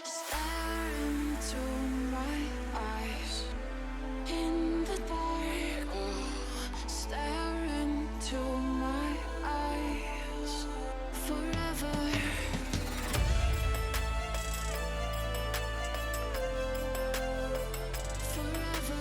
Stare into my eyes in the dark. Stare into my eyes forever. Forever.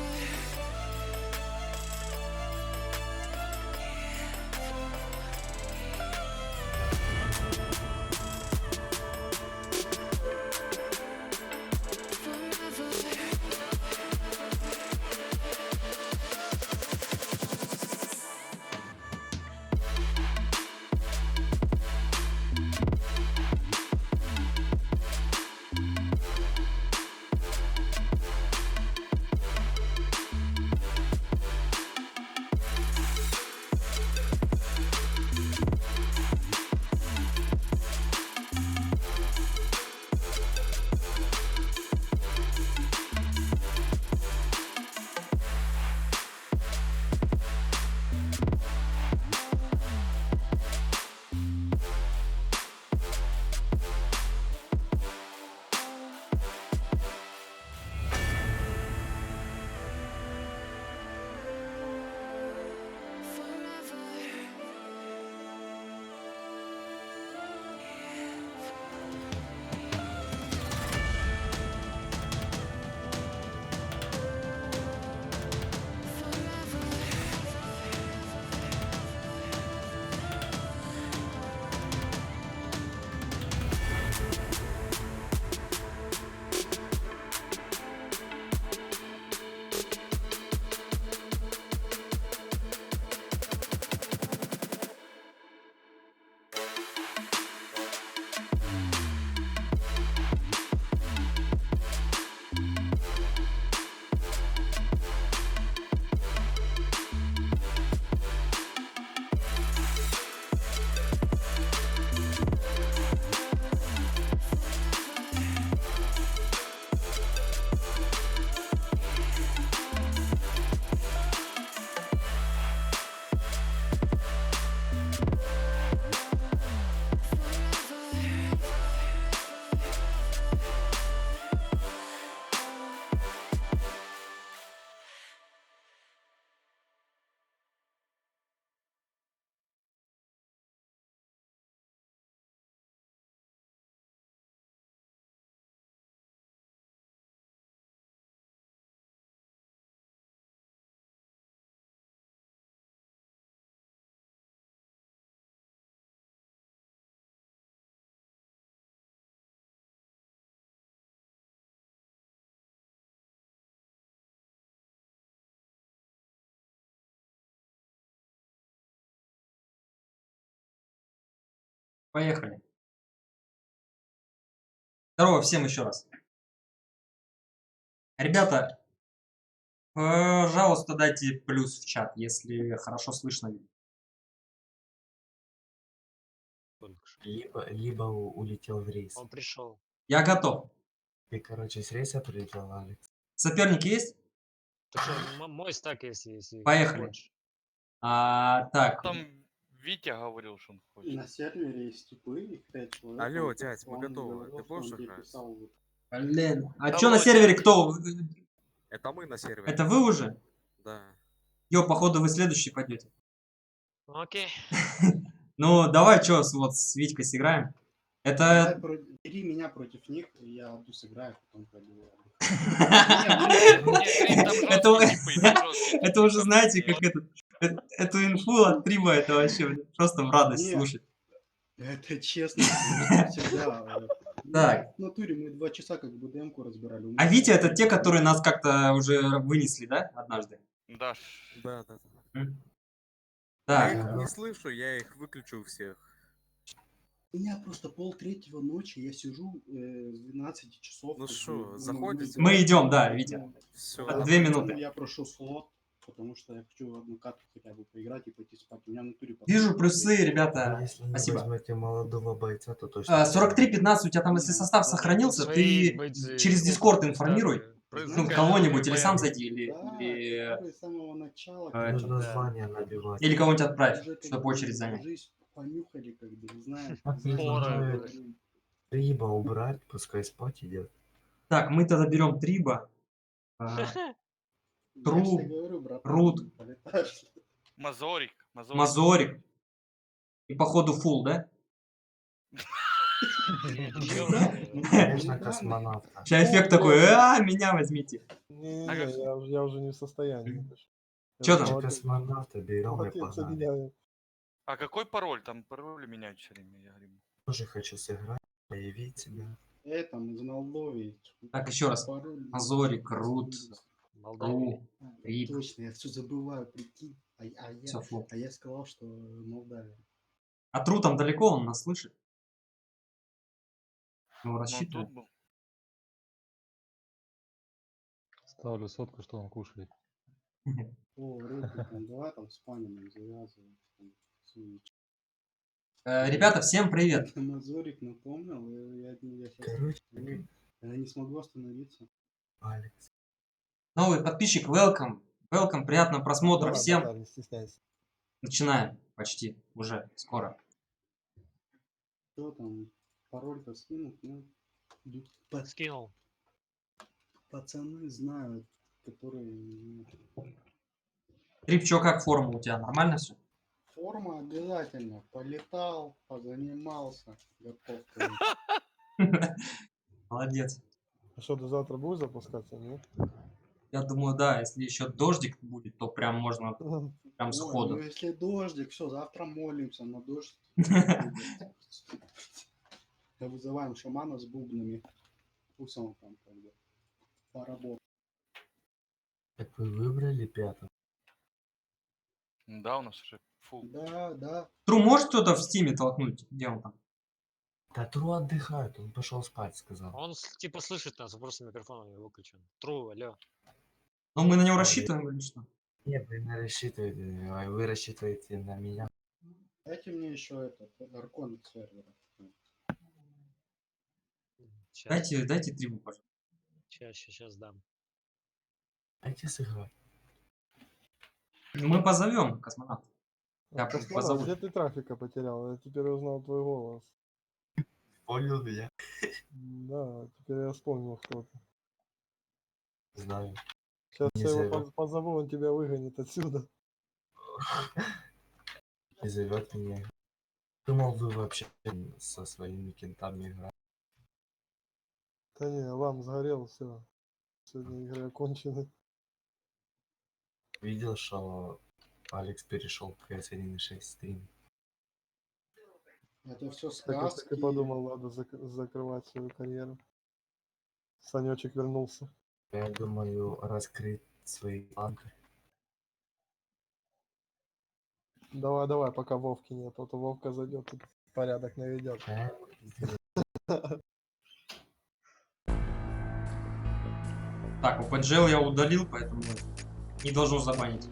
Поехали. Здорово всем еще раз. Ребята, пожалуйста, дайте плюс в чат, если хорошо слышно. Либо улетел в рейс. Он пришел. Я готов. Ты, короче, с рейса прилетел, Алекс. Соперники есть? Так что, мой стак, если Поехали. хочешь. Так. Там Витя говорил, что он хочет. На сервере есть типы, их 5 человек. Алло, он дядь, мы он готовы. говорил, Ты что он будешь тебе играть? писал вот. Блин. А Да что на вот, сервере я- кто? Это мы на сервере. Это вы уже? Да. Ё, походу вы следующий пойдете. Окей. Ну, давай, что, вот с Витькой сыграем. Давай Это... бери меня против них, и я одну сыграю, потом пойду. Это уже, знаете, как эту инфу от Трима, это вообще просто в радость Нет. слушать. Это честно, всегда. Так. В натуре мы 2 часа как бы ДМ-ку разбирали. А Витя это те, которые нас как-то уже вынесли, да, однажды? Да. Да. Я Так. их не слышу, я их выключу у всех. У меня просто 2:30 ночи, я сижу с 12 часов. Ну как шо, бы, заходите? Мы идем, да, Витя. Все. 2 минуты. Я прошу слот, потому что я хочу одну катку хотя бы поиграть и пойти спать. У меня в натуре... Вижу плюсы, ребята. Если не Спасибо. возьмете молодого бойца, то точно... 43-15, у тебя там, если состав сохранился, ты через Дискорд информируй. Ну, кого-нибудь, или сам зайди, Да, или... с самого начала. Нужно звание набивать. Или кого-нибудь отправь, чтобы очередь занять. понюхали, как бы, не знаю. Споры. Триба убрать, пускай спать идет. Так, мы тогда берем Триба. Я ж Тру, тебе говорю, братан, Рут. полетаешь. Мазорик. Мазорик. И походу фул, да? Конечно, космонавта. Сейчас эффект такой, меня возьмите. Не-не-не, я уже не в состоянии. Чё Я там? Значит, космонавта берем и молодец, погнали. обменяю. А какой пароль? Там пароли меняют все время, я говорю. Тоже хочу сыграть, проявить себя. Там из Молдовы. Так, еще раз. Пароль. Мазорик, Рут, Молдавия. Ру, Трип. Точно, я все забываю, прикинь. Все, фул. А я сказал, что Молдавия. А Тру там далеко, он нас слышит. Ну, Ну, тут рассчитывает. был. Ставлю сотку, что он кушает. О, Рыки, там, давай там с панином завязывать. Ребята, всем привет. Мазорик напомнил, я сейчас Короче, не смогу остановиться. Алекс. Новый подписчик, welcome. Welcome, приятного просмотра Да, всем. да, не стесняйся. Начинаем почти, уже, скоро. Что там, пароль-то скинут, ну, Скинул. пацаны знают, которые... Трип, чё, как форма у тебя? Нормально все? Форма обязательно. Полетал, позанимался, готов. Молодец. А что, ты завтра будешь запускаться, нет? Я думаю, да, если еще дождик будет, то прям можно прям Ой, сходу. ну если дождик, все, завтра молимся на дождь. Вызываем шамана с бубнами. Пусть он там как бы поработает. Так вы выбрали пятого? Да, у нас уже фу. Да, да. Тру, может кто-то в стиме толкнуть? Где он там? Да Тру отдыхает, он пошел спать, сказал. Он типа слышит нас, просто микрофон у него выключен. Тру, алло. Ну, мы на него рассчитываем или что? Нет, вы не рассчитываете, а вы рассчитываете на меня. Дайте мне еще этот аркон сервера. Дайте Трибу, пожалуйста. Сейчас дам. Дайте сыграть. Мы позовем космонавта. Я Космонавт, позову. где ты трафика потерял? Я теперь узнал твой голос. Понял меня? Да, теперь я вспомнил, кто ты. Знаю. Сейчас Не я его зовет. позову, он тебя выгонит отсюда. Не зовет меня. Думал, вы вообще со своими кентами играете. Да не, лам сгорел, все. Сегодня игры окончены. Видел, что Алекс перешел к PS 1.6 стрим. Это все Так сказки. и подумал, надо закрывать свою карьеру. Санечек вернулся. Я думаю, раскрыть свои планки. Давай, пока Вовки нет, а то Вовка зайдет, тут порядок наведет. Так, OpenGL я удалил, поэтому не должен забанить.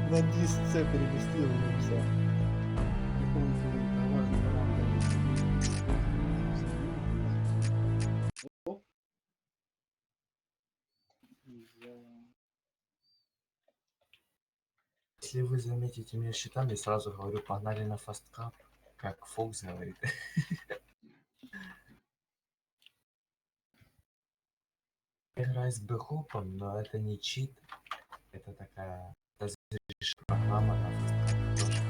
На диск все переместил и все. Если вы заметите меня щитами, сразу говорю, погнали на фасткап, как Фокс говорит. Играю с бэкопом, но это не чит. Это такая программа на фасткапе тоже.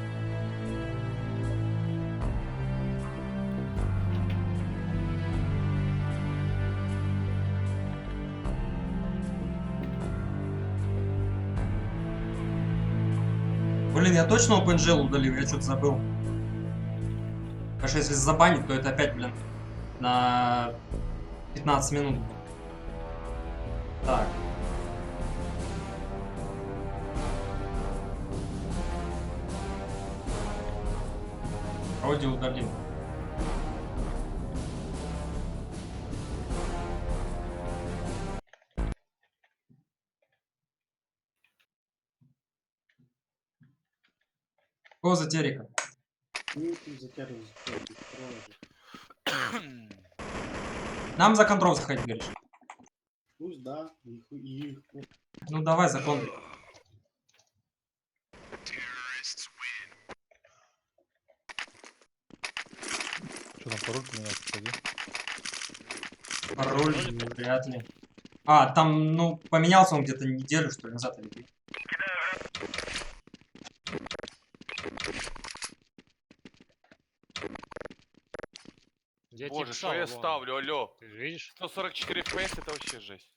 Блин, я точно OpenGL удалил, я что-то забыл. Потому что если забанить, то это опять, блин, на 15 минут. Так. Вроде удалил. Что за терика? Ну, ты затягиваешь, Нам за контрол заходить, говоришь? Пусть да, и их. Ну давай за контрол. пароль поменять, кстати. Пароль Пароль? вряд ли. А, там, ну, поменялся он где-то неделю, что ли, назад или две. Я тебе Боже, что писал, я вон. ставлю, алло. Ты же видишь? 144 FPS это вообще жесть.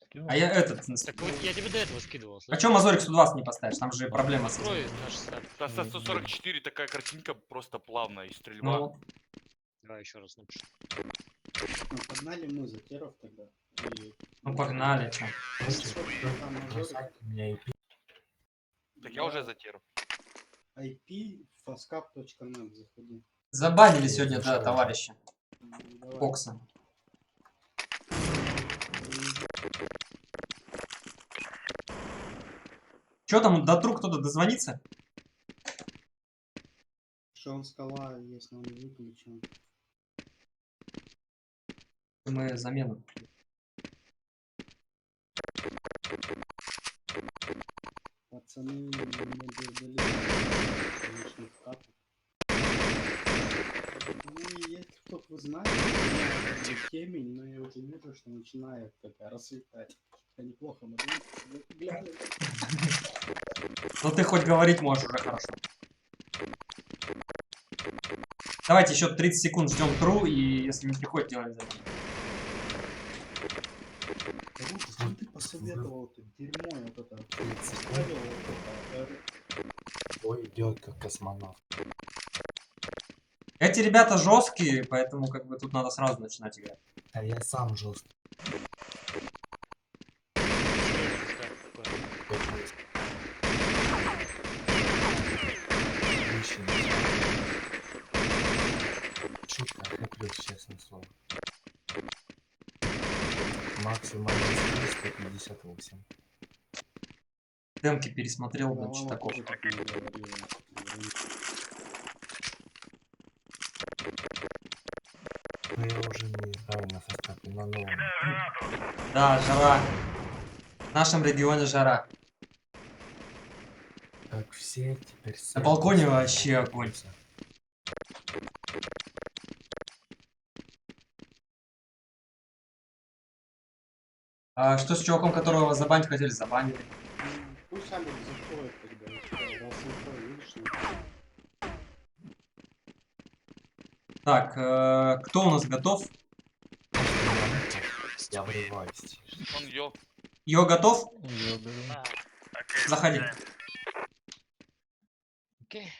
Скинул? А я этот... Так вот я тебе до этого скидывал. А слышишь? чё Мазорик 120 не поставишь? Там же проблема с Открой этим. наш стат. Да, со 144 такая картинка просто плавная и стрельба. Ну, Давай еще раз напишу. Ну, погнали мы за теров тогда. И... ну погнали. Чё. Если хочешь, там мажорик, Бросайте меня IP. Так я уже затеру. IP fastcap.net заходи. Забанили сегодня, да, товарища. Давай. Бокса. Чё там, до тру кто-то дозвонится? Что он скала, если он выключен. Мы замену. Пацаны не дождались лишних капов. Ну, и если кто вы знаете, темень, но я уже вижу, что начинает такая расцветать. Это неплохо, мы глянем. Ну ты хоть говорить можешь уже хорошо. Давайте еще 30 секунд ждем тру, и если не приходит, делаем замену. Зачем ты посоветовал это дерьмо вот это? Ставил вот это. Ой, идет как космонавт. Эти ребята жесткие, поэтому как бы тут надо сразу начинать играть. А я сам жесткий. Шутка, хэплюсь, честное слово. Максимум 158. Демки пересмотрел, Да, блин, мама Читаков. тоже так не говорила. Но я уже не играю на фастапе, на новом. Да, жара. В нашем регионе жара. Как все теперь... На балконе сами вообще огонь. собираются. А что с чуваком, которого забанить хотели, забанили? Пусть сами заходят тогда. Раз заходит, видишь, ну, Так, кто у нас готов? Я врываюсь. Он ё. Йо готов? Я беру. Заходи. Окей.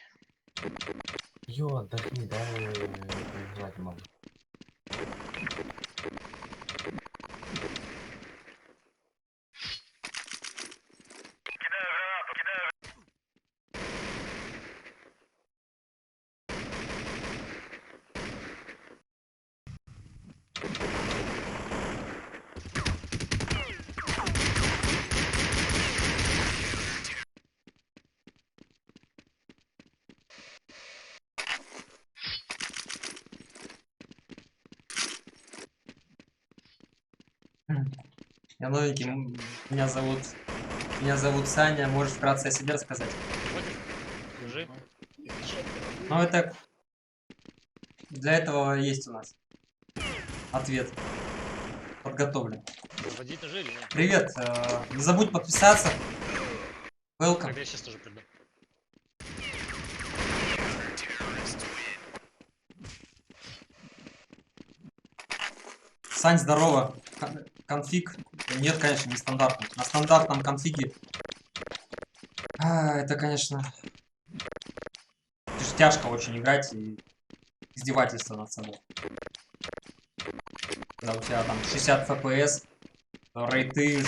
Ё, отдохни, да, играть могу. Я новенький, меня зовут Саня, можешь вкратце о себе рассказать? Держи. Ну это для этого есть у нас ответ подготовлен. Заводить ножи или нет? Привет, не забудь подписаться. Welcome. Так, я сейчас тоже приду. Сань, здорово. Конфиг? Нет, конечно, не стандартный. На стандартном конфиге это, конечно, тяжко очень играть и издевательство над собой. Когда у тебя там 60 FPS, рейты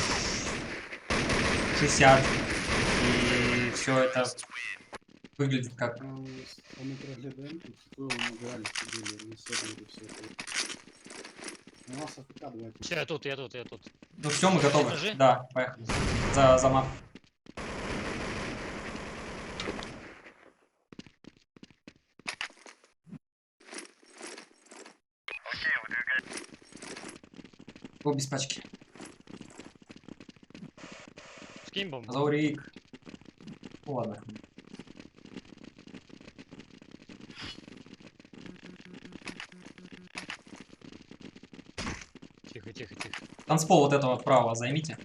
60, и все это выглядит как... мы проглядаем, тут такое мы играли, сидели, на сервере все это. У нас АФК давайте. Все, я тут. Ну все, мы готовы. Ножи? Да, поехали. За мап. О, без пачки. Скинь бомбу. Заурик. Ну ладно. Тихо, тихо, тихо. Танцпол вот этого правого займите.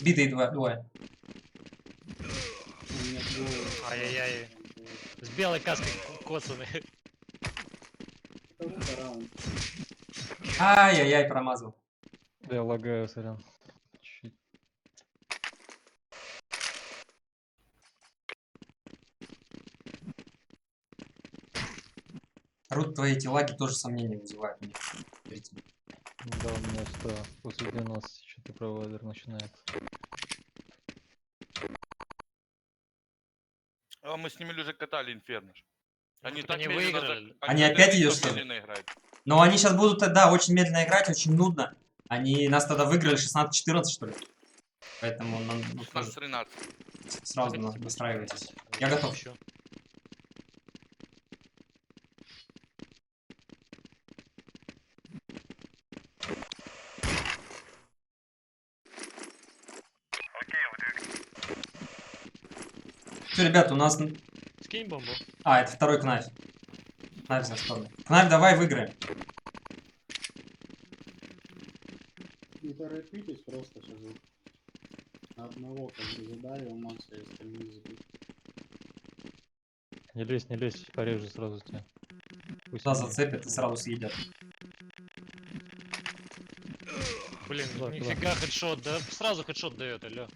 Битые двое. У меня двое. Ай-яй-яй. С белой каской коцаны. Это раунд. Ай-яй-яй, промазал. Я лагаю, сорян. Чуть. Рут, твои эти лаги тоже сомнения вызывают мне. Да, у меня что, после 12 что-то провайдер начинается. А мы с ними уже катали Инферно. Они так так они медленно выиграли. Они опять террористов идут, что ли? медленно играют. Но они сейчас будут, да, очень медленно играть, очень нудно. Они нас тогда выиграли 16-14, что ли. Поэтому нам нужно 16-13. сразу выстраивайтесь. Я готов. Ещё. Все, ребята, у нас... Скинь бомбу. А, это второй Кнайф. Кнайф за сторону. Кнайф, давай выиграем. Не торопитесь, просто сейчас одного как бы задавил, Макса и остальные забить. Не лезь, порежу сразу тебя. Пусть Туда они- зацепят и сразу съедят. Блин, Куда, нифига хедшот, да сразу хедшот дает, алё.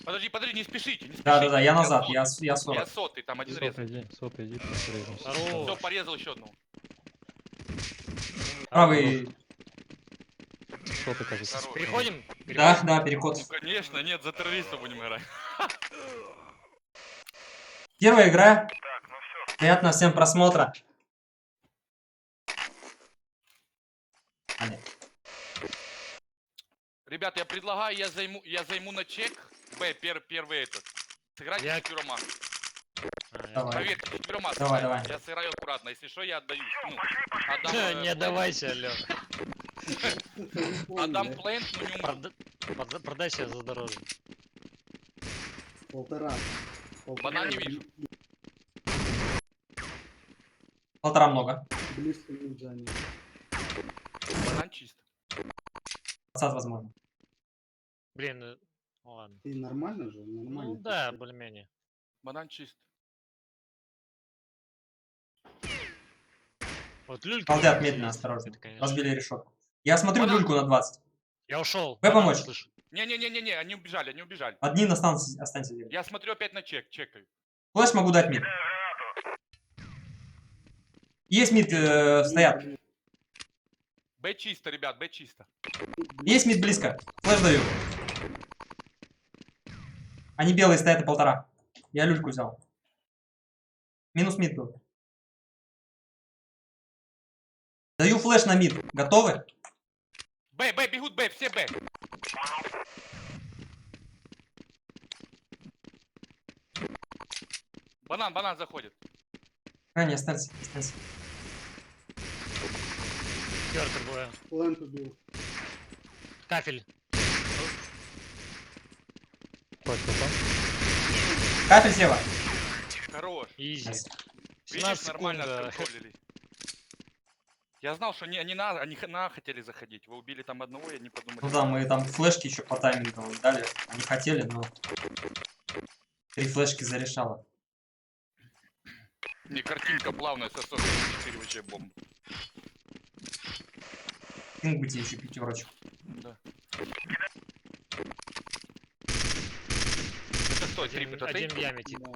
Подожди, не спешите, не спешите. Да-да-да, я назад, сотый. я Я 40. сотый, там один резал. Сотый иди, порежемся. Здорово. Все, порезал еще одного. Правый... Сотый, кажется. Здорово. Переходим? Да, да, переход. Ну конечно, нет, за террористов будем играть. Первая игра. Приятного всем просмотра. А, нет. Ребят, я предлагаю, я займу на чек. Первый этот. Сыграйте Я- четверома. Давай. Поверьте, четверома Давай, сыграем. давай. Я сыграю аккуратно. Если что, я отдаюсь. Ну, отдам, Не отдавайся, алё. отдам плент, но не умру. Продай себя за дороже. Полтора. Банан не вижу. Полтора много. Близко не Джани. Банан чисто. 20 возможно. Блин, ладно. Ты нормально же? Нормально. Ну да, более-менее. Банан чист. Вот люлька. Халдят есть, медленно, осторожно. это, конечно. Разбили решетку. Я смотрю Банан. люльку на 20. Я ушел. Дай помочь. Не-не-не-не, они убежали. Одни останься здесь. Я смотрю опять на чекаю. Флэш могу дать мид. Есть мид, стоят. Б чисто, ребят, Б чисто. Есть мид близко. Флэш даю. Они белые стоят и полтора. Я люльку взял. Минус мид был. Даю флэш на мид. Готовы? Б, бегут Б, все Б. Банан заходит. Ранее останься. Кёртер двое. Плент убил. Кафель. Так, кто там? Кафель слева. Хорош. Изи. Найс. 17 Видишь, нормально секунд, да. отконтролили. Я знал, что они на хотели заходить. Вы убили там одного, и они подумали. Ну да, мы там флешки еще по таймингу дали. Они хотели, но... 3 флешки зарешало. Не, картинка плавная со 144 вообще бомб. Кинг бы тебе еще пятерочку. Да. Это стой, трип, это Один ты? в яме, типа.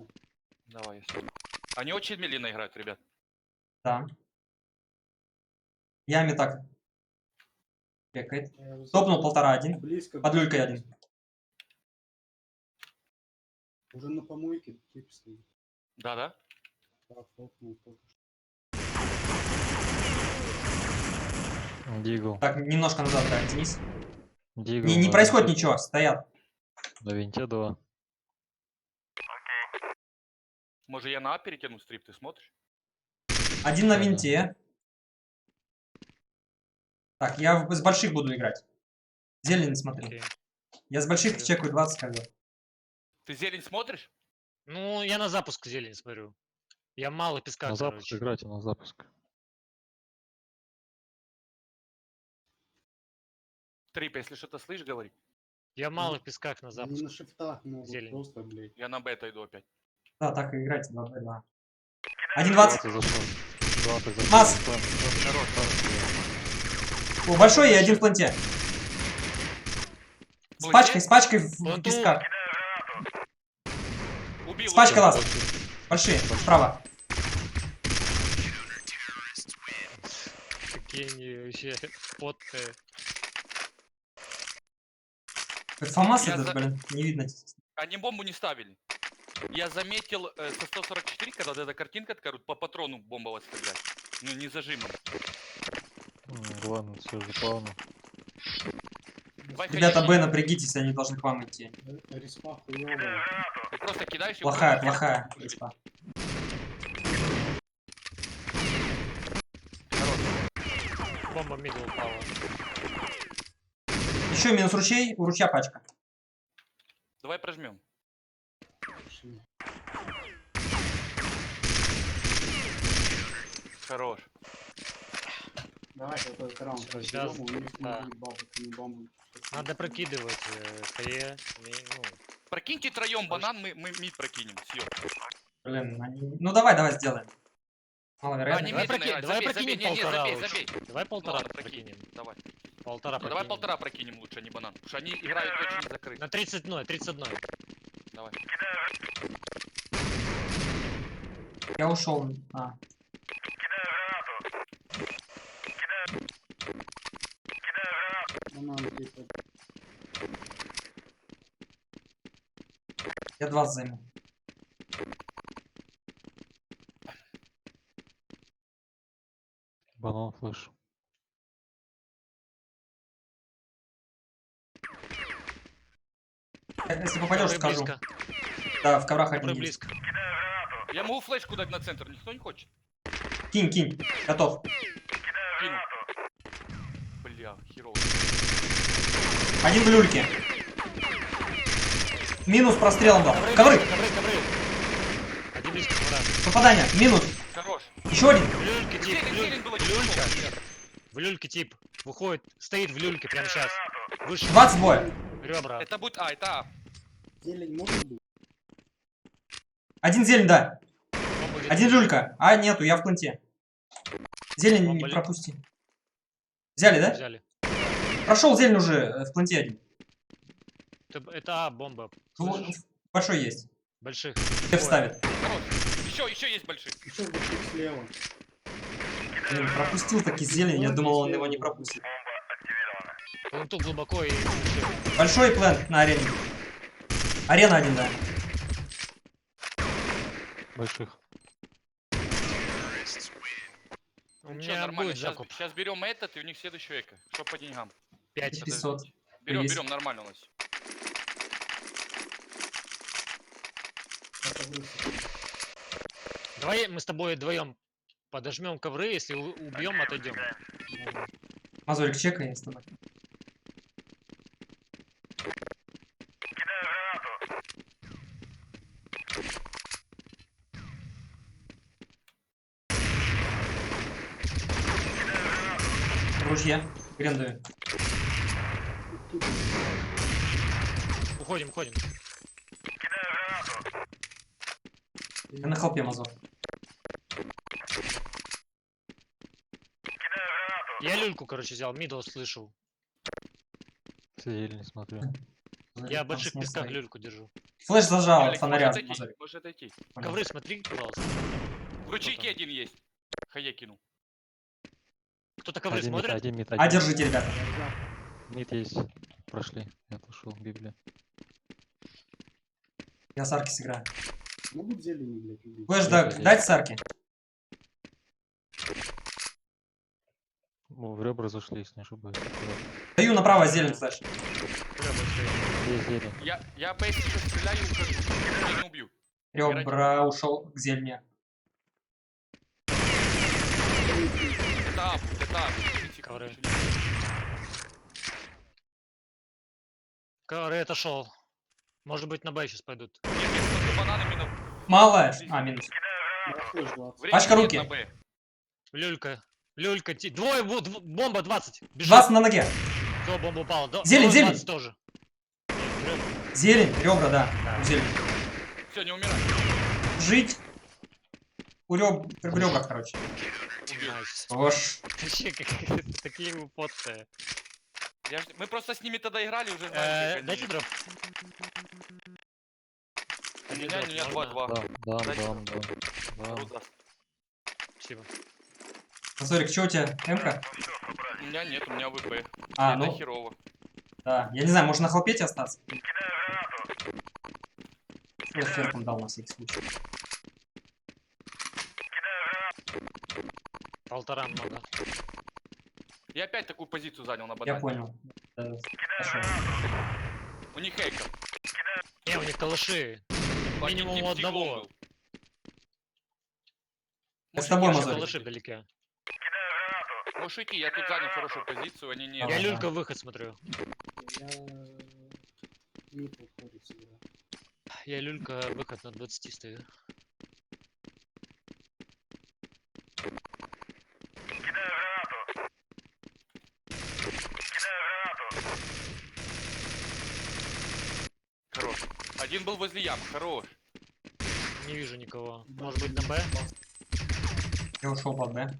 Да. Давай, я сяду. Они очень медленно играют, ребят. Да. Яме так. Пекает. Я Топнул полтора один. Близко. Под люлькой один. Уже на помойке тип стоит. Да? Да, фокнул только что. Дигл. Так, немножко назад, да, тянись. Дигл. Не на происходит винте- ничего, стоят. На винте 2. Может, я на А перетяну стрип, ты смотришь? Один на Да-да. винте. Так, я с больших буду играть. Зелень смотрю. Окей. Я с больших чекаю 20 когда. Ты зелень смотришь? Ну, я на запуск зелень смотрю. Я мало песка, На запуск короче. играйте, на запуск. Трип, если что-то слышь, говори. Я мало песках на Они запуск. на шифтах могут Зелень. просто, блядь. Я на бета иду опять. Да, так и играйте, 2-2. 1-20. 20 зашел. 20 зашел. Мас! О, большой и один в планте. С пачкой в Планту. песках. Убил. С пачкой убил. лаз. Большие, справа. Какие они вообще потные. Это ФАМАС Я этот, за- блин, не видно. Они бомбу не ставили. Я заметил со 144, когда вот эта картинка такая, по патрону бомбово стрелять. Ну, не зажимом. Ладно, все, заполно. Давай Ребята, ходячий. Б, напрягитесь, они должны к вам идти. Респа хуёвая. Ты просто кидаешь и Плохая, уходишь. плохая. респа. Бомба мидл упала. Еще минус ручей, у ручья пачка. Давай прожмем. Пошли. Хорош. Давай этот раунд Сейчас, разберем, у них да. не будет бабок, не бомбы. Надо прокидывать ХЕ. Ну, Прокиньте троем банан, мы мид прокинем. Съё. Блин, они... Ну давай сделаем. Маловероятно. не Давай медленно прокинь, играть, давай забей, прокинем забей, не, полтора забей, лучше. забей. Давай полтора ладно, прокинем. Давай. Полтора Ну, давай прокинем. полтора прокинем лучше, а не банан. Потому что они играют очень закрыто. На 30-ной, 31. Давай. Я ушел. Банан типа. Я 20 займу. Банан флеш. Если попадешь, Ковры скажу. близко. Да, в коврах Ковры один есть. близко. Я могу флешку дать на центр, никто не хочет. Кинь. Готов. Кину. Бля, херово. Один в люльке. Минус прострелом дал. Ковры. Ковры. Один близко ковра. Попадание. Минус. Хорош. Еще один. В люльке тип, Зелень было чуть люлька. В люльке тип. Выходит, стоит в люльке прямо сейчас. Выше. 22. Ребра. Это будет А, это А. Зелень может быть? Один зелень, да. Бомба где-то Один лежит. люлька. А, нету, я в планте. Зелень не Бомба пропусти. Взяли, да? Взяли. Прошел зелень уже в планте один. Это А, бомба. Ну, Слышишь? большой есть. Больших. Где Двое. вставит. Хорош. Еще есть больших. Еще больших слева. Блин, пропустил таки зелень, я думал, он его не пропустит. Он тут глубоко и больших. Большой плент на арене. Арена один, да. Больших. У Ничего, меня нормально. будет закуп. Сейчас берем этот, и у них следующий эко. Что по деньгам? 5. 500. Берем, Есть. нормально у нас. Давай мы с тобой вдвоем подожмем ковры, если убьем, отойдем. Мазурик, чекай с тобой. Ружье. Грендую. Уходим. Я на холпе мазу. Я люльку, короче, взял, мидл слышал. Зелень смотрю. Я в больших Там песках стоит. люльку держу. Флеш зажал от Алик, фонаря. можешь отойти, Мазурик. можешь отойти. Понял. Ковры смотри, пожалуйста. В ручейке один есть. Хае кинул. Кто-то ковры Один мид, смотрит? один мид, А, один. держите, ребята. Мид есть. Прошли. Я отошел, Библия. Я с арки сыграю. Могут зелень, блядь, убить. Флеш Есть. дать с арки. В ребра зашли, если не ошибаюсь. Аккуратно. Даю направо зелень флеш. Ребра стоит. Есть зелень. Я бейс еще стреляю и ухожу. Я не убью. Ребра ушел к зелени. Это ап, это ап. Ковры. Ковры отошел. Может быть, на Б сейчас пойдут. Я смотрю, банан именно. Мало. А, минус. Флеш 20. Времени Пачка нет руки. на Б. Люлька. Люлька, двое, бомба 20. Бежит. 20 на ноге. Все, бомба упала. Зелень, зелень. 20 тоже. Зелень, ребра, да. Зелень. Все, не умирай. Жить. У ребра, короче. Найс. Ложь. Вообще, такие вы потные. Мы просто с ними тогда играли, уже знаем, как Дайте они. дроп. У меня 2-2. Дам. Народ даст. Спасибо. Сорик, что у тебя? МК? У меня нет, у меня ВП. А, Это ну, херово. да. Я не знаю, может на хлопете остаться? Я сверху дал на всякий случай. Полтора много. Я опять такую позицию занял на Я банане. понял. Хорошо. У них хейка. Не, у них калаши. Минимум Тип у с диглом одного. был. Я с тобой, Можешь Мазурик. Калаши вдалеке. Можешь идти, я тут занял хорошую позицию, они нет. Ага. Я люлька выход смотрю. Я мид уходит всегда. Я люлька выход на 20 стою. Хорош. Один был возле ям, хорош. Не вижу никого. Может быть на Б? Я ушел под Б.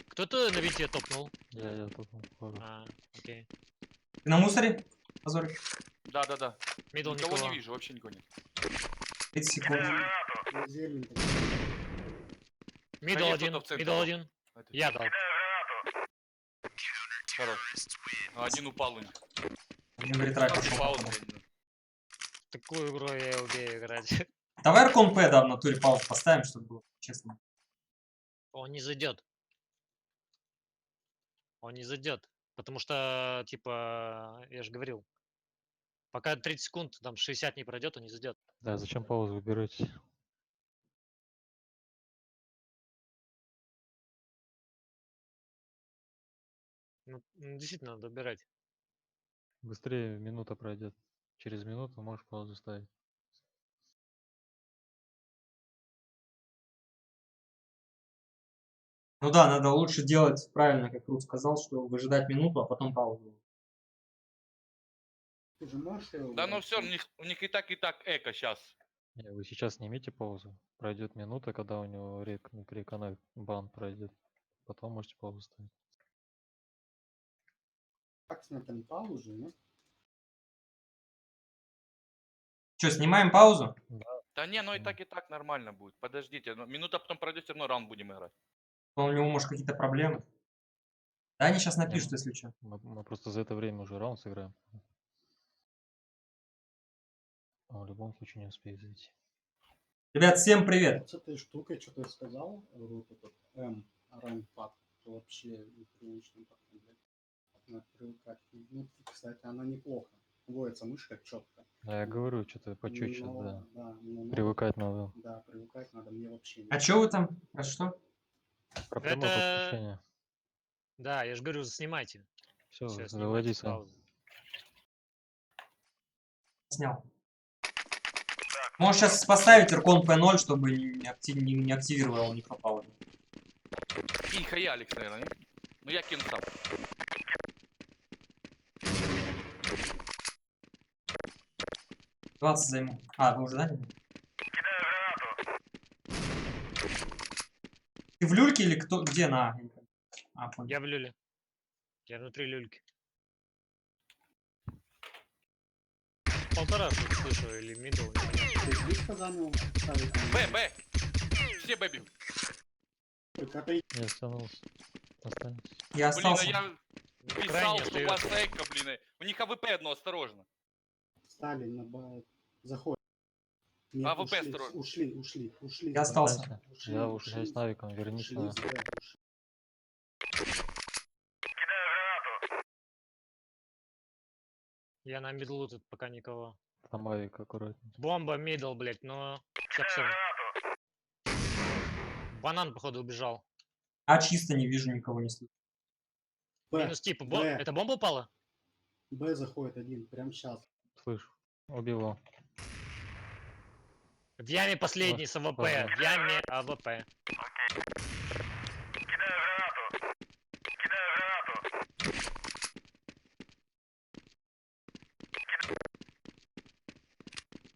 Кто-то на винте топнул. Я тут. А, окей. Ты на мусоре? Мазурик? Да. Мидл Никого никого. не вижу, вообще никого нет. 30 секунд. Я зелень так. Мидл Конечно, один. кто в центре Мидл был. один. Это- Я дал. Хорош. Один упал у них. Один в ретрай Там пошел. пауза, походу. блин. Такую игру я умею играть. Давай Аркон П, да, в натуре паузу поставим, чтобы было честно. Он не зайдет. Он не зайдет. Потому что, типа, я же говорил. Пока 30 секунд, там 60 не пройдет, он не зайдет. Да, зачем паузу выбираете? Ну, действительно, надо добирать. Быстрее минута пройдет. Через минуту можешь паузу ставить. Ну да, надо лучше делать правильно, как Рут сказал, что выжидать минуту, а потом паузу. Ты же можешь его Да ну убрать? все, у них и так эко сейчас. Не, вы сейчас снимите паузу. Пройдет минута, когда у него реконнект бан пройдет. Потом можете паузу ставить. Так смотрим паузу, нет? Что, снимаем паузу? Да не, ну и так нормально будет. Подождите, ну, минута потом пройдет, все равно раунд будем играть. У него, может, какие-то проблемы. Да, они сейчас напишут, ну, если что. Мы просто за это время уже раунд сыграем. Он в любом случае не успеет зайти. Ребят, всем привет. Вот с этой штукой, что ты сказал, Рут, этот ранпад, это вообще непривычно как-то, блядь. Надо привыкать. Ну, кстати, она неплохо. Водится мышка четко. Да, я говорю, что-то почуть Но, да. да, но Привыкать надо. Да, привыкать надо, мне вообще не. А что вы там? Про что? Про прямое Это- подключение. Да, я же говорю, снимайте. Все, Всё, снимайте заводи с сам. паузы. Снял. Можешь сейчас поставить Аркон P0, чтобы не активировал микропаузу. Кинь хая, Алекс, наверное, нет? Ну я кину сам. — 20 займу. А, вы уже заняли? Ты в люльке или кто? Где на? А, понял. Я в люле. Я внутри люльки. Полтора тут слышу, или мидл, непонятно. Ты близко занял ставить? Б! Все Б бегут. Только ты Я остановился. Останется. Я Блин, а остался. я писал, Крайне что у вас остаётся. эко, блин. У них АВП одно, осторожно. стали на заход. Нет, АВП ушли, осторожно. ушли. Я остался. Ушли, Я ушел с навиком, вернись ушли, на. да, ушли. Я на мидлу тут пока никого. Там авик аккуратнее. Бомба, мидл, блять, но... Сейчас Банан, походу, убежал. А чисто не вижу никого, не слышу. Б, Минус тип. Б. Это бомба упала? Б заходит один, прям сейчас. Слышу. Убил его. В яме последний с АВП. ладно. В яме АВП.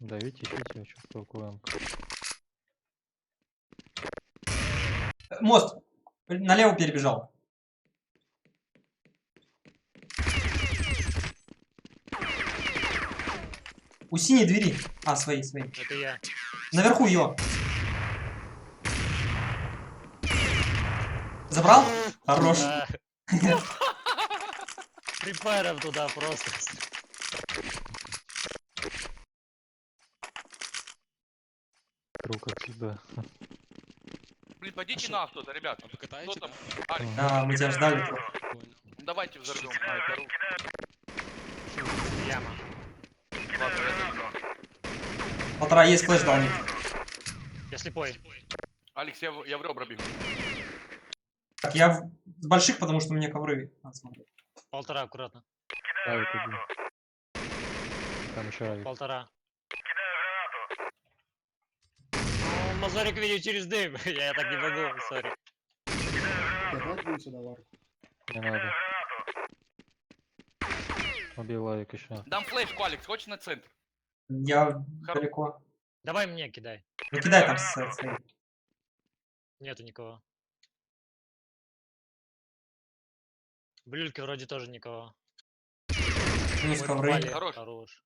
Давите, ищите, я чувствую КВМ. Мост. Налево перебежал. У синей двери. А, свои. Это я. Наверху ее. Забрал? Хорош. Да. Припаром туда просто. Круг отсюда. Блин, пойдите на кто-то, ребят. Кто там? Алекс, Да, мы тебя ждали. давайте взорвем. А, это руки. Яма. Ладно, я дойду. Полтора есть флеш дал мне. Я слепой. Алекс, я в ребра бегу. Так, я с больших, потому что у меня ковры. Надо смотреть. Полтора, аккуратно. Авик один. Там еще авик. Полтора. Ну, Мазарик видел через дым. Я так не могу, сори. Давай будем сюда в арку. Не надо. Убил авик еще. Дам флешку, Алекс, хочешь на центр? Я далеко. Давай мне кидай. Ну кидай там свои. Нету никого. В люльке вроде тоже никого. Минус Вот ковры. Вали, Хорош. хорош.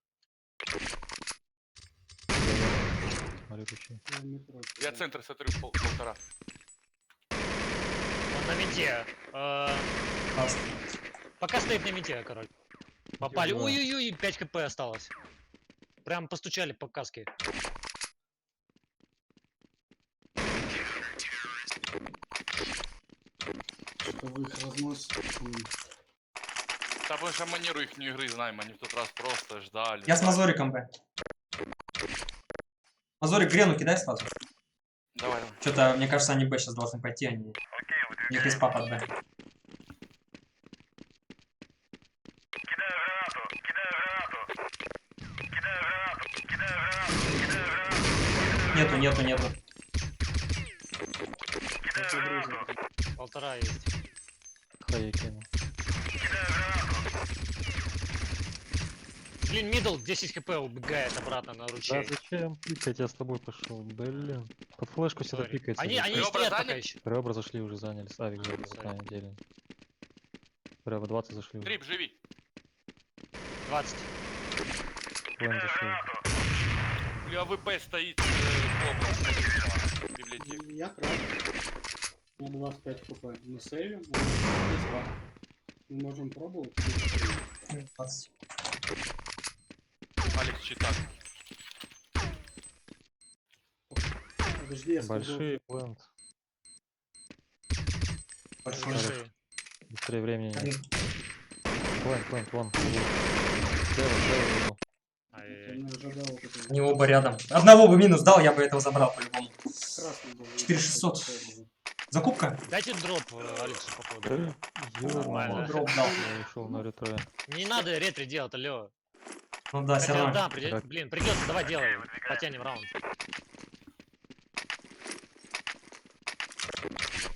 Смотри, ключи. Я метро. Я центр смотрю полтора. Он на менте. Классно. Пока стоит на менте, короче. Попали. Ё-моё. Ой-ой-ой, 5 хп осталось. Прям постучали по каске. Что вы их разносите? Да потому что манеру их игры знаем, они в тот раз просто ждали. Я с Мазориком, Б. Мазорик Грену кидай сразу. Давай. Что-то, мне кажется, они Б сейчас должны пойти, они... У них есть папа Б. Нету. Я ковры забрал. Полтора есть. Хай кинул. Блин, мидл 10 хп убегает обратно на Да ручей. зачем пикать? Я с тобой пошел. Блин. Под флешку сюда Сори. пикается. Они Ребра стоят пока заняты? еще. Ребра зашли уже, заняли. Авик Сори. за неделю. Ребра 20 зашли уже. Трип, живи. 20. КВМ зашли уже. Бля, АВП стоит в библиотеке. Я крат. У меня 25 хп. Мы сейвим. У нас есть два. Мы можем пробовать. 20. Алекс читак. Подожди, я скажу. Большие плент. Большой. Большие. Быстрее времени Один. нет. Плент, вон. Слева угол. Ай-яй-яй. Я не ожидал вот этого. Они оба рядом. Одного бы минус дал, я бы этого забрал по-любому. Красный был. 4600. Закупка? Дайте дроп Алексу, походу. Нормально. Нормально. Дроп дал. Я ушел на ретро. Не надо ретри делать, алло. Ну да, все Хотя, равно. да, Так. блин, придется, давай делай. Потянем раунд.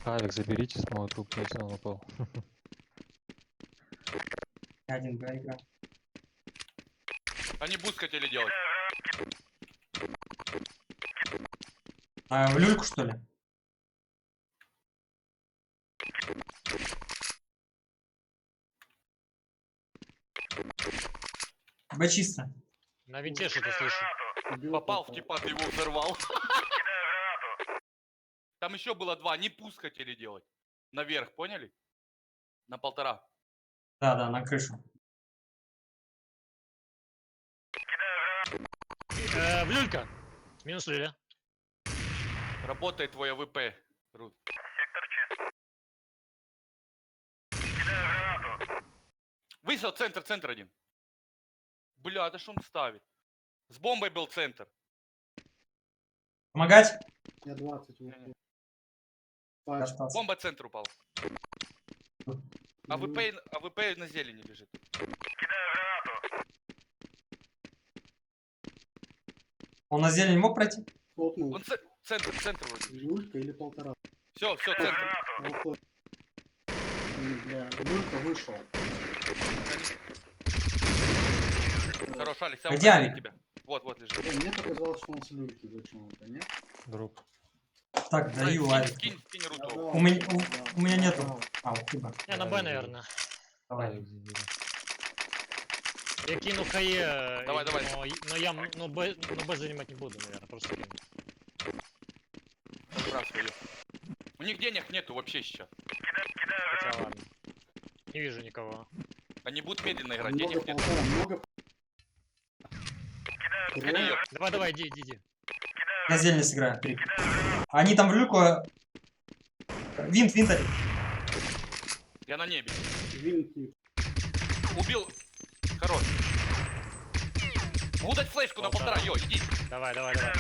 Авик, заберите с моего трупа, если он упал. Один Б игра. Они буст хотели делать. А, в люльку, что ли? Б чисто. На винте что-то слышу. Убил Попал в попал. типа, ты его взорвал. Там еще было два, они пуст хотели делать. Наверх, поняли? На полтора. Да, на крышу. В люлька. Минус люля. Работает твой АВП. Рут. Вышел центр один. Бля, да что он ставит? С бомбой был центр. Помогать? Я 20 упал. Я Пач, остался. Бомба центр упал. АВП на зелени лежит. Он на зелень мог пройти? Хлопнул. Он центр вроде. Люлька или полтора. Все, центр. Выходит. Бля, Люлька вышел. Хорош, Алекс, я Где уходи Алик? тебя. Вот лежит. Мне показалось, что он с люльки вышел. Это нет? Друг. Так, даю Алик. Скинь руту. У меня нету. А, у тебя. Я на Б, наверное. Давай. Алекс, забери. Я кину ХЕ. Давай. Но я Б занимать не буду, наверное, просто кину. Забрасывай её. У них денег нету вообще сейчас. Хотя ладно. Не вижу никого. Они будут медленно играть, Много денег нет. полтора, много. Сходи её. Давай, иди. Я зелень сыграю. 3. Они там в люльку... Винт один. Я на небе. Винки. Убил. Хорош. Могу дать флешку на полтора. Йо, иди. Давай. Бля.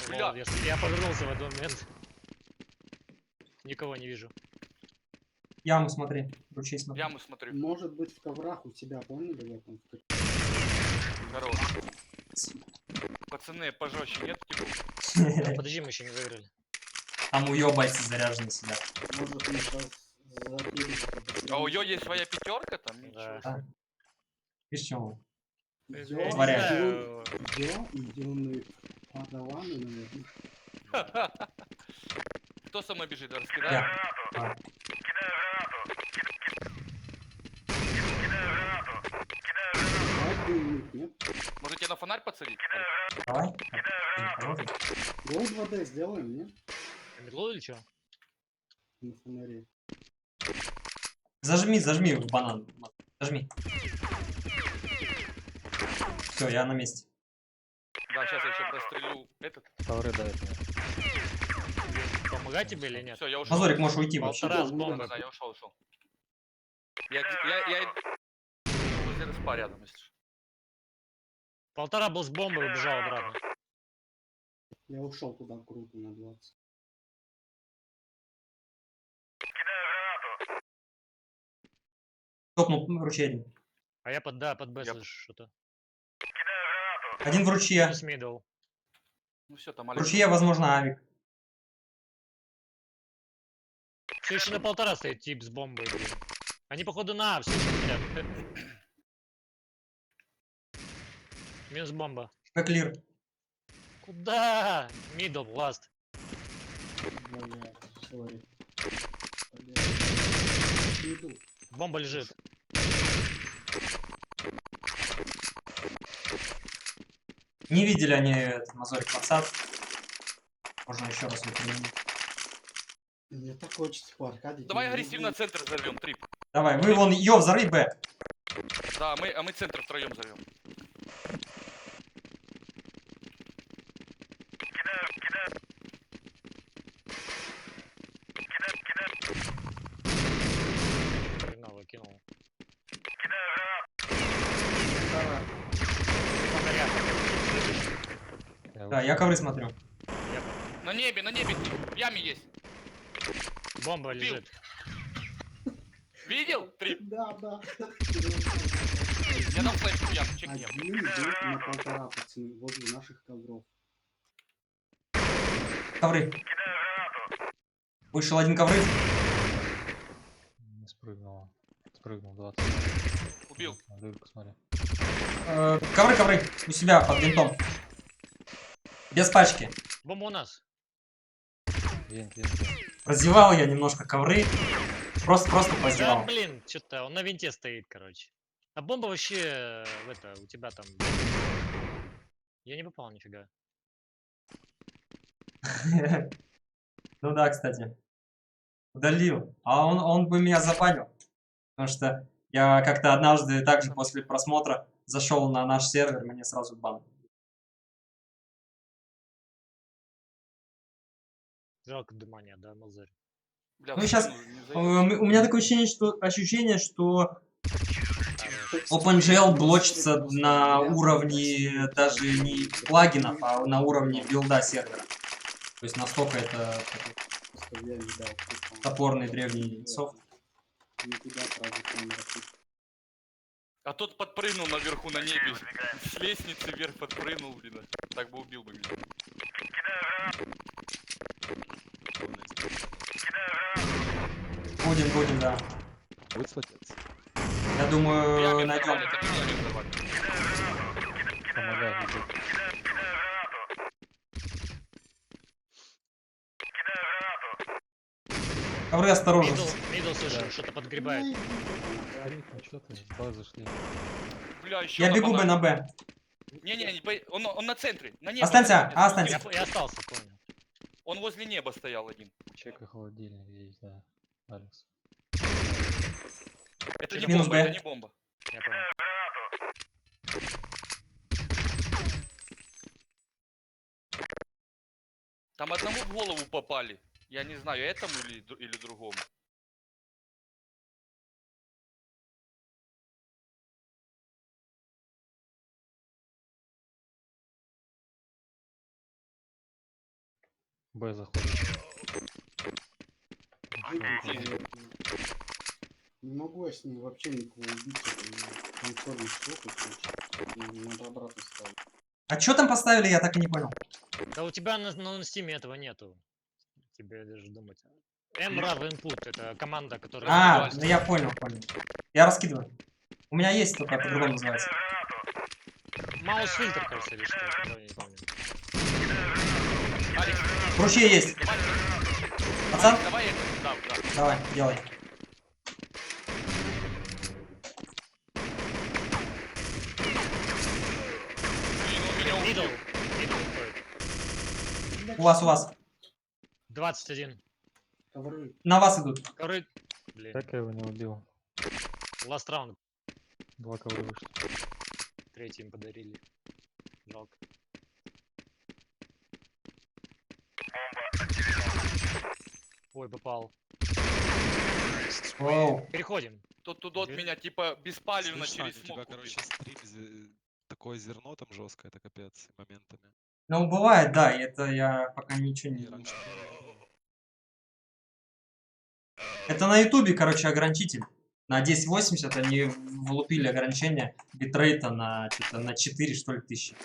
Молодец. Я повернулся в этот момент. Никого не вижу. Яму смотри. Ручей смотри. Яму смотрю. Может быть в коврах у тебя, поняли, в этом? Хорош. Пацаны, пожестче, нет? Типа, Подожди, мы еще не выиграли. Там уебайцы заряжены сидят. Может мы сейчас закинем. а у Йо есть своя пятерка там? Ничего. Да. Да. Видишь, чем? Я Творяй. не знаю. Идённые подаваны, наверное. Кто со мной бежит? Я. Раскидаю? А. А дымник, нет? Может тебе на фонарь подсадить? Давай. Положим. Гол 2D сделаем, нет? Метлу или что? На фонаре. Зажми в банан. Зажми. Все, я на месте. Да, сейчас я еще прострелю этот. Ковры дают мне. Помогать тебе или нет? Все, я ушел. Мазорик, можешь уйти вообще. Полтора с Да, бомбой. Да, я ушел. Я возле респа рядом, если что. Полтора был с бомбой, убежал обратно. Я ушел туда круто на 20. Топнул ручей один. А я под Б Я- слышу что-то. Один в ручье. Минус мидл. Ну все, там В Алекс. ручье, возможно, авик. Все еще на полтора стоит тип с бомбой, блин. Они походу на А все еще сидят. Минус бомба. Как клир. Куда? Мидл, ласт. Бля, сори. Иду. Бомба лежит. Не видели они этот мазорик подсад. Можно еще раз его применить. Мне так хочется поаркадить. Давай но агрессивно не центр взорвем, трип. Давай, вы вон, ее взорви, Б. Да, мы центр втроем взорвем. Хреново кинул. Да, я ковры смотрю. На небе, в яме есть. Бомба лежит. Видел? Трип. Да. Я дам флешку в яму, чекни. Один идет на полтора, пацаны, возле наших ковров. Ковры. Вышел один ковры. Не спрыгнул. Спрыгнул 20. Убил. Люльку смотри. Ковры. У себя под винтом. Без пачки. Бомба у нас. Винт. Раздевал я немножко ковры. Просто Да, поздевал. блин, что-то он на винте стоит, короче. А бомба вообще у тебя там. Я не попал нифига. Ну да, кстати. Удалил. А он бы меня забанил. Потому что я как-то однажды также после просмотра зашел на наш сервер, мне сразу бан. Жалко внимания, да, Мазарь. Бля, Ну, в щас, спину не зайдёт. У меня такое ощущение, что OpenGL блочится на уровне даже не плагинов, а на уровне билда сервера. То есть настолько это такой Просто я не дал. прикол. топорный древний софт. Никуда сразу не растут. А тот подпрыгнул наверху на небе. С лестницы вверх подпрыгнул, блин. Так бы убил бы меня. Будем, да. Будет схватиться. Я думаю, Ямер найдем. взорвали, это не ямер взорвали. Помогай, идет. Ковры осторожно. Мидл слышу, что-то подгребает. Ну что ты, с базы зашли. Бля, еще Я бегу Б на Б. Не, он на центре. На небо. Останься, на небо. останься. Я остался, понял. Он возле неба стоял один. Чекай холодильник здесь, да. Алекс. Это не Минус бомба, Б. это не бомба. Я понял. Там одному в голову попали. Я не знаю, этому или другому. Б заходит. Не могу я с ней вообще никого убить. Это консольный штука. Надо обратно ставить. А что там поставили, я так и не понял. Да у тебя на стиме этого нету. Тебе даже думать. MRAV Input, это команда, которая... А, ну я понял. Я раскидываю. У меня есть, только по-другому называется. Маус фильтр, кажется, или что? Я не помню. Алекс, В ручье есть. Пацан? давай это. Да. Давай, делай. Блин, он меня Мидл. убил. Мидл уходит. У вас. 21. Ковры. На вас идут. Ковры. Блин. Как я его не убил? Last round. 2 ковра вышло. Третий им подарили. Жалко. Ой, попал. Оу. Переходим. Тот туда от меня типа беспалевно Слышно, через у тебя, смог короче, убил. стрим, такое зерно там жесткое, это капец, моментами. Ну, бывает, да, и это я пока ничего И не... раньше не было. Это на ютубе, короче, ограничитель. На 1080 они влупили ограничение битрейта на, на 4, что ли, тысячи.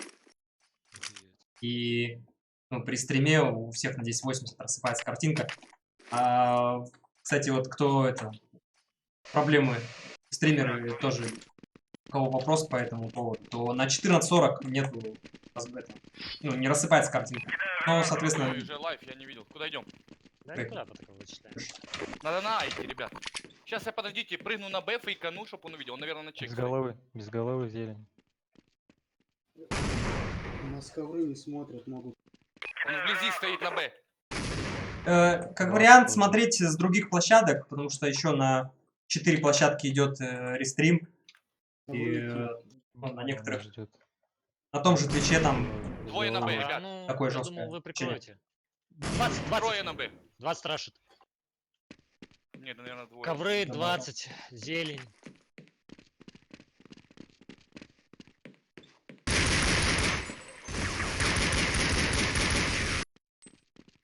Офигеть. И ну, при стриме у всех на 1080 рассыпается картинка. А, кстати, вот кто это... Проблемы стримеры тоже, у кого вопрос по этому поводу, то на 1440 нету, ну, не рассыпается картинка. Ну, соответственно... Ой, же лайф, я не видел. Куда идем? Да никуда по такому вычисляем. Надо на А идти, ребят. Сейчас я, подождите, прыгну на Б, фейкану, чтобы он увидел. Он, наверное, на чек. Без головы зелень. У нас ковры не смотрят, могут. Он вблизи стоит на Б. Как вариант смотреть с других площадок, потому что еще на 4 площадки идет рестрим. И ну, на некоторых, Ждет. на том же Твиче там Двое на Б, Ага. ребят. Ну, такое я жесткое думал, вы общение. прикроете. 20. Трое на Б. 20 страшит. Нет, наверное, двое. Ковры Добавил. 20. Зелень.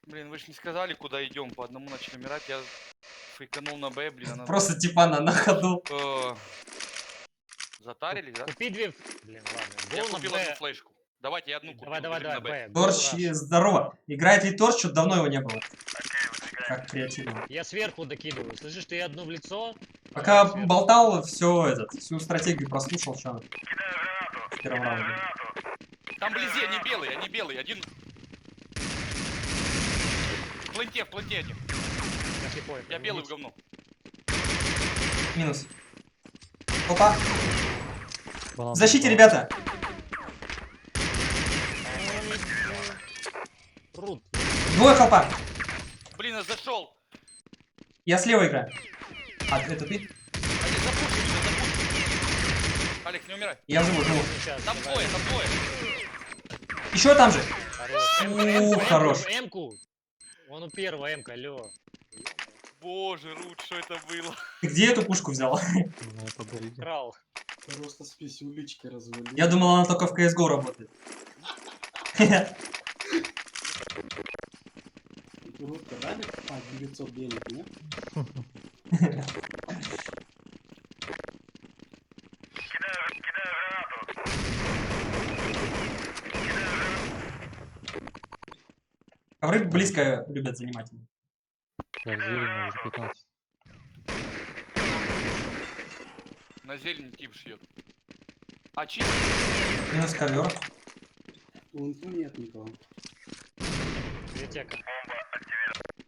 Блин, вы же не сказали, куда идем. По одному начали умирать. Я фейканул на Б, блин, она... Просто типа на ходу. Затарились, да? Купи две... Блин, ладно. Я Гол на купил Б. одну флешку. Давайте я одну куплю. Давай, бежим на Б. Б. Торч, Гол раш. здорово. Играет ли Торч? Что-то давно его не было. Как креативно. Я сверху докидываю. Слышишь, ты одну в лицо. Пока сверху. болтал, всю стратегию прослушал, что в первом раунде. Там вблизи, они белые. Один... В планте один. Я слепой. Я белый в говно. Минус. Опа. Банан В защите, упал. ребята. Рут. Двое хлопа. Блин, я зашел. Я слева играю. А, это ты? Алекс, запуши меня. Алекс, не умирай. Я живу. Сейчас. Там давай. двое. Еще там же. Хорош. Хорош. М-ку. Он у первого М-ка, алло. Боже, Рут, что это было? Ты где эту пушку взял? Мне подарили. Крал. Просто с писюлечкой развалили. Я думал, она только в CSGO работает. Рутка дали? А, 900 денег, нет? Ковры близко любят занимать. Я в зелени уже 15. На зелень тип шьет. А чип? Минус ковер. Лунту нет никого. Библиотека.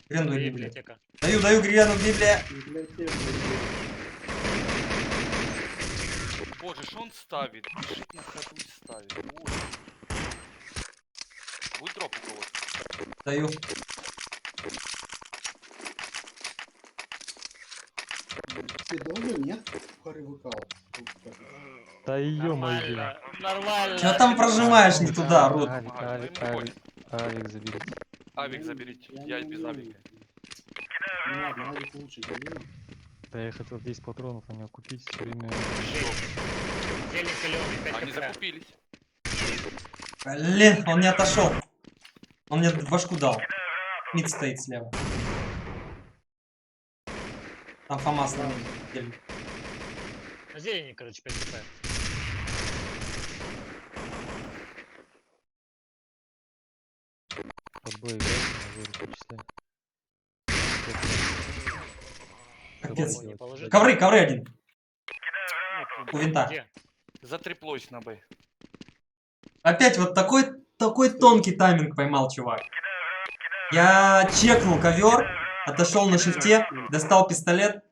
Грену и Библия. Библиотека. Даю Грену Библия. Библиотека. Боже, что он ставит? Бежит на ходу и ставит. Боже. Будет дроп у кого-то. Даю. Ты долго нет? Порывыкал. Да ё-моё. Нормально. Нормально. Чё там прожимаешь не туда, Рут? Авик заберите. Авик заберите. Я без авика. Ну ладно, Авик лучше говорил. Да я хотел 10 патронов, а меня купить все время. Зелень калёный, 5 Они кп. закупились. Блин, он не отошел. Он мне башку дал. Мид стоит слева. Там ФАМАС на деле. На зелени, короче, 5 кп. Под бой играть, на зоре почитай. Капец. Не положить. Ковры один. У винта. Где? Затреплось на Б. Опять вот такой тонкий тайминг поймал, чувак. Я чекнул ковер, отошел на шифте, достал пистолет,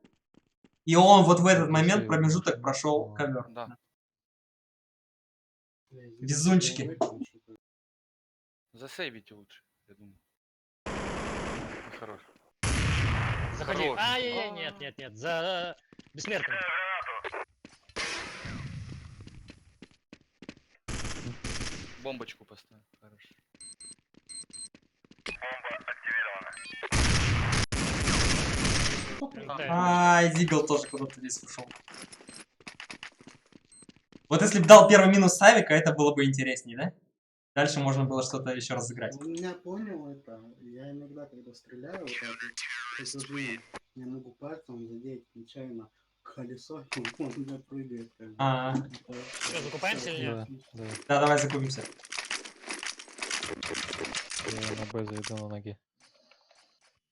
и он вот в этот момент промежуток прошел ковер. Да. Везунчики. Засейвите лучше, я думаю. Хорош. Заходи. Хорош. Ай-яй-яй, нет. За бессмертным. Бомбочку поставь. Хорош. Ай, Дигл тоже куда-то здесь ушел. Вот если бы дал первый минус Савика, это было бы интереснее, да? Дальше можно было что-то еще разыграть. Он меня понял это. Я иногда, когда стреляю, вот так вот, я могу пальцем задеть нечаянно колесо, и он у меня прыгает. Как бы. Что, закупаемся или нет? Да, Да, давай закупимся. я на Б зайду на ноги.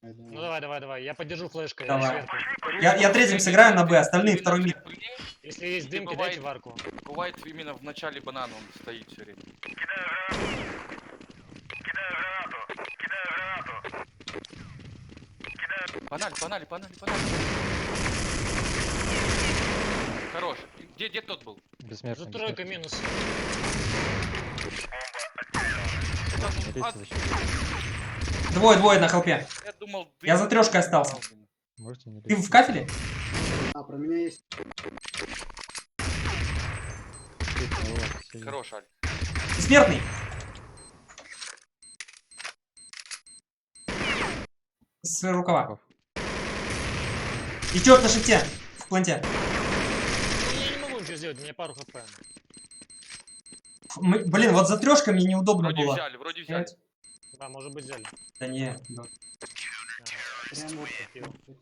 Ну давай. Я поддержу флешкой. Давай. сверху. Я третьим сыграю на Б, остальные Именно второй в мид. трипле Если есть дым, бывает- кидайте в арку. Бывает именно в начале банана он стоит все время. Панали. Хорош. Где тот был? Бессмертный. За тройка бессмертный. минус. Смотрите, зачем? Двое на холпе. Я думал, Я за трешкой остался. Можете не Ты лезть? в кафеле? А, про меня есть. Хорош, Аль. Бессмертный. С рукава. Идет на шифте. В планте. Я не могу ничего сделать, у меня пару хп. Блин, вот за трешкой мне неудобно Вроде было. вроде взяли. Да, может быть, взяли. Да не, да. Прям вот.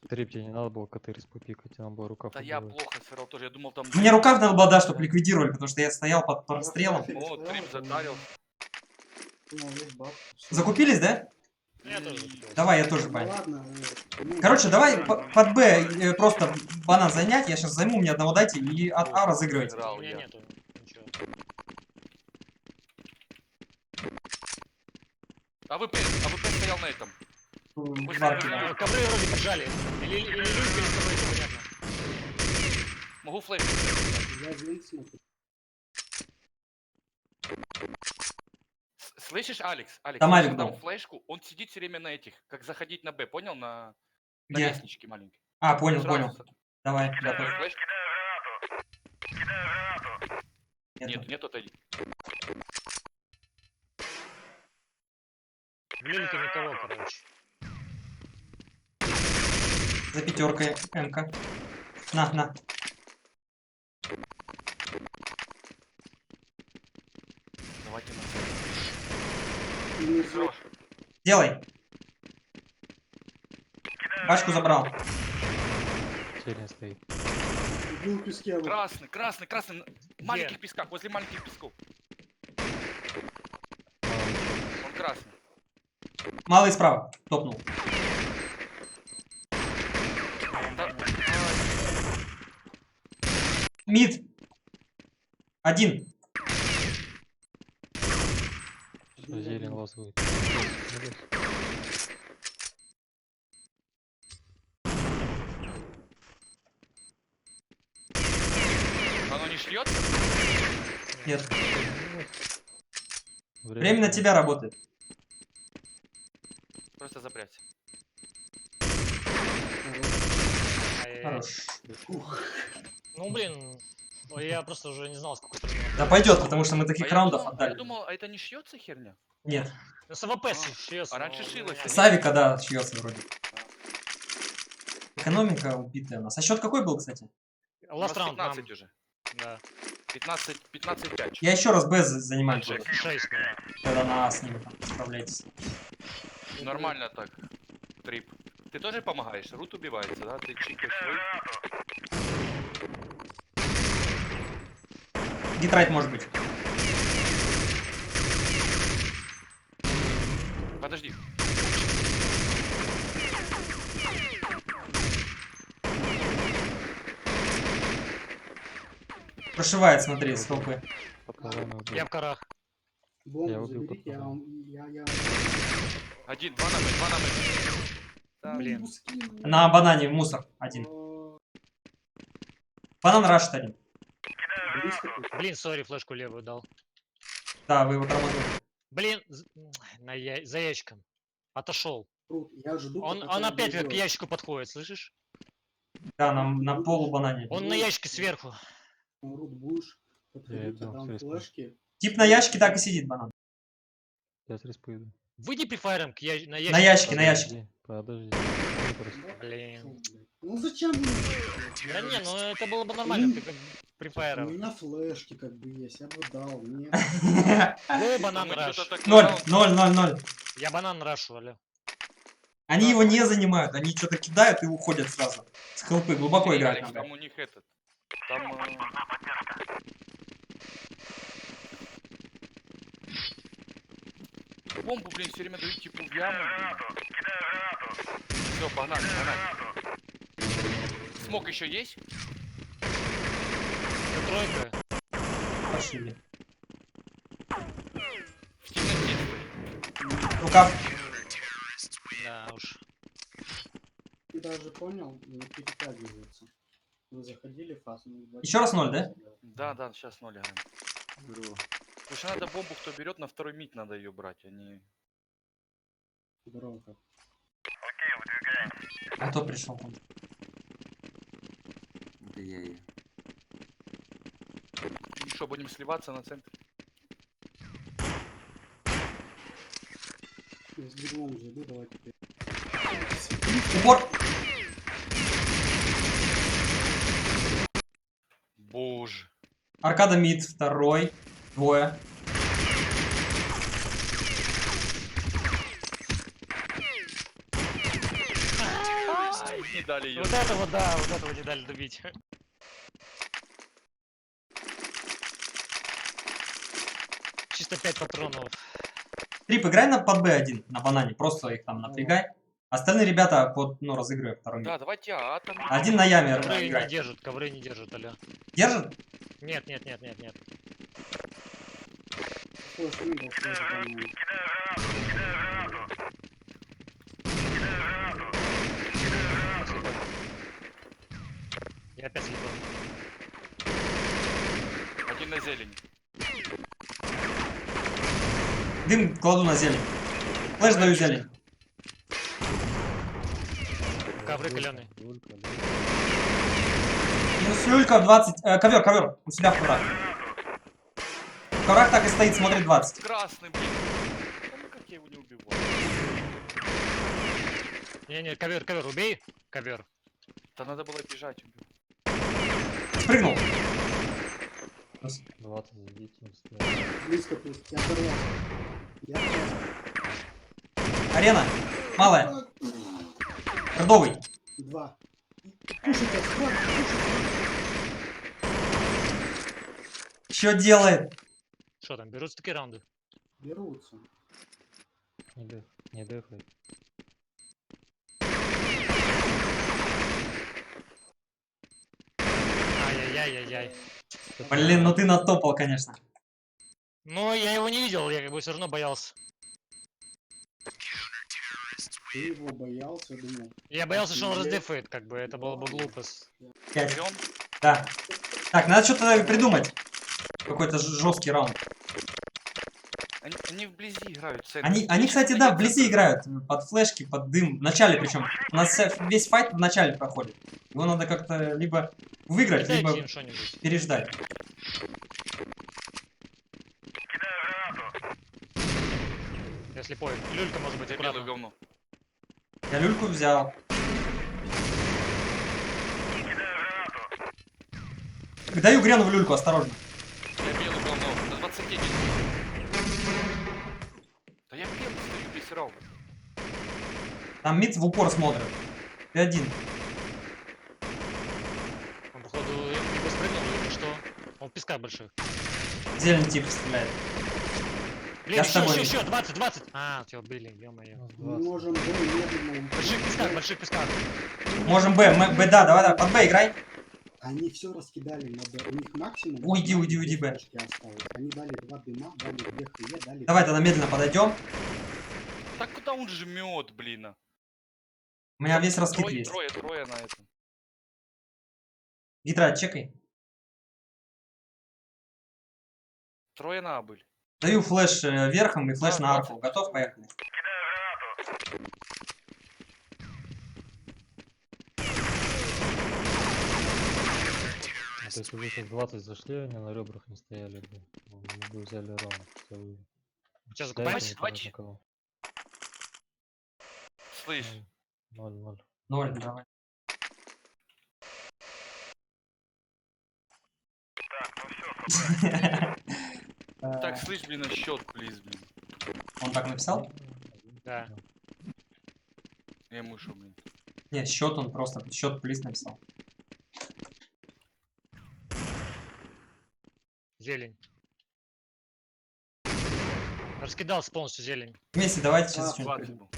Трип, тебе не надо было КТ респупикать, тебе надо было рукав Да я убивать. плохо сыграл тоже, я думал там... Мне рукав надо было, да, чтобы ликвидировали, потому что я стоял под расстрелом. О, трип затарил. Думал, есть баб. Закупились, да? Я тоже закупился. Давай, я тоже Ну пойду. ладно. Короче, давай под Б просто банан занять. Я сейчас займу, мне одного дайте и от А разыгрывайте. Сыграл У меня я. нету ничего. АВП стоял на этом. В арке, да. Ковры вроде поджали. Или линк, или ковры, непонятно. Могу флеш. Я блин смотрю. Слышишь, Алекс? Алекс, Там я Авик дам был. флешку, он сидит все время на этих, как заходить на Б, понял? На Где? лестничке маленькой. А, понял. Сразу Давай, Сейчас готов. флешку. Нету. Нет, отойди. В линке никого, короче. За пятеркой МК. На. Давайте на Минус Хорош. Делай. Башку забрал. Зелень стоит. был в песке. Вот. Красный. В маленьких песках, возле маленьких песков. Он красный. Малый справа. Топнул. Да. Мид. Один. Всё, зелень вас будет. Оно не шьется? Нет. Время Время на тебя работает. Просто запрячься. Ай-яй-яй. Хорош. Ну, блин, я просто уже не знал, сколько времени. Да пойдет, потому что мы таких А раундов я отдали. думал, а это не шьется херня? Нет. С АВП А, шьётся, а раньше но у шилось, меня а С нет? Авика, да, шьется вроде. Экономика убитая у нас. А счет какой был, кстати? У нас Last round нам. 15 уже. Да. 15-5. Я еще раз Б занимаю, Шесть. 6, да. когда на с ними там справляйтесь. Нормально так. Трип. Ты тоже помогаешь? Рут убивается, да? Ты чикаешь свой. Гитрайт может быть. Подожди. Прошивает, смотри, с толпы. Под коронной убил. Я в корах. Бомбу Я убил заберите, я пацана. вам... Я... Один, 2 на Б, 2 на Б. Да, блин. На банане мусор один. Банан рашит один. Блин, сори, флешку левую дал. Да, вы его тормознули. Блин, за ящиком. Отошел. Я жду, Он пока опять дойдёт. к ящику подходит, слышишь? Да, на полу банане. Он на ящике сверху. Рут, будешь подходить, иду, отдам через флешки. Тип на ящике так и сидит, банан. Я с респы иду. Выйди префайром на ящик. На ящике, на ящике. Подожди. Ну, просто. Блин. Ну зачем вы? Да не, ну это было бы нормально, ты как У префайром. меня флешки как бы есть, я бы дал. Нет. Го, банан Мы раш. что-то так 0, раунд- 0, 0, 0. Я банан рашу, алё. Они его не занимают, они что-то кидают и уходят сразу. С хелпы глубоко играть Алекс, надо. там у них этот. Там... Бомбу, блин, все время дают типа в яму. Все, погнали, погнали. Смог еще есть? Это тройка. Пошли. В темноте стоит. Рукав. Да уж. Ты даже понял, не перетягивается. Вы заходили в фазу. Еще раз 0, да? Да, да, сейчас 0 играем. Слушай, надо бомбу, кто берет, на второй мид надо ее брать, а не... Громко. А кто пришел там? Это я. И что, будем сливаться на центр? Я с беглом зайду, давай теперь. Упор. Боже. Аркада мид, второй. Двое. Не дали ее. Вот этого, да, вот этого не дали добить. Чисто 5 патронов. Трип, играй на под Б1, на банане. Просто их там напрягай. Остальные ребята под, ну, разыгрывают второй мид. Да, давайте атом. Один на яме Ковры не играй. держат, ковры не держат, алё. Держит? Нет, нет, нет, нет, нет. Флеш мидл, флеш банан. Я опять слепой. Один на зелень. Дым кладу на зелень. Флэш даю зелень. Ковры каленые. Минус люлька 20. Ковер, ковер. У себя в коврах. В коврах так и стоит, смотрит 20. Красный, блин. Да ну как я его не убивал? Не-не, ковер, ковер, убей. Ковер. Да надо было бежать. убил. Спрыгнул. 20 забить не успел. Близко тут. Я оторвался. Я оторвался. Арена. Малая. Родовый. 2. Пушите, справа, пушите. Что делает? Что там, берутся такие раунды? Берутся. Не деф. Не дефай. Ай-яй-яй-яй. Блин, ну ты натопал, конечно. Ну, я его не видел, я как бы все равно боялся. Ты его боялся, думал. Я боялся, что он Охуеть. раздефает, как бы, это было бы глупо. 5. Берем. Да. Так, надо что-то придумать. Какой-то жесткий раунд. Они вблизи играют. в центре. Они, Я кстати, честно, да, я вблизи центр. играют. Под флешки, под дым. В начале причем. У нас весь файт в начале проходит. Его надо как-то либо выиграть, Дайте либо им что-нибудь. переждать. Я слепой. Люлька может быть Я белое аккуратно. говно. Я люльку взял. Даю грену в люльку, осторожно. Я белое говно. На 20 10. Да я белый стою весь раунд. Там мид в упор смотрит. Ты один. Он, походу, либо спрыгнул, либо что. Он в песках больших. Зелень тип стреляет. Блин, Я с тобой. еще, 20. А, все, блин, ё-моё. Мы можем Б медленно В больших песках. Можем Б. Да, давай, под Б играй. Они все раскидали на Б. У них максимум. Уйди, две уйди, Б. флешки осталось. Они дали 2 дыма, дали 2 хе, дали... Давай тогда медленно подойдем. Так куда он жмет, блин? А? У меня весь раскид Трое, есть. трое на этом. Гитра, чекай. Трое на А были. Даю флеш верхом и флеш Да, на 20. арку. Готов? Поехали. Вот если вы сейчас 20 зашли, они на ребрах не стояли бы. Мы бы взяли раунд. Хотя вы Сейчас считаете, закупайся. непонятно кого. Слышь, 0-0. 0, давай. так, слышь, блин, на счет, плиз, блин. Он так написал? Да. Я мышу, блин. Нет, счет он просто. Счет плиз написал. Зелень. Раскидался полностью зелень. Вместе давайте сейчас Да, что-нибудь. 20 был.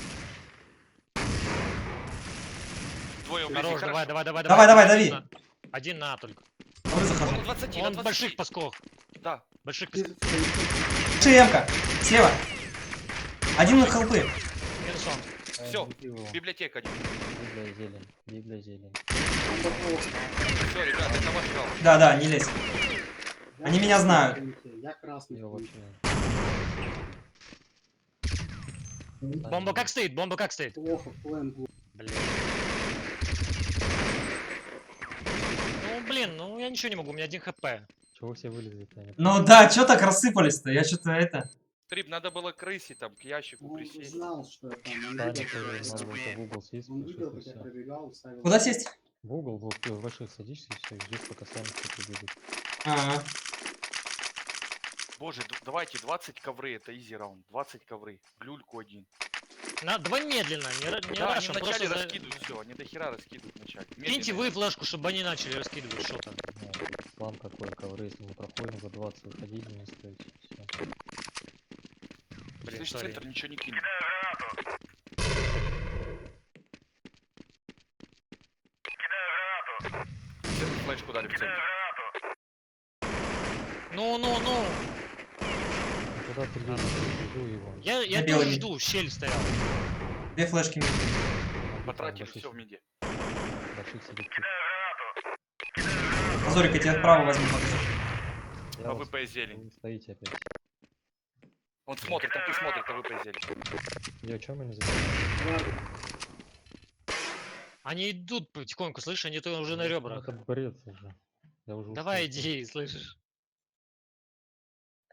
Двое вблизи, Хорош, хорошо. давай. Давай, дави. Один на только. Давай Он захожу. на 20, Он на в 20. больших песках. Да. Больших Ты- песках. ШМ-ка. Слева. Один на хелпы. Минус он. Всё. Библиотека один. Библия зелень. Библия зелень. Все, ребята, это ваш раунд. Да, не лезь. Я Они меня знают. красный в пленке, Я красный. Я в вообще... пленке. Бомба как стоит? Плохо, план глупый. Блин. Ну, блин, ну я ничего не могу, у меня 1 хп. Чего все вылезли-то? Я не Ну понимаю. да, что так рассыпались-то? Я что-то это... Трип, надо было крысить там, к ящику Он присесть. знал, что я там. Он Таня видел, как тоже я надо было пробегал. в угол съесть, Он видел, потому как что я всё. пробегал, ставил. Куда сесть? В угол, в больших садишься и все, ждешь, пока сами все прибегут. Ага. Боже, давайте 20 ковры, это изи раунд. 20 ковры. Глюльку один. Давай медленно, не Да, они рашим, вначале просто раскидывают все, они до хера раскидывают вначале. киньте Медленно. вы флешку, чтобы они начали раскидывать что-то. Ну, тут план такой, ковры, если мы проходим, за 20 выходить не стоит. Всё. Блин, Слышь, сори. центр ничего не кинет. Центр флешку дали в центр. Ну. Ну, куда ты лезешь? Жду его. Я На тоже белый. жду, щель стоял. Две флешки. Потратили Больших все в миде. Больших сидит тип. Зорик, я тебя справа возьму. Я По вас- ВП зелень. Вы стоите опять. Он смотрит, там ты смотрит, а ВП зелень. Я чем мы не забыли? Они идут потихоньку, слышишь, они то уже на ребрах. Это борец уже. Я уже Давай ушел. иди, слышишь.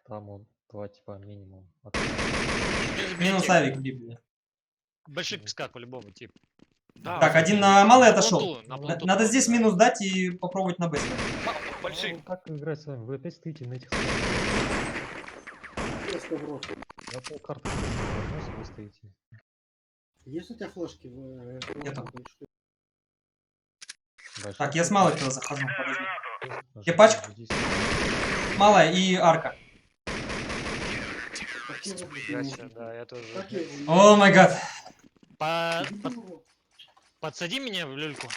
Там он 2 типа минимум. Минус авик в Библии. Больших песках по-любому, тип. Да, Так, вот один эти на малый На отошел. плоту, на плоту Надо просто, здесь да. минус дать и попробовать на Б. больших. Ну, как играть с вами? Вы опять стоите на этих Без ковров. Я полкарты вернулся, вы стоите. Есть у тебя флешки в Нету. большой? Большой Так, я с тип, малой туда захожу. Подожди. просто Где пачка? ждите. Малая и арка. Как его, блядь, Я не ща, можно? да, я тоже. Как его не О май гад. По- Иди под- в рот. Подсади меня в люльку.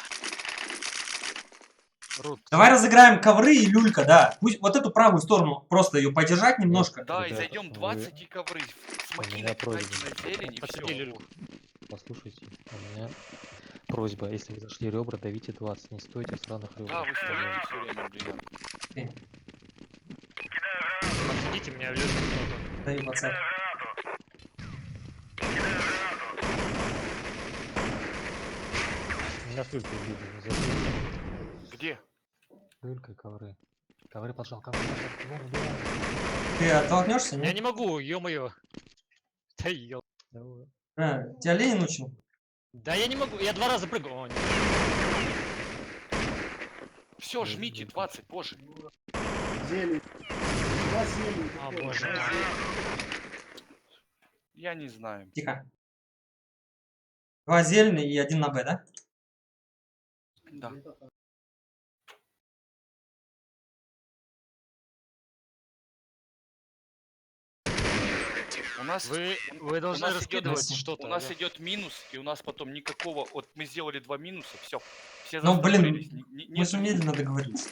Рут, Давай разыграем ковры и люлька, да. Пусть вот эту правую сторону просто ее подержать немножко. Да, и Ребята, зайдем вы- 20 и ковры. Смоки меня накидайте просьба. на зелень и подсвети все. люльку. Послушайте, у меня просьба, если вы зашли ребра, давите 20, не стойте в сраных Да, ребрах. вы стоите все время, блин. Подсветите меня в люльку кто-то. Даю пацан. Меня с люлькой били, не забыли. Где? Люлькой ковры. Ковры поджал, ковры поджал. Вон, убирай. Ты оттолкнешься, Я нет? не могу, ё-моё. Да ё. Давай. Тебя Ленин учил? Да я не могу, я 2 раза прыгал. О, нет. Все, жмите 20, боже. Зелень. Да, зелень. О, какой, боже да, мой. зелень. Я не знаю. Тихо. 2 зеленые и 1 на Б, да? Да. Где-то так. У нас, Вы у должны нас раскидывать идет- что-то. у нас алло. идет минус, и у нас потом никакого... Вот мы сделали 2 минуса, все. Все Ну, блин, застопорились. Мы же медленно договорились.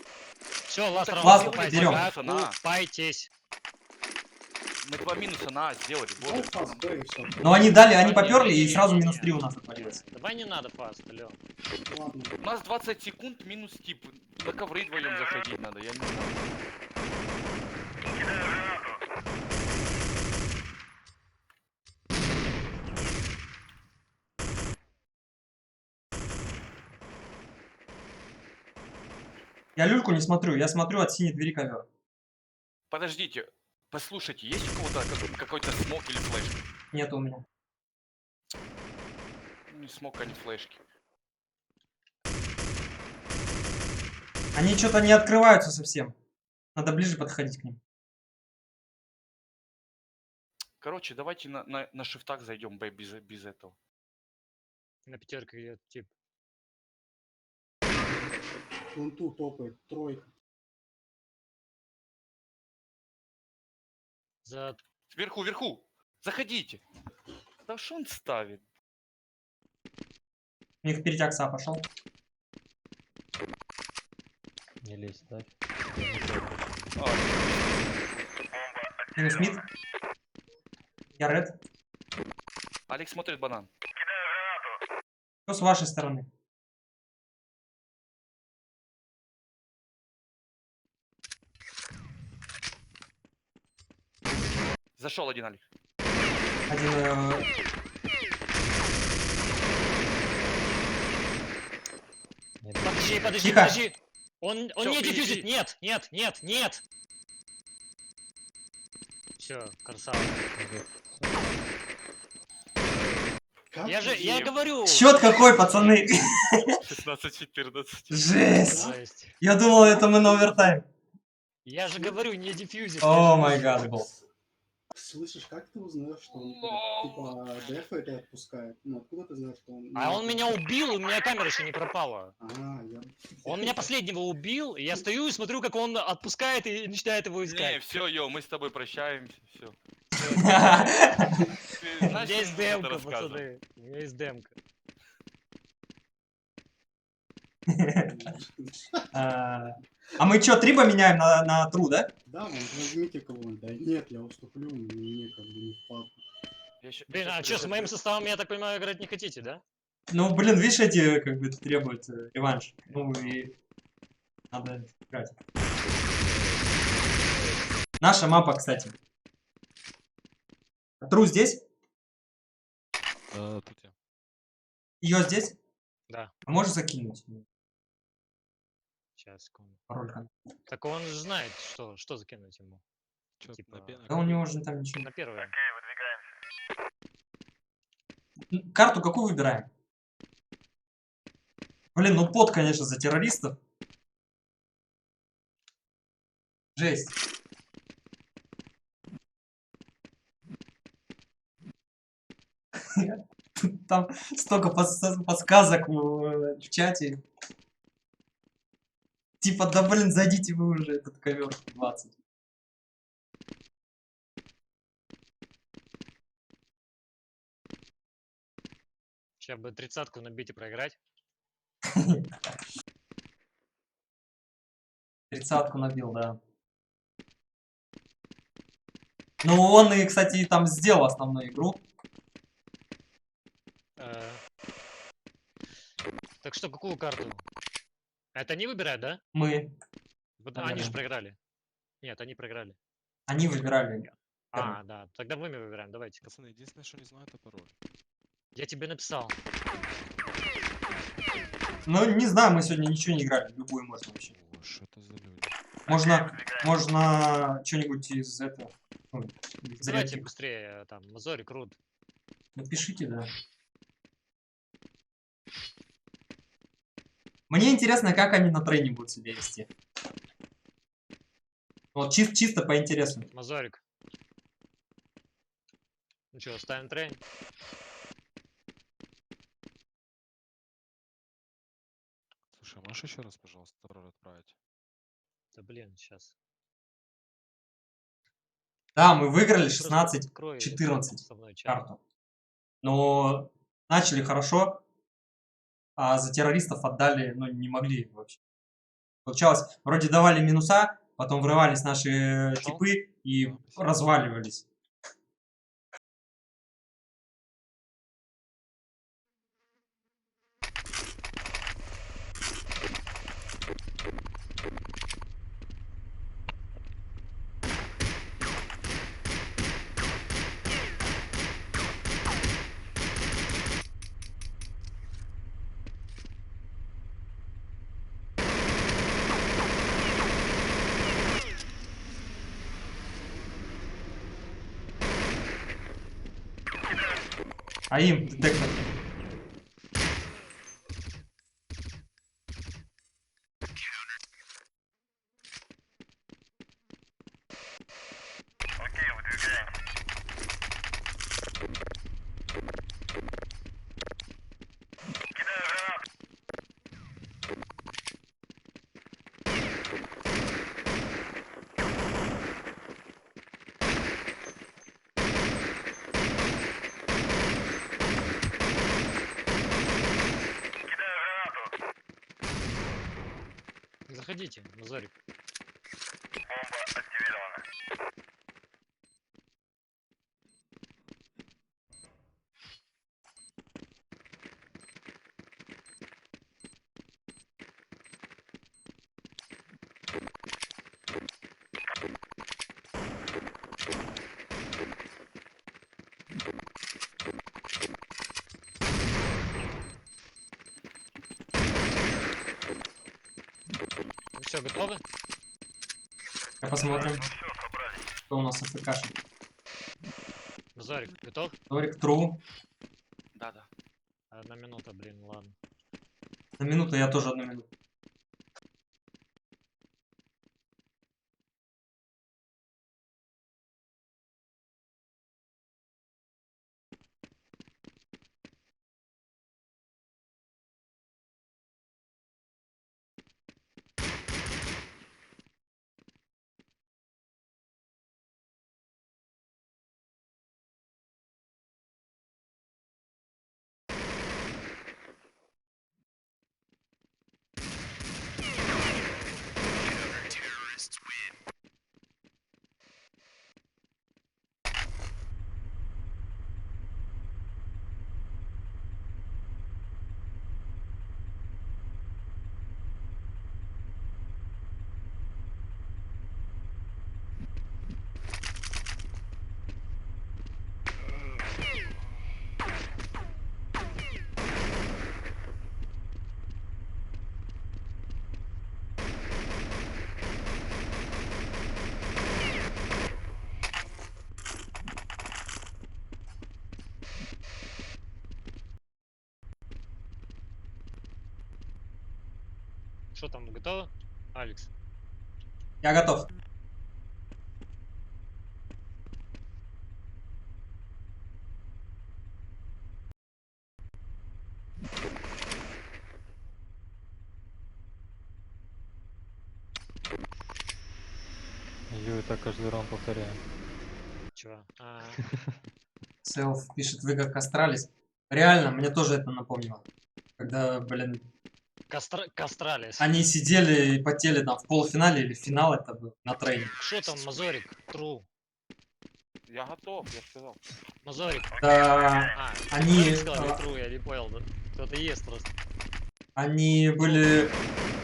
Все, last так round, ладно, купайтесь, берем. купайтесь. Мы 2 минуса на А сделали, Давай боже. фаст Б и все. Но они дали, они Не, поперли, не, и не, сразу не, минус не. 3 у нас отвалилось. Давай не надо фаст, алло. Ладно. У нас 20 секунд минус тип. На ковры вдвоем заходить надо, я не знаю. Я люльку не смотрю, я смотрю от синей двери ковер. Подождите, послушайте, есть у кого-то какой-то смог или флешка? Нет у меня. Не смог, а не флешки. Они что-то не открываются совсем. Надо ближе подходить к ним. Короче, давайте на шифтах зайдем Б без этого. На пятерке идет тип. Пленту топает. Тройка. За... Вверху, вверху! Заходите! Да что он ставит? У них впереди Окса пошел. Не лезь, да? Я не трогаю. Минус мид. Я ред. Алекс смотрит банан. Что с вашей стороны? Зашел один Алекс. Один... Не Подожди, подожди, Тихо. подожди. Он Всё, не впереди. дефьюзит. Нет, нет, нет, нет. Все, красава. идет. Как Я же, ты я зелень? говорю. Счет какой, пацаны? 16-14. Жесть. Жесть. Я думал, это мы на овертайм. Я же говорю, не дефьюзит. О май гад, был. Слышишь, как ты узнаешь, что он типа дефает и отпускает? Ну откуда ты знаешь, что он... А он меня убил, и у меня камера еще не пропала. Я... Он меня последнего убил, и я стою и смотрю, как он отпускает и начинает его Не, искать. все, йо, мы с тобой прощаемся. Все. У меня есть демка, пацаны. У меня есть демка. А мы что, 3 поменяем на true, да? Да, вон, возьмите кого-нибудь. Да нет, я уступлю, мне как бы не впадло. Блин, а что, с моим составом, я так понимаю, играть не хотите, да? Ну, блин, видишь, эти как бы требуют реванш. Ну и надо играть. Наша мапа, кстати. Тру здесь? Тут я. Ее здесь? Да. А можешь закинуть? Сейчас, секунду. Пароль канала. Так он же знает, что закинуть ему. Чё, Типа, на пена? Да у него же там ничего. На первое. Карту какую выбираем? Блин, ну пот, конечно, за террористов. Жесть. Там столько подсказок в чате. Типа, да блин, зайдите вы уже этот ковер 20. Сейчас бы 30-ку набить и проиграть. 30-ку набил, да. Ну, он и, кстати, там сделал основную игру. Э, Так что, какую карту? Это они выбирают, да? Мы. Вот они же Наверное. проиграли. Нет, они проиграли. Они выбирали. А, да. Тогда мы выбираем. Давайте. Пацаны, единственное, что не знаю, это пароль. Я тебе написал. Ну, не знаю, мы сегодня ничего не играли. Любую можно вообще. О, что это за люди? Можно что-нибудь из этого. Ну, из Давайте редких. быстрее. Там, Мазорик, Руд. Напишите, да. Мне интересно, как они на трейне будут себя вести. Вот чисто по интересу. Мазорик. Ну что, ставим трейн? Слушай, а можешь еще раз, пожалуйста, пароль отправить? Да блин, сейчас. Да, мы выиграли Просто открой 16-14 со мной чат. карту. Но начали хорошо, а за террористов отдали, ну, не могли вообще. Получалось, вроде давали минуса, потом врывались наши Пошел? типы и Да, спасибо. разваливались. А им детектор. Заходите, Мазорик. Ну все, готовы? Посмотрим, что у нас АФКшник. Мазорик, готов? Торик, тру. Да-да. 1 минута, блин, ладно. На минуту, я тоже 1 минуту. Что там, готово? Алекс. Я готов. Ю, это каждый раунд повторяем. Чего? Селф пишет, вы как Астралис. Реально, мне тоже это напомнило. Когда, блин, Кастралис. Они сидели и потели там в полуфинале или финал это был на трейне. Что там, Мазорик? Тру. Я готов, я сказал. Мазорик. Да, они, Мазорик сказал, или Тру, я не понял. Да? Кто-то есть просто. они были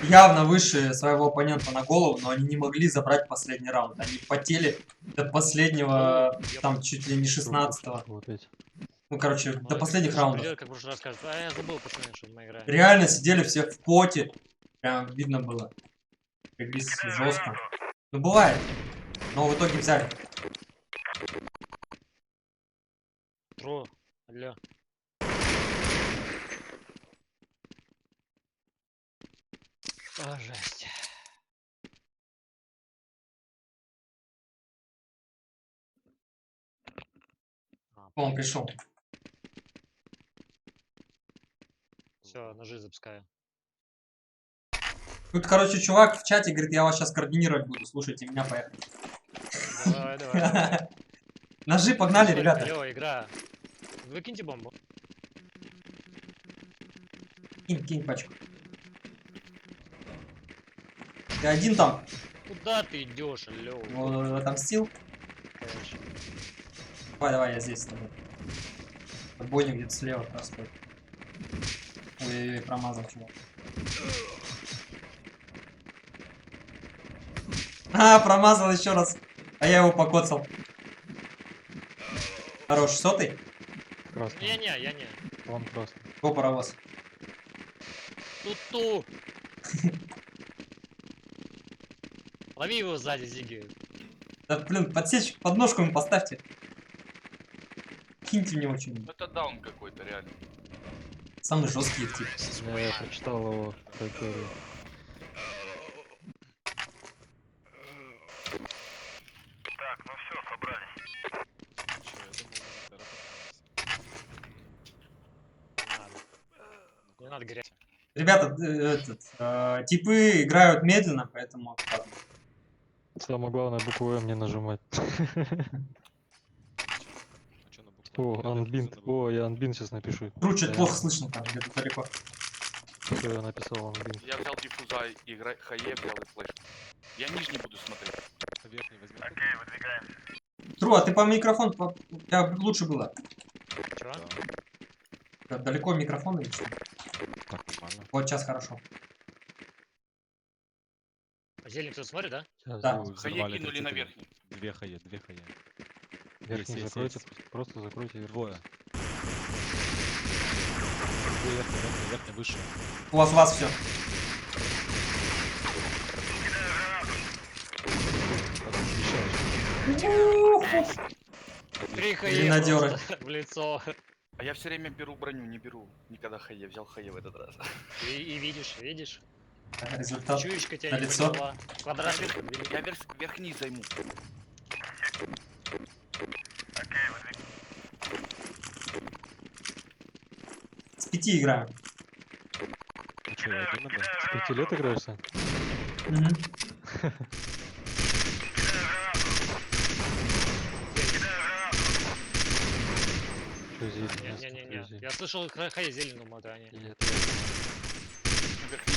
явно выше своего оппонента на голову, но они не могли забрать последний раунд. Они потели до последнего, там чуть ли не 16-го. Вот эти. Ну, короче, Ну, до последних раундов. Придет, как в прошлый раз скажет, а я забыл, пацаны, что мы играем. Реально сидели все в поте. Прям видно было. Реглись жестко. Ну, бывает. Но в итоге взяли. Тру. Алло. А, жесть. Он пришел. Все, ножи запускаю. Тут, короче, чувак в чате говорит, я вас сейчас координировать буду. Слушайте меня, поехали. Давай, давай. Ножи, погнали, Смотри, ребята. клёвая игра. Выкиньте бомбу. Кинь пачку. Ты один там? Куда ты идешь, алло? Отомстил? Конечно. Давай, я здесь с тобой. Отбойник где-то слева происходит. Ой-ой-ой, промазал чувак. А, промазал еще раз. А я его покоцал. Хорош, сотый? Красный. Я не. Вон красный. О, паровоз. Ту-ту. Лови его сзади, Зиги. Да, блин, подсечь, подножку ему поставьте. Киньте в него что-нибудь. Это даун какой-то, реально. Самый жесткий тип. Я прочитал его траекторию. Не надо грязь. Ребята, типы играют медленно, поэтому... Самое главное, букву М не нажимать. О, анбинт. О, я анбин сейчас напишу. Круче, плохо слышно там, где-то далеко. Все, я написал анбин. Я взял диффуза, хае взял и флешку. Я нижний буду смотреть. Верхний возьми. Тру, а ты по микрофону, у тебя лучше было. Чё? Далеко микрофон или что? Так, нормально. Вот сейчас хорошо. Зелень кто смотрит, да? Сейчас Да. сделаю. Хае Взорвали кинули на 33. верхний. Две хае, две хае. Верхний есть, закройте, есть. просто закройте верхний. Двое. Верхний, выше. У вас все. Три хае Гренадеры. просто в лицо. А я все время беру броню, не беру никогда хае. Взял хае в этот раз. И видишь. Результат Чуечка тебя на не лицо. поняла. Квадратик. Я верхний займу. С 5 играем. А что, я один надо? С 5 лет играешься? Мгм. Что зелень? Не-не-не. Я слышал хае зеленую мотание. Нет, Верхний.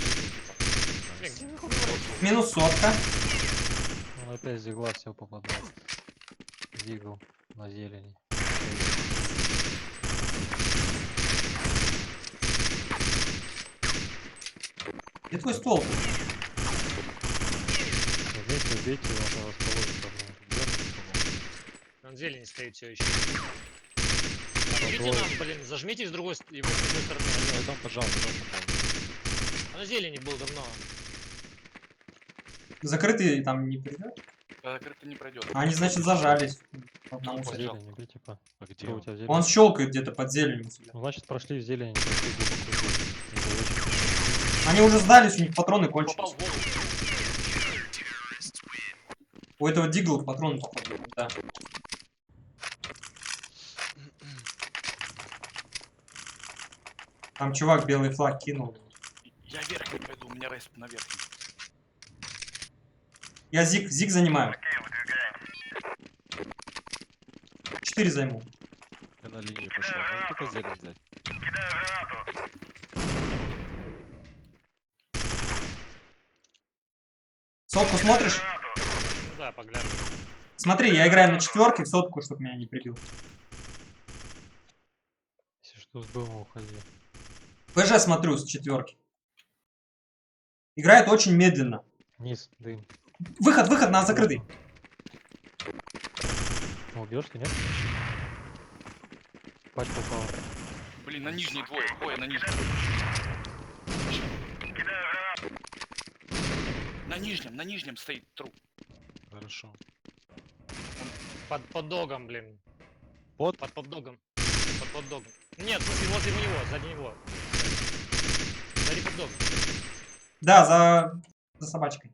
Блин, где вы Минус сотка. он опять зигла все попадает. Зигл на зелени. Где твой ствол? Убейте его, он вас положит одного. Он зелень стоит все еще. Помогите нам, блин, зажмитесь с другой, его с другой стороны. Я там поджал. А на зелени был давно. Закрытый там не придет? Закрыто не пройдет. Они, значит, зажались. По одному По сету. Зелень, убей, типа. А где Что у он? тебя зелень? Он щелкает где-то под зеленью у тебя. Ну, значит, прошли в зелень, не прошли глубоко в зелень. Не залечим. Они уже сдались, у них патроны Попал кончились. в голову. У этого дигла патроны, походу, да. Там чувак белый флаг кинул. Я верхний пойду, у меня рейсп на верхний. Я зиг занимаю. 4 займу. Я на линию пошел. Надо только зелень взять. Сотку смотришь? Ну да, поглядывай. Смотри, я играю на четверке, в сотку, чтобы меня не прибил. Если что, с дома уходи. ПЖ смотрю с четверки. Играет очень медленно. Низ, дым. Выход, выход на закрытый. Ну, убьешь ты, нет? Пачка упала. Блин, на нижней двое на нижней. На нижнем стоит труп. Хорошо. Под догом, блин. Под? Под догом. Под догом. Нет, в смысле, возле него, сзади него. Сзади под догом. Да, за собачкой.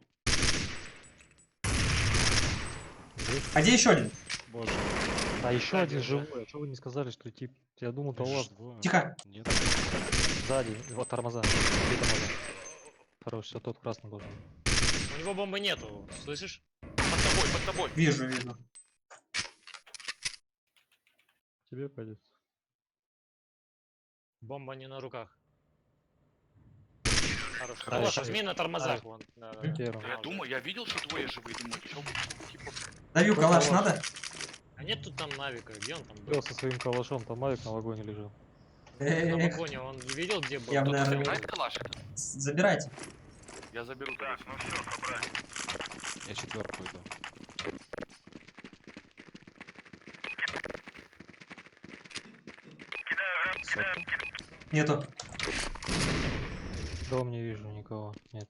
А где еще один? Боже. А еще Сзади один уже. живой. А что вы не сказали, что тип? Я думал, то у вас Двое. Тихо. Нет. сзади. Вот тормоза. Где тормоза? Хорош, все, тот красный должен. У него бомбы нету, слышишь? Под тобой. Вижу, вижу. Тебе пойдет. Бомба не на руках. Хорош. Хорошо. Вот, возьми на тормозах. Вон. Да, да, да. Первый. Я думаю, я видел, что двое живые. Думаю, чё, типа, Даю калаш, надо? А нет тут там Навика, где он там был? Был со своим калашом, там Мавик на вагоне лежал. На Эх, вагоне он не видел, где был? Я бы, кто-то наверное, забирает калаш этот? забирайте. Я заберу тогда. Я четверку иду. Сотку. Нету. Дом не вижу никого. Нет.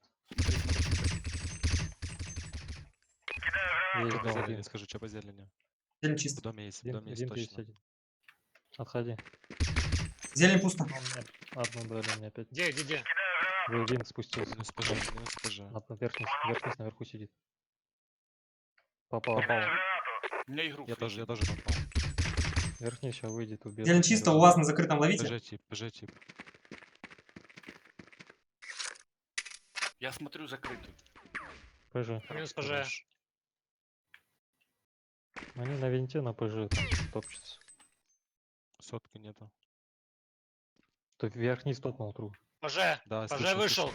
Есть По дом зелени, один. скажу, что по зелени. Зелень В чисто. доме есть Один есть точно. один. Отходи. Зелень пусто. Одну дали мне опять. Где? Вы винт спустился. Минус ПЖ. На верхний наверху сидит. Попал. У меня игру Я фризит. тоже попал. Верхний сейчас выйдет, убьет. Зелень чисто, у вас на закрытом ловите. ПЖ тип. Я смотрю закрытый. ПЖ. Минус ПЖ. Хорош. Они на винте на ПЖ там топчутся. Сотки нету. То верхний стопнул труп. ПЖ! Да, ПЖ слышу, вышел!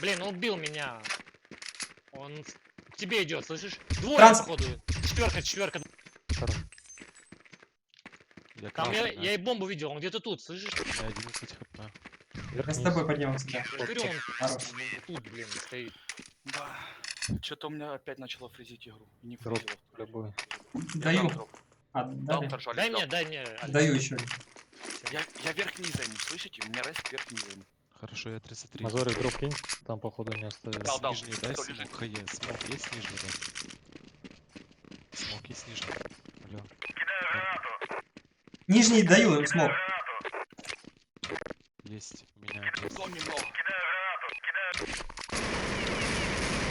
Блин, он убил меня. Он к тебе идет, слышишь? Двое, Транс- походу. Четверка. Хорош. Я Там красный, я и бомбу видел, он где-то тут, слышишь? Я 11 хп. Я с Верхний. тобой поднимемся, да. Я же говорю, он Хорош. тут, блин, стоит. Да. Что-то у меня опять начало фризить игру. И не Дроп фризило. любой. Я Даю. дам дроп. Дал, Дали. хорошо, Дай Алекс, мне, Алекс. Даю еще один. Я верхний займу, слышите? У меня рест верхний займу. Хорошо, я 33. Мазорик дроп кинь, там походу не оставили. Дал. Нижний дай Кто смог. лежит? ХЕ. Смог есть нижний, да? Смог есть нижний. Алло. Нижний даю, им смог. Есть. У меня В есть. доме много.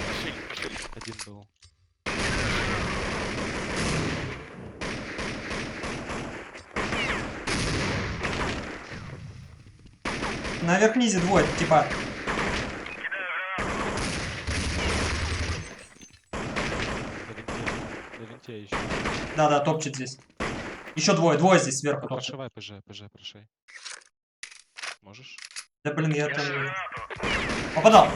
Пошли. Один был. На верх-низе двое, типа. На винте еще. Да, топчет здесь. Еще двое здесь сверху топчет. Прошивай ПЖ, прошей. Можешь? Да блин, я там... Попадал.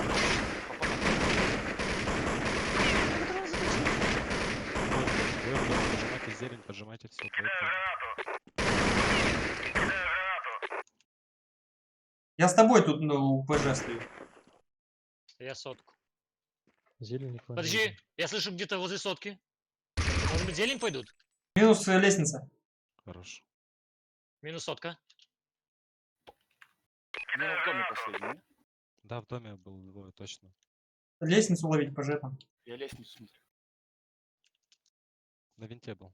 Двое в доме, поджимайте зелень, поджимайте все. Я с тобой тут, ну, у ПЖ стою. Я сотку. Зелень никого не Подожди, видно. я слышу где-то возле сотки. Может быть, зелень пойдут? Минус лестница. Хорош. Минус сотка. Наверное, в доме последний, не? Да, в доме был двое, точно. Лестницу ловить ПЖ там. Я лестницу смотрю. На винте был.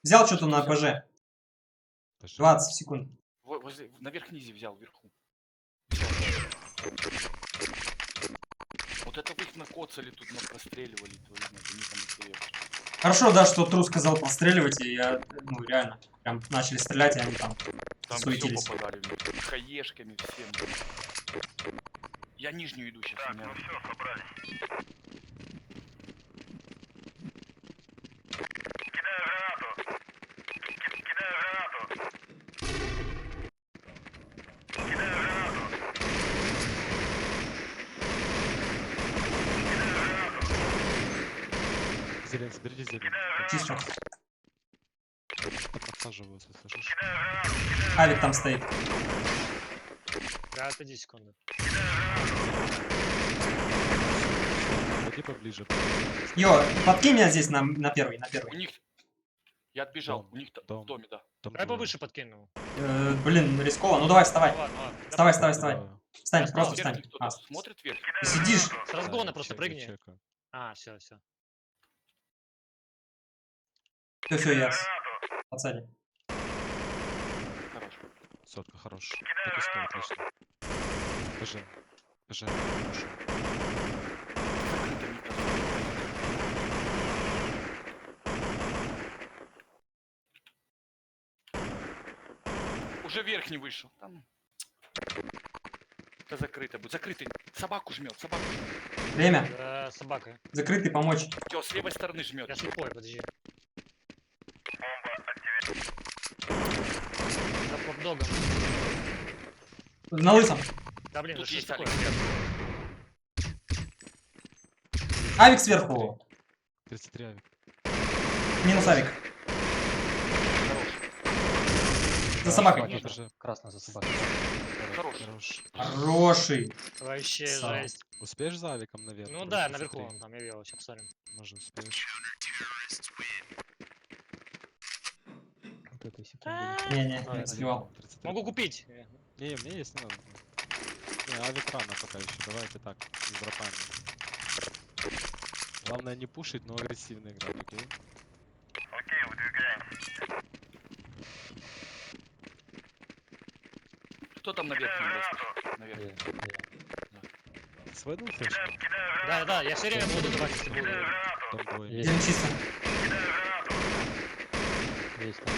Взял что-то на ПЖ. ПЖ. 20 секунд. На верх-низе взял, вверху. Вот это вы их накоцали тут, простреливали, твою мать, они там охерели. Хорошо, да, что Тру сказал постреливать, и я, ну, реально, прям начали стрелять, и они там Там все суетились. попадали мне. Хаешками всем. Я нижнюю иду сейчас. Так, ну все, собрались. Зелень, соберите зелень. Чисто. Там подсаживаются, слышишь? Авик там стоит. Да, это 10 секунд. Пойди поближе. Йо, подкинь меня здесь на первый, на У первый. них... Я отбежал, Дом, у них дом. в доме, да. Там Давай двое. повыше подкину. Блин, рисково. Ну давай, вставай. Ну ладно, ладно. Вставай, вставай, вставай. Двое. Встань, Я просто встал. встань. Вверх кто-то А, смотрит вверх. ты сидишь. С разгона Да, просто я прыгни. чекаю. А, все, все. Все, я подсади. Хорош. Сотка, хорош. Так и стоит, отлично. ПЖ. ПЖ. Хорошо. Закрыто Мика. Уже верхний вышел. Там... Это закрыто будет. Закрытый. Собаку жмет, собаку жмет. Время. Собака. Закрытый, помочь. Всё, с левой стороны жмет. Я слепой, подожди. За поп-догом. На лысом. Да блин, Тут да что ж есть такое? Алекс сверху. Авик сверху. 33 авик. Минус авик. Хорош. За собакой. Конечно. ПЖ. Красный за собакой. Хорош. Хорош. Хороший. Вообще Сам. жесть. Успеешь за авиком наверх? Ну просто да, смотри. наверху он там, я видел, сейчас посмотрим. Может, успеешь. Вот этой секунды. Не-не, А, не успевал. 33. Могу купить. Не, мне есть, не надо. Не, авик рано пока еще. Давайте так, с дропами. Главное не пушить, но агрессивно играть, окей? Кто там на верхнем растет? На верхнем. Свой дал флешку? Да, да, я все время буду давать, если буду. Там двое. Есть. Один чисто. Есть там.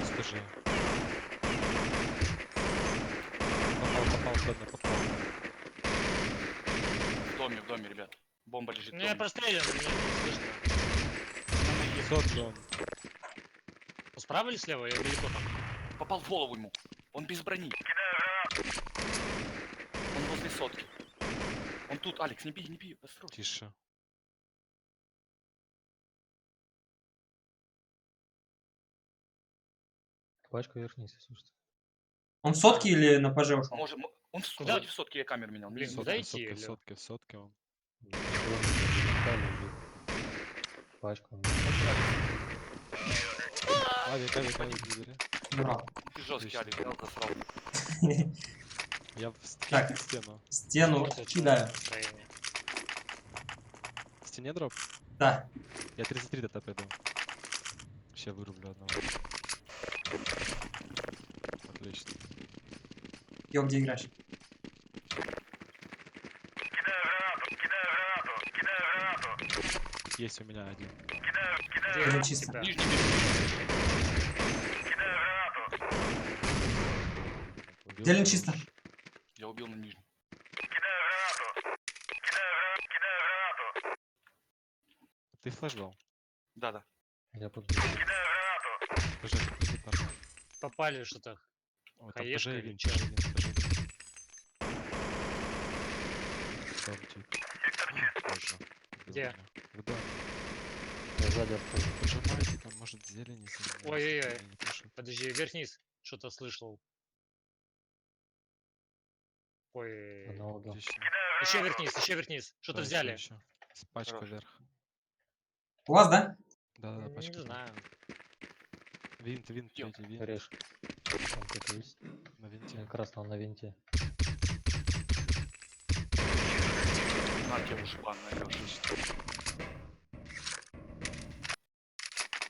Скажи. Попал, попал. В доме, ребят. Бомба лежит в Ну я доме. прострелен, мне не слышно. Сотки он. Справа или слева? Я далеко там. Попал в голову ему. Он без брони. Он возле сотки. Он тут, Алекс, не бей, осторожно. Тише. Пачка верхнись, если слушайте. Он в сотке или на ПЖ ушел? Может, он Куда? вроде в сотке, я камеру менял. Блин, Не куда знаю. идти, Лё? В сотке он. Пачка. Авик, забери. Забрал. Ты жесткий, Отлично. Алекс, я засрал. Я в Так. стену. Стену Портит кидаю. настроение. В стене дроп? Да. Я 33 до пойду. Сейчас вырублю одного. Отлично. Йо, где играешь? Есть у меня один. Где Уже у чисто. тебя? Нижний бежит. Убил, Зелень хорош. чисто. Я убил на нижнем. Ты флеш дал? Да. Я под... ПЖ, подходи, парень. Попали что-то. О, там Хаешка ПЖ или вин, чё? ПЖ вин. Дом тип. Боже. убил Где? меня. В доме. Я сзади обхожу. Пожимайте, там может зелень, если Ой-ой-ой. не пишет. Подожди, вверх-вниз. Что-то слышал. Ой. Одного дал. Отлично. Еще вверх-вниз. Что-то Да, взяли. ещё. С пачка Хорош. вверх. У вас, да? Да, Не пачка. вверх. знаю. Винт, Ё. третий винт. Режь. Там кто-то есть. На винте. Красного на винте. На тебе ушибан, Алёша. Отлично.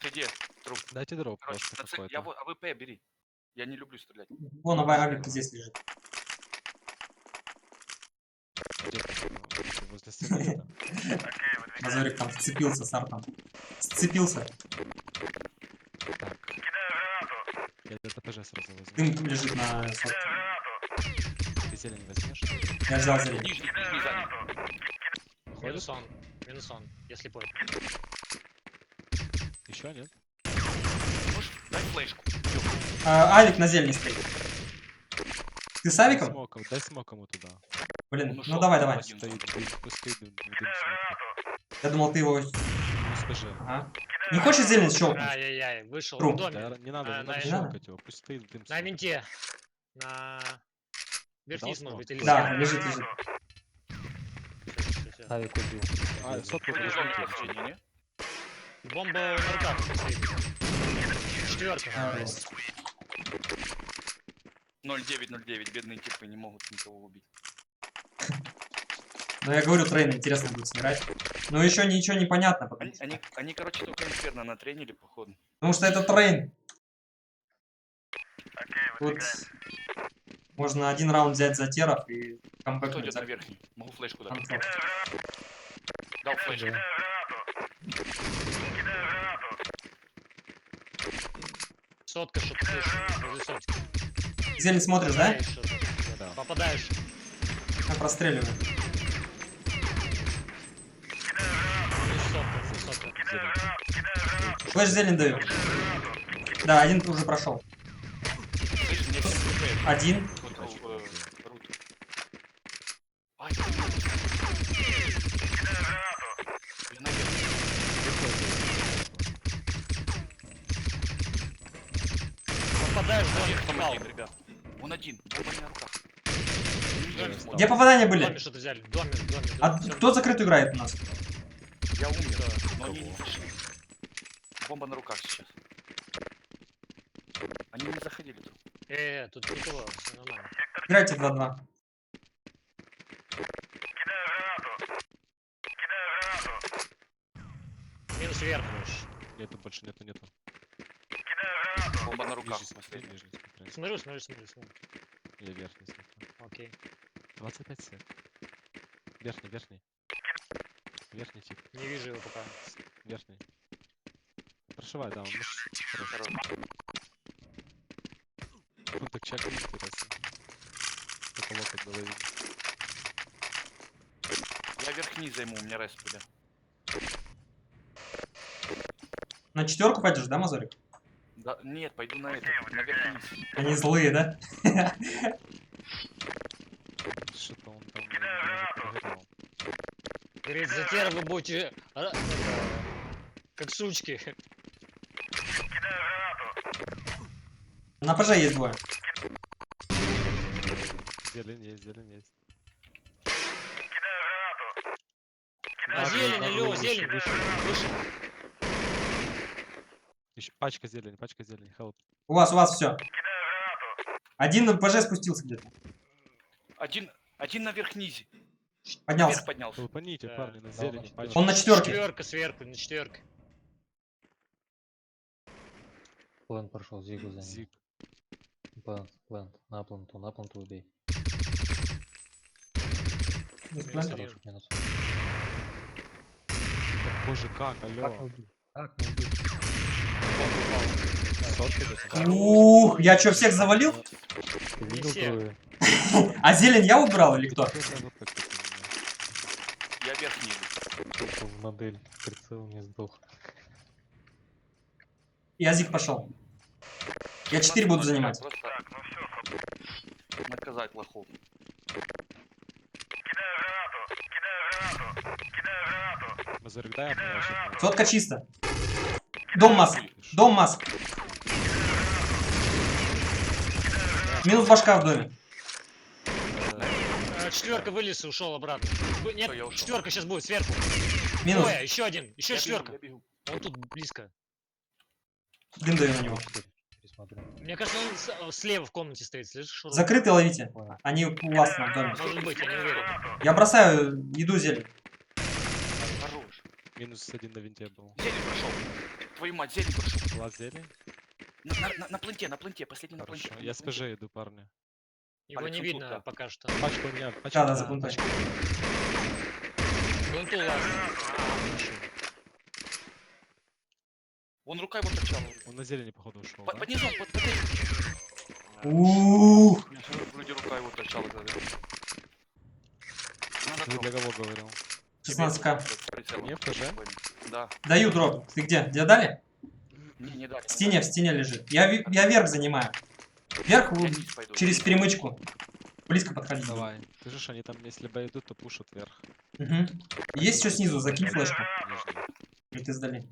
Ты где? Труп. Дайте дроп Короче, просто я какой-то. АВП бери. Я не люблю стрелять. Вон, авик здесь лежит. Где ты? Возле стены где-то? Мазорик там сцепился с артом. Сцепился. Так. Я это ПЖ сразу возьму. Дым лежит на сотке. Ты зелень возьмешь? Я взял зелень. Нижний занят. Минус он. Я слепой. Еще нет? Можешь дай флешку. Авик на зелени стоит. Ты с авиком? Дай смок ему туда. Блин, Он ну ушел, давай, он давай. один. Стоит дым, пусть стоит дым, в дым смотрит. Я думал, ты его... Ну скажи. Ага. Не хочешь зелень щелкнуть? Ай-яй-яй, вышел Тру. в доме. Да, не надо, А, не на- надо не надо? щелкать его, пусть стоит в дым На смотрит. винте. На... Верхниз, может быть, или Да, сверху. лежит, лежит. Всё. Авик убил. А, сотку Вроде подожди. зона сообщения, не? Бомба на руках стоит. Четверка. А, есть. 0-9-0-9, бедные типы не могут никого убить. Ну, я говорю, трейн интересно будет собирать. Но еще ничего не понятно, потому, Они, короче, только инферно натренили, походу. потому что это трейн. Тут можно один раунд взять за теров и Кто камбэкнуть идет на за верхний? Могу флешку дать. контрол. Дал флешку. Сотка, что-то слышу. Возле сотки. Зелень смотришь, да? Попадаешь что-то. Да. Попадаешь. Я простреливаю. Сотка. Зелень. Флэш зелень даю. Да, один уже прошел. Слышь, мне все КП. Один. Рут. Ай, я наверх. Попадаешь в доме, Там попал. один, ребят. Он один. Бомба не на руках. Не Доме смотрит. Где попадания В доме были? что-то взяли. В доме, в доме. в А доме. Всё. кто закрытую играет у нас? Я умер, но они не пришли. Бомба на руках сейчас. Они не заходили тут. Тут никого, все нормально. Играйте 2-2. Минус вверх. Нету, больше нету. Бомба на руках. Нижний, последний. нижний, смотри. Смотрю. Я верхний смотрю. Окей. 25 сек. Верхний. Верхний тип. Не вижу его пока. Верхний. Прошивай, да, он может... Хорош. Он так чекает, интересно. Только локоть было видно. Я верхний займу, у меня респ идет. На четверку пойдешь, да, Мазурик? Да, нет, пойду на это, на верхний. Они злые, да? Что-то он там уже проверял. Говорит, за тера вы будете как сучки. На ПЖ есть двое. Зелень есть. А зелень, алло, зелень. Выше. Выше. Еще пачка зелень, help. У вас все. Один на ПЖ спустился где-то. Один на верхнизе. Поднялся. Вверх поднялся. Толпаните, Да, парни, на да, зелени, он пачка. Он на четверке. Четверка сверху, на четверке. Плент прошел, Зигу за ним. Зиг. Плент. На пленту убей. Есть план? Один. Хороший минус. Боже, как, алло. Сотка где-то? Ух, я что, всех завалил? Ты видел все. трое? А зелень я убрал или кто? Вот так вот у меня. Я верхний иду. Только в модель. Прицел не сдох. Я зиг пошел. Я 4 буду занимать. Просто наказать лохов. Мазурик, дай я понял, Сотка чисто. Дом маск. Дом маск. Минус башка в доме. Четверка вылез и ушел обратно. Нет, Всё, я ушел. четверка сейчас будет сверху. Минус. Ой, еще один, еще Я бегу, четверка. я бегу. Он тут близко. Дым даю на него. 4. Пересмотрю. Мне кажется, он слева в комнате стоит, слышишь? Шуру? Закрытый ловите. Понял. Они у вас там в доме. Может быть, я не уверен. Я бросаю еду зелень. Хорош. Минус один на винте был. Зелень прошел. Твою мать, зелень прошел. Глаз зелень? На планте, последний на планте. Хорошо. Я с ПЖ иду, парни. Его не Алекс, он видно тут, да. пока что. Пачка у меня, пачка. Да, у за меня, плантой. пачка. Пленту лазит. Он рукой его торчал. Он на зелени, походу, ушел, Под да? низом, под низом. Ух. Вроде рука его торчала. Надо Ты для кого говорил? 16к. Мне в ПЖ? Да. Даю дроп. Ты где? Где дали? Не дали. В стене лежит. Я верх занимаю. Вверх Я низ пойду. через перемычку. Близко подходить. будут. Давай. Ты же, они там, если б то пушат вверх. Мгм. Есть что снизу? Закинь Пойдём флешку. нижний. Или ты сдали?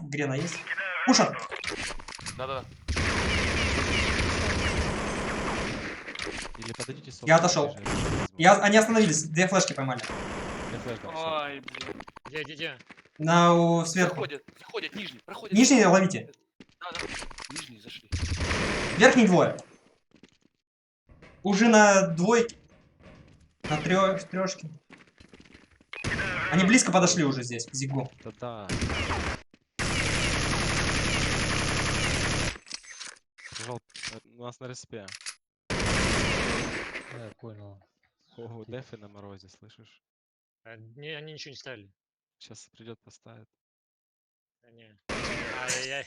Грена есть? Пушат! Да-да-да. Или подойдите сотку Я отошел. ближе, я тоже возьму. Они остановились. 2 флешки поймали. Я флеш дам, всё. Ай, блин. Где? Сверху. Заходят, нижний, проходят. Нижний ловите. Да-да. Нижний зашли. Верхний двое. Уже на двойке. На трешке. Они близко подошли уже здесь, к Зигу. Да-да. Пожал, у нас на респе. Я понял. О, дефи на морозе, слышишь? Не, они ничего не ставили. Сейчас придет, поставит. Да не. Ай-яй-яй.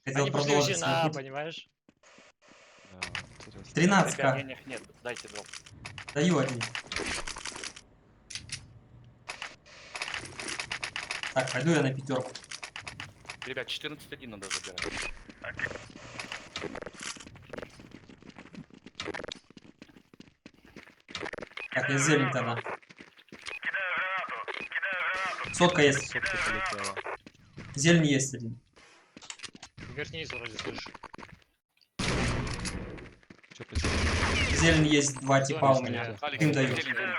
Хотел Они пошли вообще продолжить на А, свой путь. понимаешь? Да, интересно. 13 Ребят, к. денег нет, дайте дроп. Даю один. Так, пойду я на пятерку. Ребят, 14-1 надо забирать. Так, я зелень тогда. Сотка есть. Сотка полетела. Зелень есть один. Верхний вроде слышу. Чё потерял? Зелень есть два типа у меня. Домик Алекс, Им даю. зелень, зелень.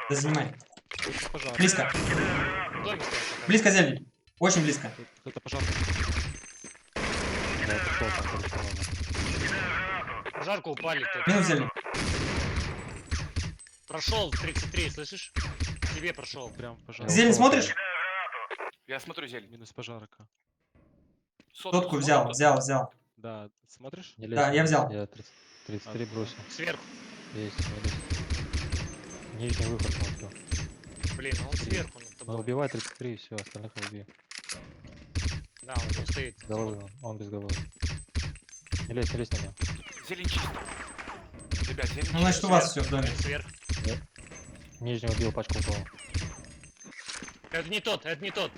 Да занимай. Кто-то пожар. Близко. стоит. Домик стоит пока. Близко зелень. Очень близко. Кто-то пожар. Я отошел там, короче, ладно. Пожарку упали кто-то. Минус зелень. Прошел 33, слышишь? Тебе прошел. Прям пожар. Зелень смотришь? Я смотрю зелень. Минус пожарка. Сотку взял. Да, смотришь? Не Да, лезь, я не взял. лезь, Я 33 бросил. Сверху. Есть, не лезь. Нижний выход смотрю. Блин, он сверху над Ну, тобой. убивай 33 и все, остальных убей. Да, он там стоит. Без головы он без головы. Не лезь на него. Зелень чисто. Ребят, зелень Ну, значит, у вас все в доме. Сверх. Нижний убил, пачку упала. Это не тот, это не тот.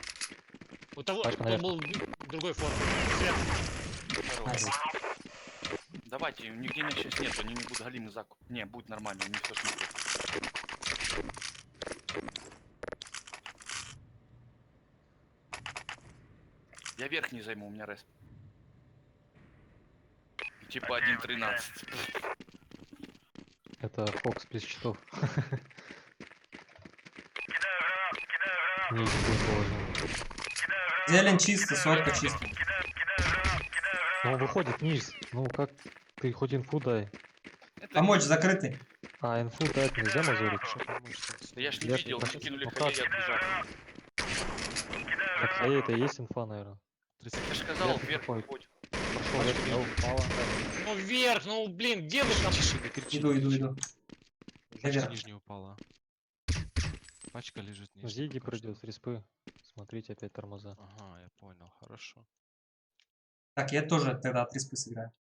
У того, Пачка он наверх. был другой формы. Сверху. Хорош. Найс. Давайте, нигде них сейчас нет, они не будут галимый закуп. Не, будет нормально, никто ж не против. Я верхний займу, у меня респ. Типа 1.13. Это Фокс без щитов. Нижний будет положен. Зелень чисто, сотка чисто. Ну, он выходит вниз. Ну, как ты хоть инфу дай. Помочь закрытый. А, инфу дать нельзя мозолить? Что помочь? Да я ж не Я видел, просто- мне кинули ну хаей как? и отбежали. Так, своей это и есть инфа, наверное. Я ж сказал, Вверх вверх какой? выходит. Пошел вверх, Пачка да, нижний. упала. Ну вверх, ну блин, где вы там? Тише, не кричи. Иду. Пачка Наверх. нижняя упала. Пачка лежит нижняя. Зиги пока что. придет с респы. Смотрите, опять тормоза. Ага, я понял, хорошо. Так, я тоже тогда от респы сыграю.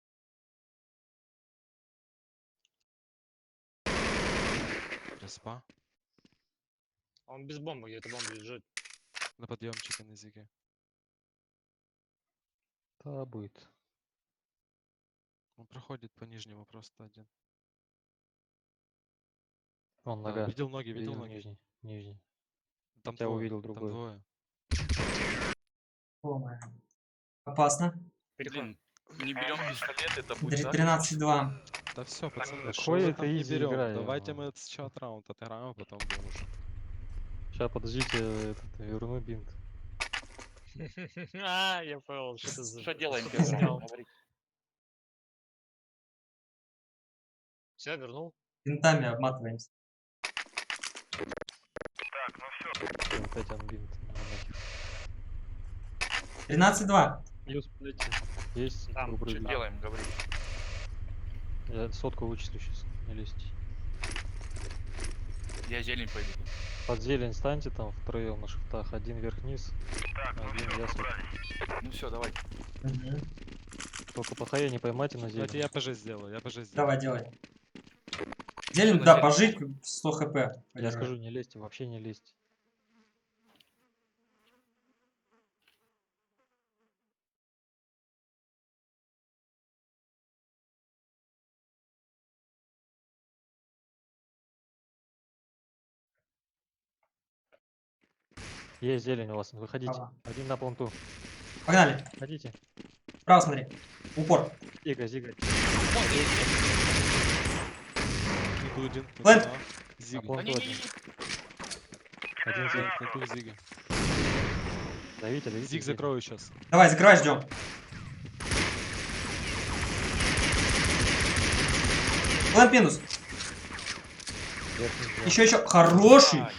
Респа. Он без бомбы, где-то бомба лежит. На подъемчике на зиге. Да, будет. Он проходит по нижнему просто один. Он Да, нога. видел ноги, видел ноги. Нижний. Там Я двое, увидел там другой. двое. О, опасно. Переход. Блин, не берем пистолет, это будет так. 13-2. Да все, пацаны, Какой что вы это там не изи берем? игра, Давайте ё-моё. мы этот чат раунд отыграем, а потом будем уже. Сейчас, подождите, верну бинт. А, я понял, что ты за... Что делаем, ты сделал? Говори. Все, вернул? Винтами обматываемся. Опять он бинт. 13-2. Плюс, блядь, есть. Там, добрый Что бинт. делаем, говори. Я сотку вычислю сейчас, не лезьте. Я зелень пойду. Под зелень станьте там втроем на шифтах. Один вверх-вниз, один я сотку. Ну все, давай. Мгм. Только по хае не поймайте на Давайте зелень. я ПЖ сделаю, я ПЖ сделаю. Давай, делай. Зелень, на да, зелень? пожить 100 хп. Я подержать. скажу, не лезьте, вообще не лезьте. Есть зелень у вас, выходите. Ага. Один на планту. Погнали. Ходите. Право смотри. Упор. Зига, зига. Иду один. Плент. На На Зига. планту один. Не-не-не. Один Я зиг. иду Зига. Давите, давите. Зиг закрою сейчас. Давай, закрывай, ждем. Плент минус. Верхний ждём. Еще. Хороший. Ай.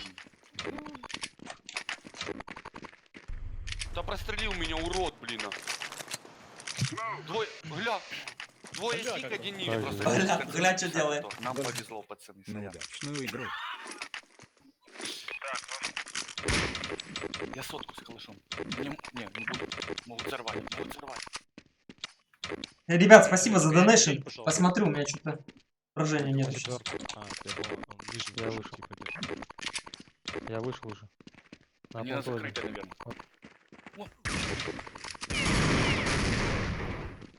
Да прострелил меня, урод, блин. Двое, гля. Двое Гля, зиг, как один он. ниже. Просто Гля, в конце гля, что записали, делает? что Нам повезло, пацаны. сорян. Я сотку с калашом. Не буду. Могут взорвать. Ребят, спасибо за Я донейшн. чуть пошел. Посмотрю, у меня что-то поражения нет сейчас. Четвертый. А, я понял, он нижний Я тоже, вышел. типа, где-то. Я вышел уже. На Они на планту один. закрытие, наверное.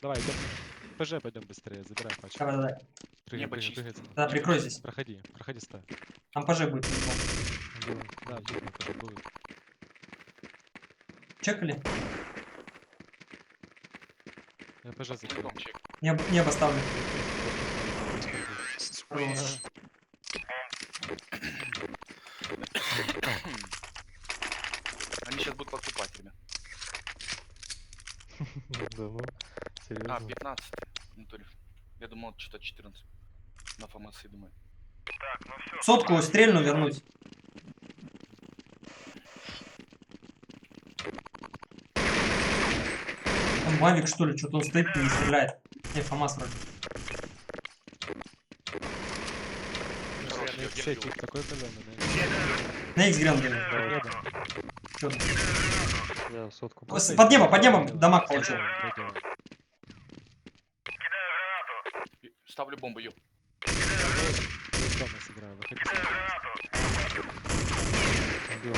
Давай, идем. ПЖ пойдем быстрее, забирай пачку. Давай. Небо Прыгай, чисто. прыгай. Да, прикрой здесь. Проходи, ставь. Там ПЖ будет. по-любому. Да, будет, ПЖ будет. Чекали? Я ПЖ закрыл. Идем, чек. Небо ставлю. Они сейчас будут покупать, ребят. Да ну, А, серьезно. 15. Ну, то ли. Я думал, что-то 14. На ФАМАСе, думаю. Сотку стрельну вернуть. Там Мавик, что ли, что-то он стоит и не стреляет. Не, ФАМАС вроде. Хорош, я Сетик держу. такой каленый, На X грен даю. Давай. Чё там? Я сотку. Под небом дамаг получил. Ставлю бомбу, ё. Дома сыграю, выходи. Убил.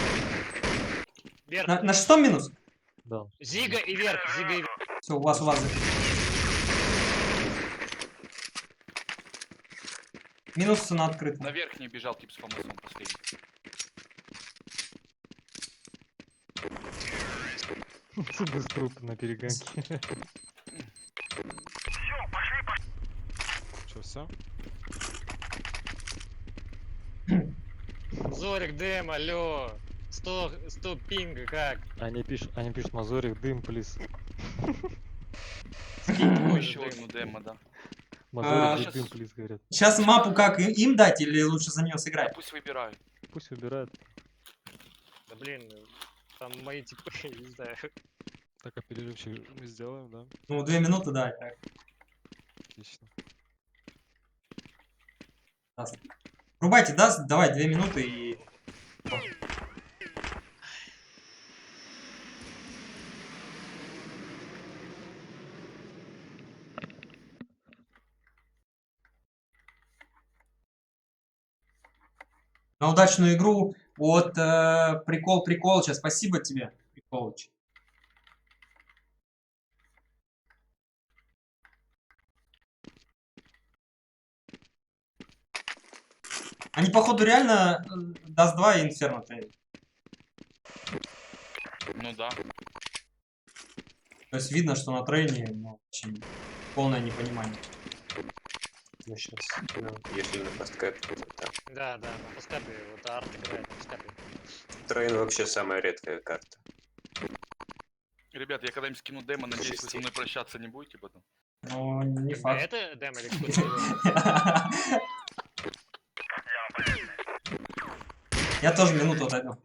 Вверх. На шестом минус? Да. Зига и вверх. Зига и вверх. Все, у вас. Минус на открытом. На верхний бежал тип с ФАМАСом последний. Без трупа на перегонке. Че, все? Зорик, Дэм, алло. 100 пинга, как? Они пишут Мазорик, дым, плиз. Ну, еще одну демо, да. Мазорик, щас- дым, плиз, говорят. Сейчас мапу как им дать или лучше за нее Да сыграть? пусть выбирают. Пусть убирают. Да блин, там мои типы, не знаю. Так, а перерывчик мы сделаем, да? Ну, 2 минуты, да. Так. Отлично. Даст. Рубайте, даст, давай 2 минуты и... На удачную игру от Прикол, сейчас спасибо тебе, Приколыч. Они, походу, реально Даст 2 и Инферно тренят. Ну да. То есть видно, что на трейне ну, очень полное непонимание. Ну, сейчас, если на посткэп, то так. Да, на постапе, вот арт играет на постапе. Трейн вообще самая редкая карта. Ребят, я когда-нибудь скину демо, надеюсь, вы со Шести. мной прощаться не будете потом. Ну, не факт. Это Дэм или кто-то? Я тоже минуту отойду.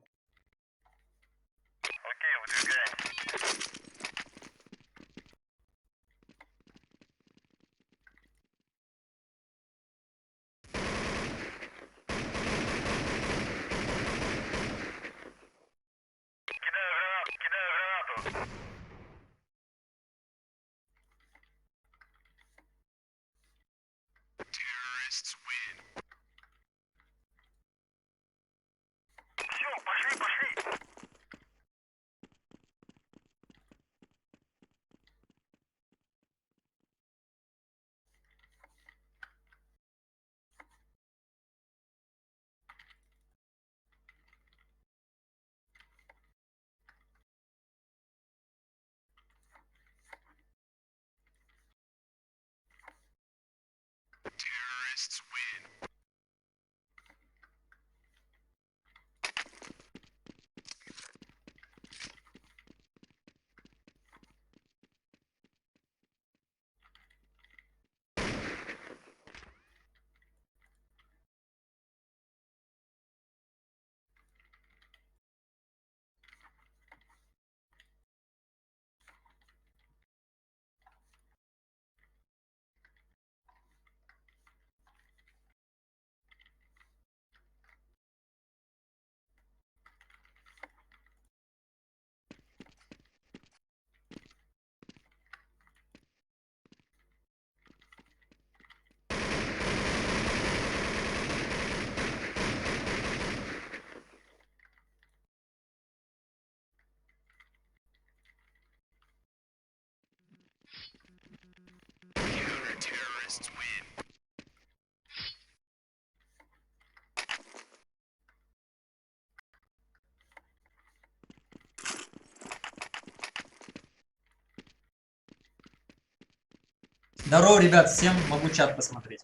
Здорово, ребят, всем могу чат посмотреть.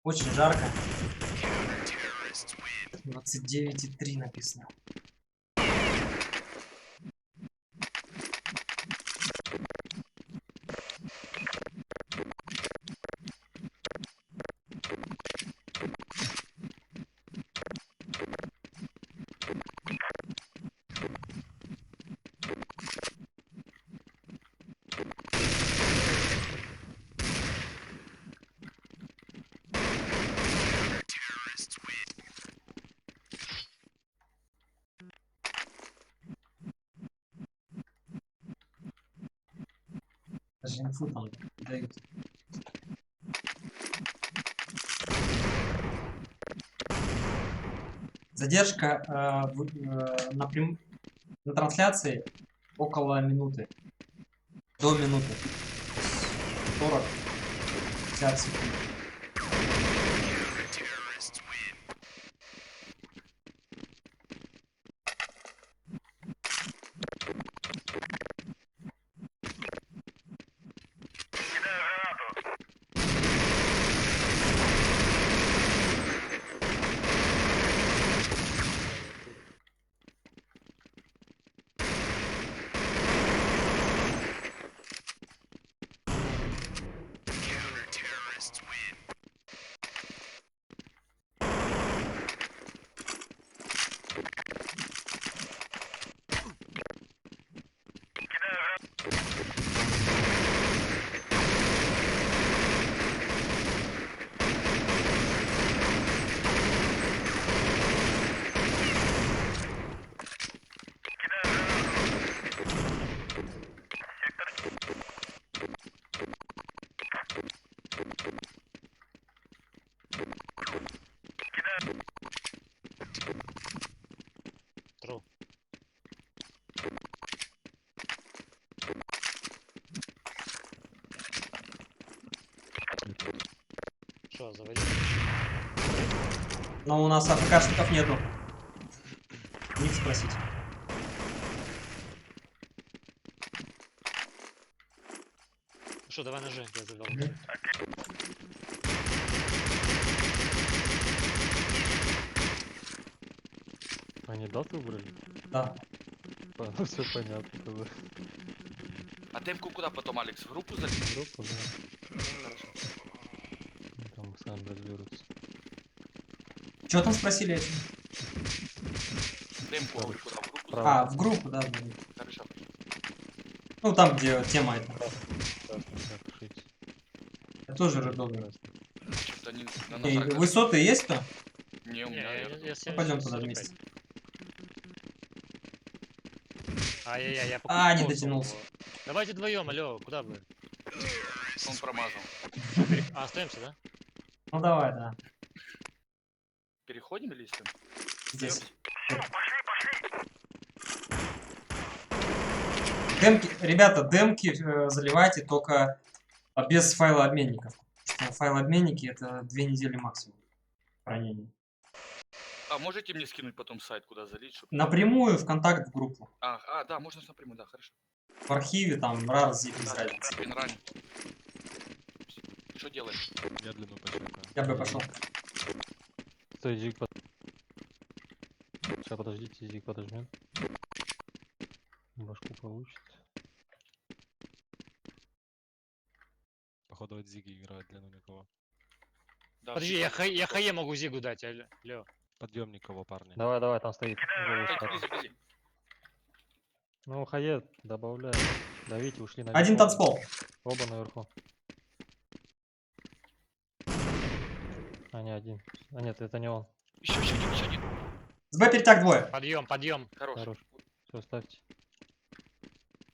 Очень жарко. 29,3 написано. Даже инфу там дают. Задержка на трансляции около минуты. До минуты. 40-50 секунд. Тру. Что, заводи? Но у нас АФКшников нету. У них спросить. Что, давай ножи, я завел. Они дату выбрали? Да. Все понятно тогда. А демку куда потом, Алекс? В группу залить? Группу, да. Там сами разберутся. Что там спросили эти? Демку Хорошо. куда? В группу? Правда. А, в группу, да. Да. Хорошо. Ну там, где тема эта. Так, пишите. Я тоже редовый. Что-то они на Эй, ножах даже- высоты есть то? Не, у Не, меня... я Ну, пойдем туда 45. вместе. Ай-яй-яй, я по А, не кусту дотянулся. его. Давайте вдвоем, алло, куда вы? Он промазал. А, остаемся, да? Ну давай, да. Переходим или если? Здесь. Демки, ребята, демки заливайте только без файлообменников. Потому что файлообменники это 2 недели максимум хранения. А можете мне скинуть потом сайт, куда залить? Чтоб... Напрямую в контакт в группу. да, можно напрямую, да, хорошо. В архиве там рар, зиг, без Да, разницы. Карпин ранен. Что делаем? Я длину почекаю. Я бы пошел. Стой, Зиг Сейчас, подождите, Зиг подожмет. Башку получит. Походу от Зиги играет длину никого. Да, Подожди, все я, ходят, я что хае могу Зигу дать, алло. Подъем никого, парни. Давай, давай, там стоит. Голос Дайте, парень. ближе, ближе. Ну, хае, добавляй. Давите, ушли на Один танцпол. Оба наверху. А, не один. А нет, это не он. Еще один, еще один. С Б перетяг двое. Подъем, подъем. Хорош. Хорош. Все, ставьте.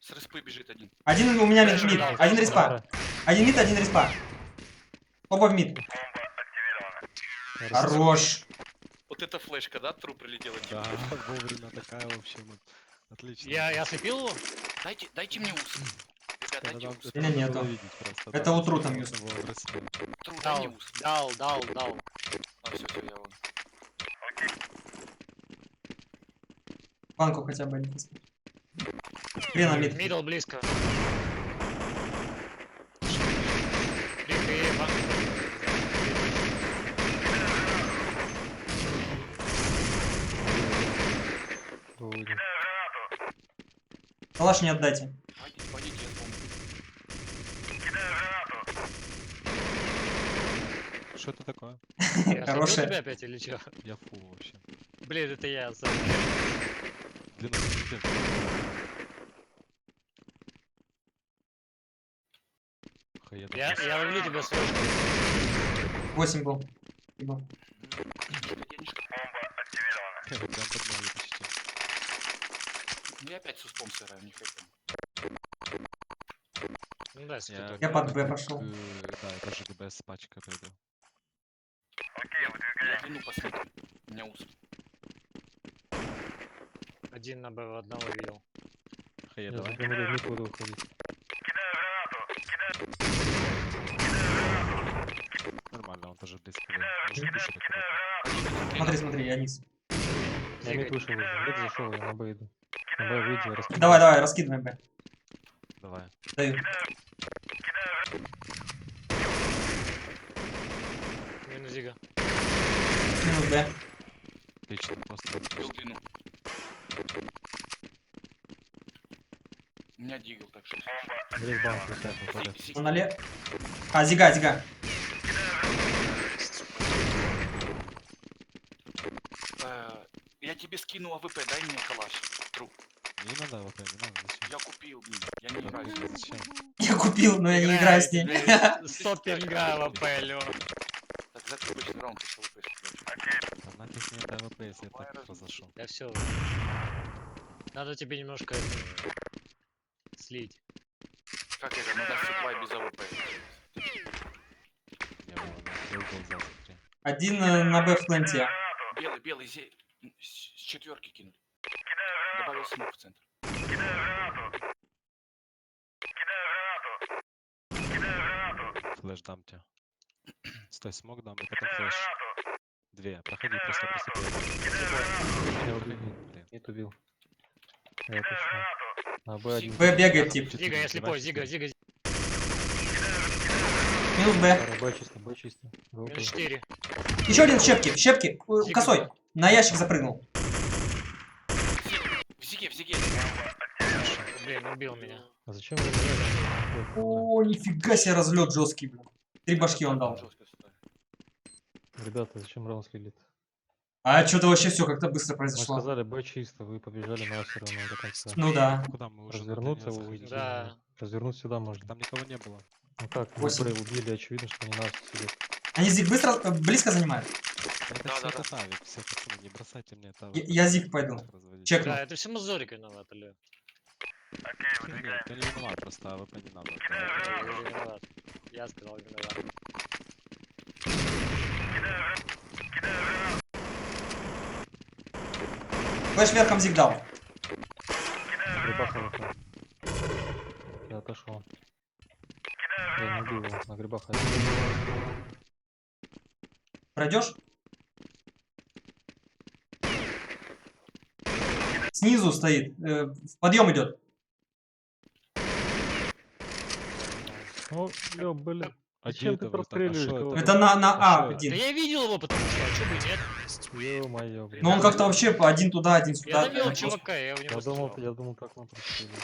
С респы бежит один. Один у меня мид. Дал, Один дал, респа. Один мид, один респа. Оба в мид. Хорош. Вот это флешка, да, тру прилетела? Да, вовремя такая вообще. Отлично. Я ослепил его? Дайте мне ус. Ребят, дайте ус. Меня нету. Это утру там юз. Тру, дай мне ус. Дал. А, все, я вон. Банку хотя бы не пускай. Хрена мид. Мидл близко. Близко, и банк. Выйдем. Калаш не отдайте. Пойдите, я помню. Что это такое? Я ослепил Хорошая. тебя опять или что? Я фул вообще. Блин, это я. Длину не Хае, Я ловлю тебя с рожки. 8 был. Спасибо. Прям подняли почти. Ну я опять с успом сыграю, не хотим. Ну да, если Я под Б пошел. Да, я даже ГБ с пачкой пойду. Я длину посмотрю. У меня ус. один на Б одного видел. Хае, Я давай. запомнил, не буду уходить. Нормально, он тоже близко был. Может пушить аккуратно. Смотри, я низ. Я мид вышел уже. Мид зашел, я на Б иду. На Б выйди, раскидывай. Давай, раскидываем Б. Давай. Даю. Минус Зига. Минус Б. Отлично, просто. Бил длину. У меня дигл, так что... Здесь банк висят, выходит. Зиг, Он налево. А, зига. Я тебе скину АВП, дай мне калаш. Тру. Не надо, ВП, не надо, зачем? Я купил, блин. Я не играю. Да, зачем? Я купил, но я не играю с ней. 100 пинга в АП, алло. Так, закрепочный раунд, ты АВП. Да нафиг мне это ВП, если я так разошел. Я все. Надо тебе немножко слить. Как это? Надо все два без АВП. Не было, я угол взял, смотри. Один на Б в пленте. Белый, с четверки кинули. Добавил смог в центр. Флэш дам тебе. Стой, смог дам, и потом флэш. Две, проходи, просто Я убил. Блин. Мид убил. Я пошел. На Б один. Б бегает тип. Зига, я слепой, Зига. Минус Б. Б чисто. Go Минус play. 4. Еще один в щепке. Косой. На ящик запрыгнул. В зиге. Блин, убил меня. А зачем вы играете? О, нифига себе разлет жесткий, блин. 3 башки он дал. Ребята, зачем раунд слили? А что-то вообще все как-то быстро Мы произошло. сказали Б чисто, вы побежали на все равно до конца. Ну да. Куда мы уже? Развернуться наконец вы выйдете. Да. Развернуть сюда можно. Там никого не было. Ну как, вы Восемь. Б убили, очевидно, что не нас сидят. Они зиг быстро, близко занимают. Это Да, все да, да. это Тавик, все пацаны, не бросайте мне это. Я зиг пойду. Чекну. Да, это все Мазорик виноват, алло. Ты не виноват, просто АВП не надо. Я виноват. Я сказал виноват. Флэш верхом зиг дал. Грибаха выходит. Я отошел. Я не убил его, на грибах один. Пройдешь? Снизу стоит. В подъем идет. Ну, Лё, блин. А Зачем где ты это вы там? А простреливаешь шо кого-то? это? Это на А шо? Да один. я видел его, потому что, а чё бы и нет? Ё-моё, блин. Ну он как-то вообще один туда, один Я сюда. завел просто- чувака, я в него стрелял. Я думал, как мы прострелили.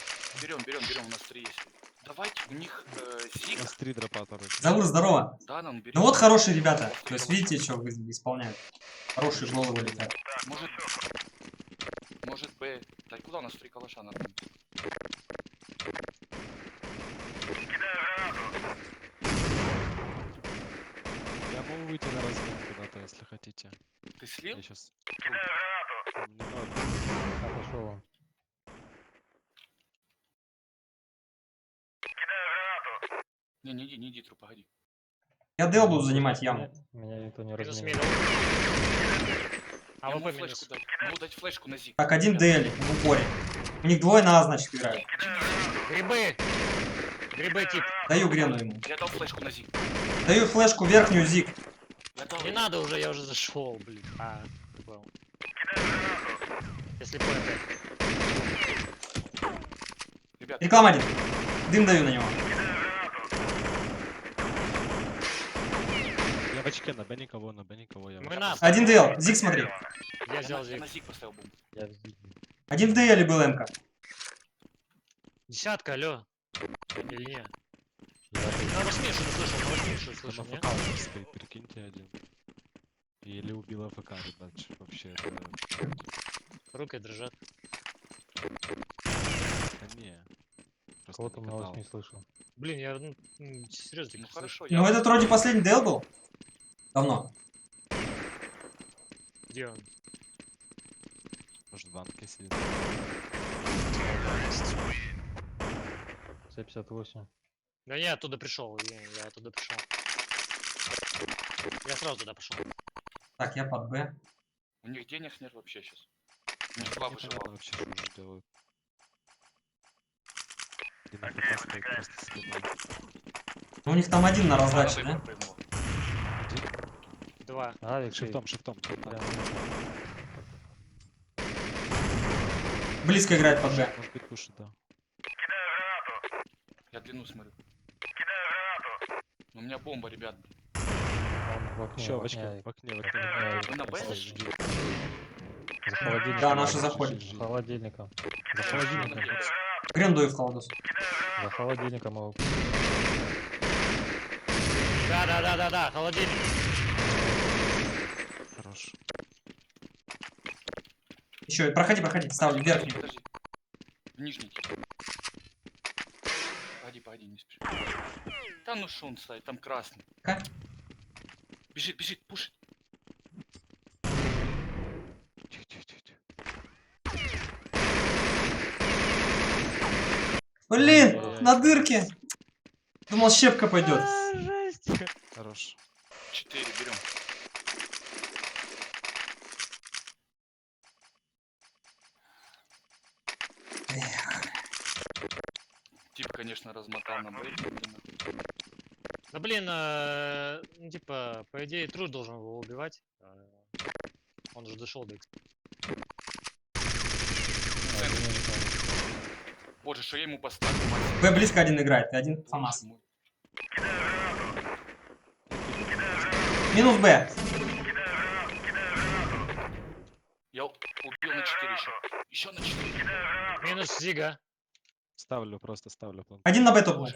Берем, у нас 3 есть. Давайте, у них У Зига. нас 3 дропатора. Завыл, здорово. Да, нам берем. Ну вот хорошие ребята. То есть видите, что исполняют. Хорошие головы летят. Может Б. Да куда у нас 3 калаша надо? Я могу выйти на размен куда-то, если хотите. Ты слил? Я сейчас... А, пошел он. Не иди, труп, погоди. Я Дэл буду занимать яму. Меня никто не Минус разменил. мидл. Я АВП могу минус. флешку дать. Могу дать флешку на Зиг. Так, один Дэл в упоре. У них двое на А, значит, играют. Грибы! Грибы тип. Даю грену ему. Я дал флешку на Зиг. Даю флешку верхнюю, Зиг. Я дал. Не надо уже, я уже зашел, блин. А, ты понял. Если понял. Ребят, Реклама один. Дым даю на него. Я в очке, на Б никого, на Б никого. Я в Мы очке. нас. Один Дэл. Зиг смотри. Я взял я зиг. на Зиг поставил бомбу. Я в Зиге. Один в Дэле был МК. Десятка, алё. Или не? Я На 8 что-то слышал, на 8 что-то Там слышал, не? АФК у нас стоит, прикиньте, один. Или убил АФК, ребят, вообще это... Руки дрожат. Да не. Просто кого-то не на катал. 8 не слышал. Блин, я серьезно Ну таки слышу. хорошо, Ну я... этот вроде последний Дэл был. Давно. Где он? Может, в банке сидит. С58. Да я оттуда пришел, я оттуда пришел. Я сразу туда пошел. Так, я под Б. У них денег нет вообще сейчас. У них 2 Непонятно выживал. вообще, что уже делают. И на АФК стоит просто спиной. Ну, у них там один на раздаче, да? Два. Авик, Шифтом. прям. Близко играет под Б. Может быть, пушит, да. Я длину смотрю. У меня бомба, ребят. Он в окне, Еще в в очке, окне. в окне. Вы на Б Просто зашли? жди. За холодильником. Да, наши Авик. заходят. За холодильником. За Я холодильником. надеюсь. Грен даю в колодос. За холодильником его. Да, холодильник. Хорош. Еще, проходи, ставлю верхнюю. Подожди. В нижний. Погоди, не спеши. Да ну шо он стоит, там красный. Как? Бежит, пушит. Тихо. Блин, Ой-ой-ой. на дырке. Думал, щепка пойдет. Жесть. Хорош. 4 берем. Тип, конечно, размотал на Б. Да блин, ну типа, по идее, Труш должен его убивать. Он же дошел до X. Боже, что я ему поставил? Б близко один играет, и один ФАМАС. Минус Б. Я убил на 4 еще. Еще на 4. Минус Зига. Ставлю план. Один на Б топнул.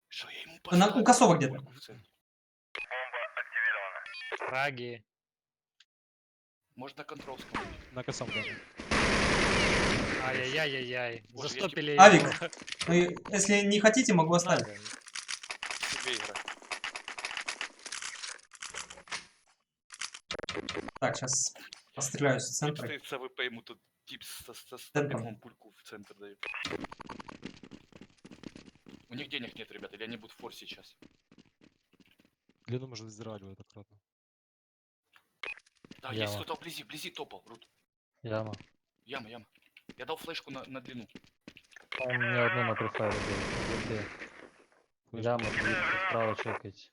Что я ему На- поставил? у косого где-то. Праги. Может на контролском. На косом, да. Ай-яй-яй-яй-яй. Боже, я Застопили Авик. его. Ну, если не хотите, могу оставить. Надо. Себе играть. Так, сейчас постреляюсь с Тип центра. стоит с АВП, ему тут тип со Центром. стопиком пульку в центр дает. У них денег нет, ребята, или они будут форс сейчас. Длину можно взрывать аккуратно. Да, Яма. есть кто-то вблизи топал. Рут. Яма. Яма. Я дал флешку на длину. Он мне одну на префайре был. Где? Яма, справа чекайте.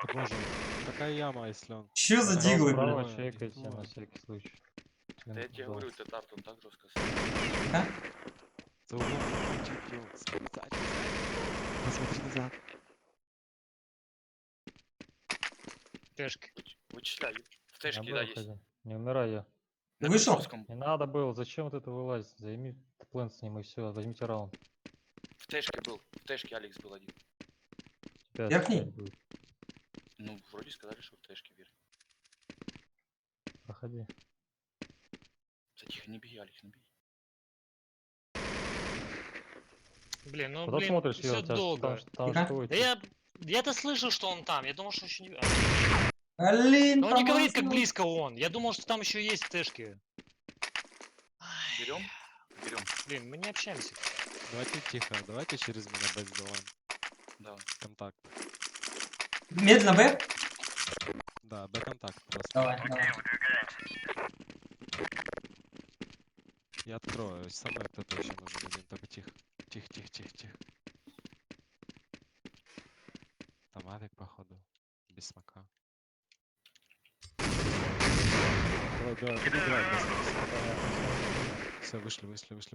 Так можно. Какая яма, если он... Чё за диглы, Справа блин? чекайте Ну, на всякий случай. Да я тебе Да. говорю, Тетарт, он так жестко. А? За углом кончик делать. Сзади. Посмотри назад. Тэшки. Вычисляю. В Я тэшке, был да, есть. один. Не умирай я. Ты На вышел? Петровском. Не надо было, зачем вот это вылазить? Займи плен с ним и все, возьмите раунд. В тэшке был. В тэшке Алекс был один. Опять Верхний? опять будет. Ну, вроде сказали, что в тэшке вверх. Проходи. Тихо, не беги, Алекс, не беги. Блин, ну Куда блин, смотришь, все Юра? Там, долго. там Тихо. что Да я-то слышал, что он там. Я думал, что еще не... Блин, Но он не говорит, как промазал. близко он. Я думал, что там еще есть тэшки. Ай, Берем? Берем. Блин, мы не общаемся. Давайте тихо, давайте через меня Б сделаем. Да. Контакт. Медленно, Б? Да, Б-контакт просто. Давай, давай. Я открою. Со мной кто-то еще нужен один. Только тихо. Тихо, тихо, тихо, тихо. Там авик, походу. Без смока. Давай, давай, переиграй. Все, вышли,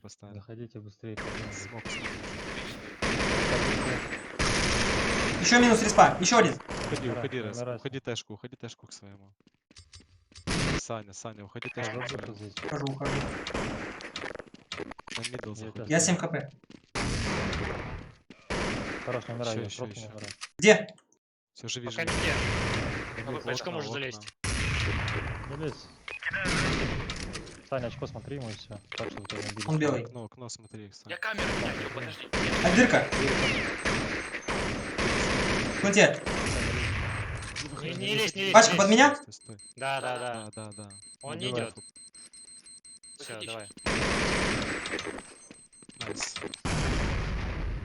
поставили. Заходите быстрее. Смок. Еще минус респа. Еще один. Уходи тэшку к своему. Саня, уходи Я тэшку к забыл, что своему. здесь. Ухожу. На мидл заходи. Я 7 хп. Хорош, не умирай, я Еще, просто не еще. умираю. Где? Все, живи, Пока живи. не А вы в очко можешь залезть. Не лезь. Саня, очко смотри ему и все. Так, чтобы тебя не убили. Он белый. Окно смотри, Саня. Я камеру меняю, подожди. А дырка. В планте. Не лезь, не лезь. Пачка не под лезь. меня? Стой. Да. Да. Он не Убивай идет. тут. Все, Выходи давай. Найс.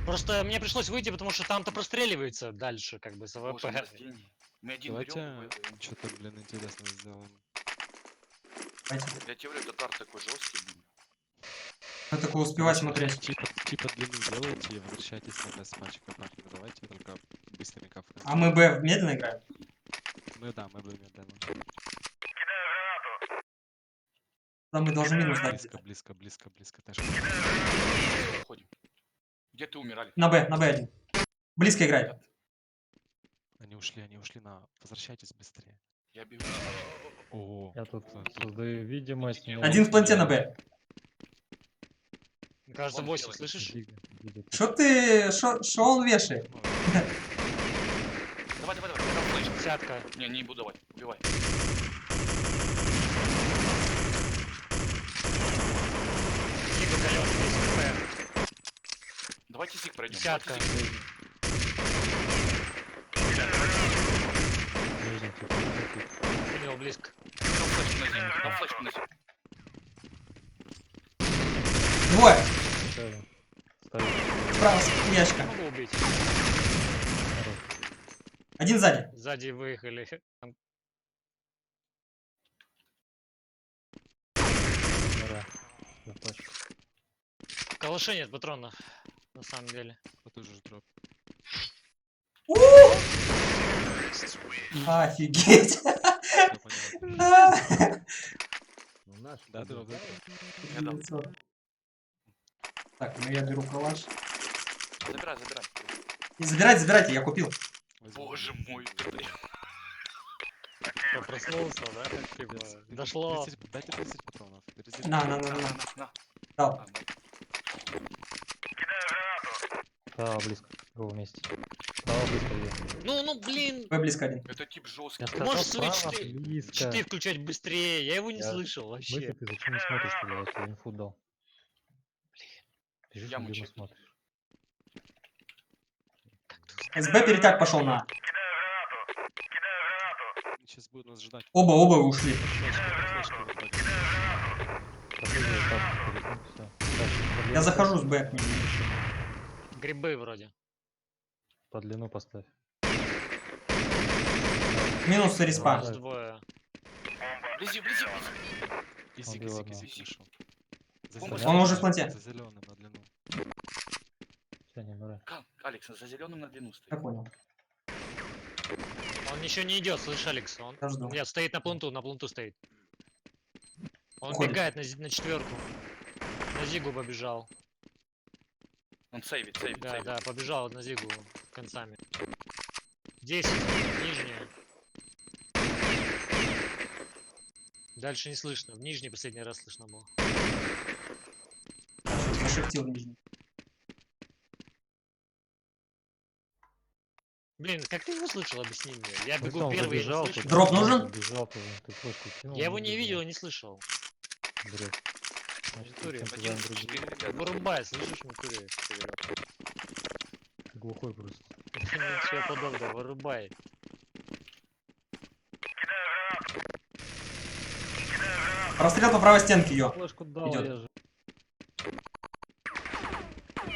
Просто мне пришлось выйти, потому что там-то простреливается дальше, как бы, с Боже, АВП. рождение. Мы один Давайте берем. что-то, блин, интересное сделаем. Давайте. Я тебе говорю, этот арт такой жесткий, блин. Я такой успевать смотреть. Типа длину делайте и возвращайтесь на Б с пачкой, парни. Давайте только быстренько. А мы Б медленно играем? Мы будем медленно. Там мы должны минус дать. Близко. Тэшка. Уходим. Где ты умирали? На Б один. Близко играй. Они ушли на... Возвращайтесь быстрее. Я бегу. О, Я тут создаю видимость. меня Один в планте на видно. Б. Мне кажется, Он 8, делает. слышишь? Шо ты... Шо он вешает? Давай, я дам флеш. Десятка. Не буду давать. Убивай. Лига колес, 10 хп. Давайте сик пройдем. Десятка. Нижний тип, нижний тип. Понял, близко. Дам флешку на зиг. Дам флешку на зиг. Двое. Еще один. Стоит. Справа, ящика. Могу убить. Один сзади. Сзади выехали. Там Умирай. Я пачку. в калаше нет патронов, на самом деле. вот уже дроп. Офигеть. Всё понятно. Да, дроп. Я дал. Так, ну я беру калаш. Забирай. И забирайте, я купил. Боже мой, это я. Кто проснулся, да? Как типа, дошло. Дайте 30 патронов. На. На. Дал. Право близко. Го вместе. Право близко где. Ну, блин. Б близко один. Это тип жесткий. Я Ты сказал, можешь свои право щиты близко. включать быстрее? Я его не Я- слышал вообще. Мысли ты зачем не смотришь туда? Я тебе инфу дал. Ты же Я длину мучаю. смотришь. С Б перетяг пошел на. Сейчас будут нас ждать. Оба ушли. Флешки выходят. Последний этап перейдем, всё. Я захожу с Б к ним. Грибы вроде. По длину поставь. Минус респа. Нас двое. Близи. Изи, Убил одного. вышел. Он уже в планте. За зеленым на длину. Все, не умирай. Алекс, за зеленым на длину Я стоит. понял. Он еще не идет, слышишь, Алекс? Он Я жду. нет, стоит на планту стоит. Он Уходит. бегает на четверку. На Зигу побежал. Он сейвит, сейвит, Да, сейвит. да, побежал на зигу концами. 10, нижняя. Дальше не слышно. В нижней последний раз слышно было. Зашифтил в нижний. Блин, как ты его слышал, объясни мне. Я Ну, бегу там первый, я не забежал, слышу. ты Дроп забежал, нужен? забежал, ты флешку кинул, Я его он не убежал. видел и не слышал. Бред. Значит, ты Натуре. кем-то занят другим. 11-4, ребята. Вырубай, слышишь, в натуре? Ты глухой просто. Ничего подобного, вырубай. Прострел по правой стенке ее. Флешку дал, Идет. я же.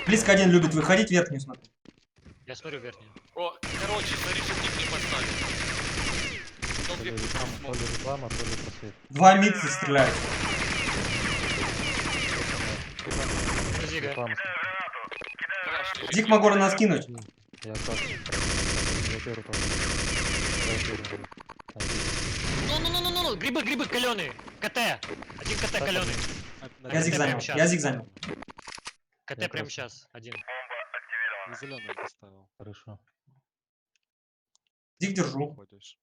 Близко один любит выходить, верхнюю смотри. Я смотрю верхнюю. О, короче, смотри, что не поставили. Дал То две ли пушки реклама, смог. то ли реклама, то ли просвет. Два мидса стреляют. На зига. Реклама. Краш лежит. Зиг могу нас кинуть. Я как? Я первый пошел. Я первый. Там Ну, грибы каленые. КТ. Один КТ Так, каленый. Я зиг занял. Я зиг занял. КТ Я прямо просто- сейчас. Один. И зеленый поставил. Хорошо. Зиг держу. Уходишь.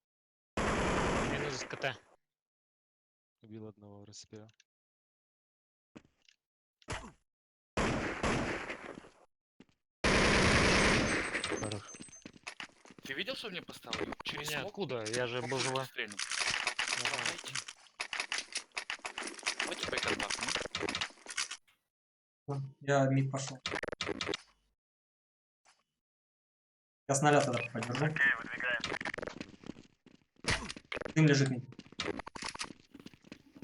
Минус КТ. Убил одного в респе. Хорошо. Ты видел, что мне поставили? Через Не, смог? откуда? Я же был живой. Стрельнул. Давайте бэконтакт. Я мид пошел. Я снаряд тогда подержу. Дым лежит мид.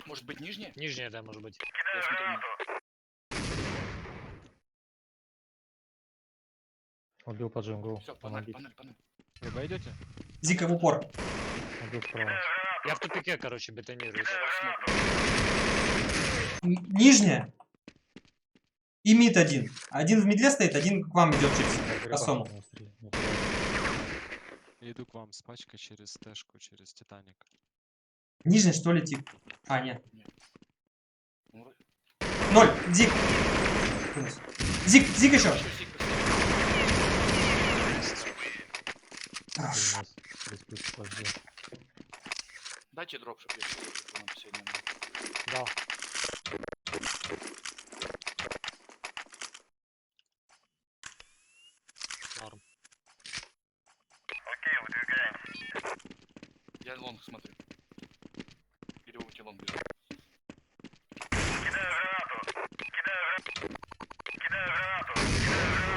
Может быть, нижняя? Нижняя, да, может быть. Я смотрю вниз. Убил поджим, гоу. Все, панель, Помогите. панель, панель. Вы пойдете? Зика в упор. Убил справа. Я в тупике, короче, бетонируюсь. Я вас Нижняя. И мид один. Один в медле стоит, один к вам идет через Я косому. грибах не стреляю, не пытаюсь. Я иду к вам с пачкой через тэшку, через Титаник. Нижний что ли тип? А, нет. смотрю. 0. Зиг. Зиг еще. Еще зиг поставил. Хорошо. Нас респект подожди. Дайте дроп, чтобы я сейчас на последнем. Да. Норм. Я лонг смотрю. Или вы лонг бежит.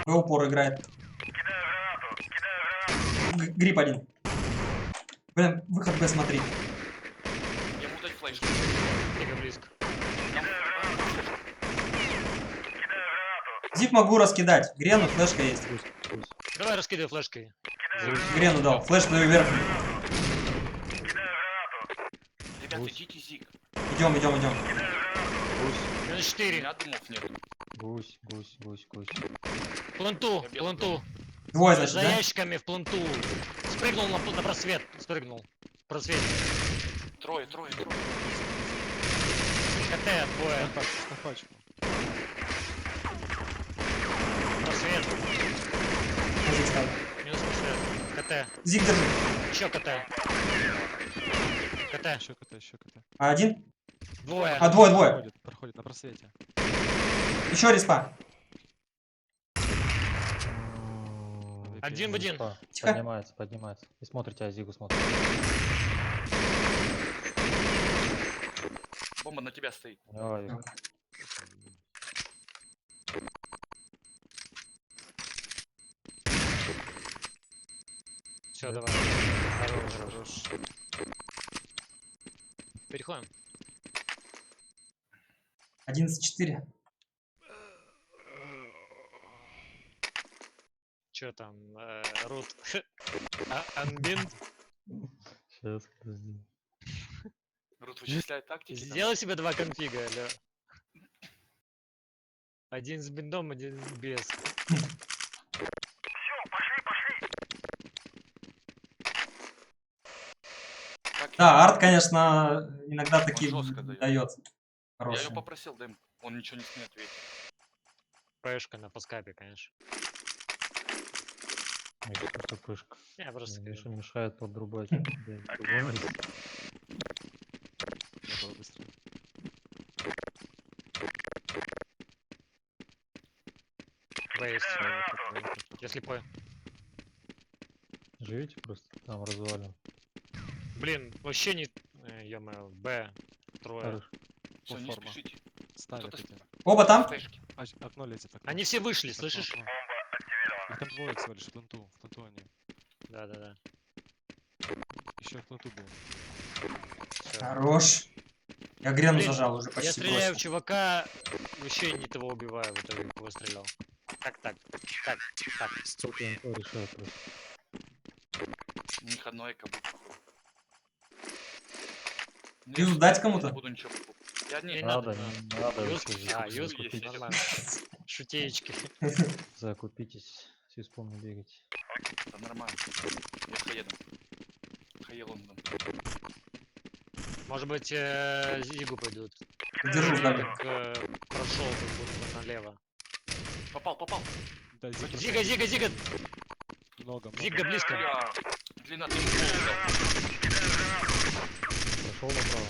В упор играет. Грипп один. Блин, выход Б смотри. Я могу дать флеш. Дико близко. Зиг могу раскидать. Грену, флешка есть. Пусть, пусть. Давай раскидывай флешкой. Грену дал. Флеш твою верхнюю. Ребята, Гусь. идите зиг. Идем. Гусь, У Минус меня 4. дымов нет. гусь. Планту, Я белый планту. Двое, значит, За да? ящиками в планту. Спрыгнул на просвет. Спрыгнул. Просвет. Трое. КТ, двое. На пачку. Просвет. Зиг ставлю. Минус просвет. КТ. Зиг держи. Еще КТ. КТ. Еще КТ, еще КТ. А один? Двое. А двое. Проходит на просвете. Еще респа. Один в один. Респа. Тихо. Поднимается. И смотрите, а Зигу смотрит. Бомба на тебя стоит. Ой, Все, давай. Хорош. Переходим. 11-4. Че там? Рут. Анбин. сейчас, подожди. Рут вычисляет тактики. там. Сделай себе два конфига, алё. Один с биндом, один без. Так, Да, арт, конечно, иногда такие жестко дает. дает. я Хороший. ее попросил, дай ему. Он ничего не смеет ответить. Пшка на фаскапе, конечно. Что пышка. Я просто Мне говорю. мешает подрубать. Блядь, в другом месте. Надо быстро. Б есть. Я слепой. Живите просто, там развалим. Блин, вообще не... Ё-моё, Б. Трое. Хорош. Все, не Платформа. спешите. Ставят Кто-то эти. Оба там? Флешки. Окно летит, окно. Они все вышли, Окно, слышишь? окно. Их там двое всего лишь, в пленту. В пленту они. Да-да-да. Еще в пленту был. Всё. Хорош. Я грену Блин, зажал уже Я почти стреляю в бросил. чувака, вообще не того убиваю, в итоге кого стрелял. Так. Сколько инфо решает просто. У них одно эко будет. Ну, Юз я дать не кому-то? буду ничего покупать. Я Не не надо, Надо, не надо. Юз, вообще а, закупить. юз, закупить. нормально. Шутеечки. Закупитесь. С испом не бегайте. Да нормально. Я хаедом. Хаелонгом. Может быть, Зигу пойдут. Держу, Вроде сдали. как прошел как будто налево. Попал. Да, Зига! Много. Зига близко. Бля, длина ты не Пошел направо.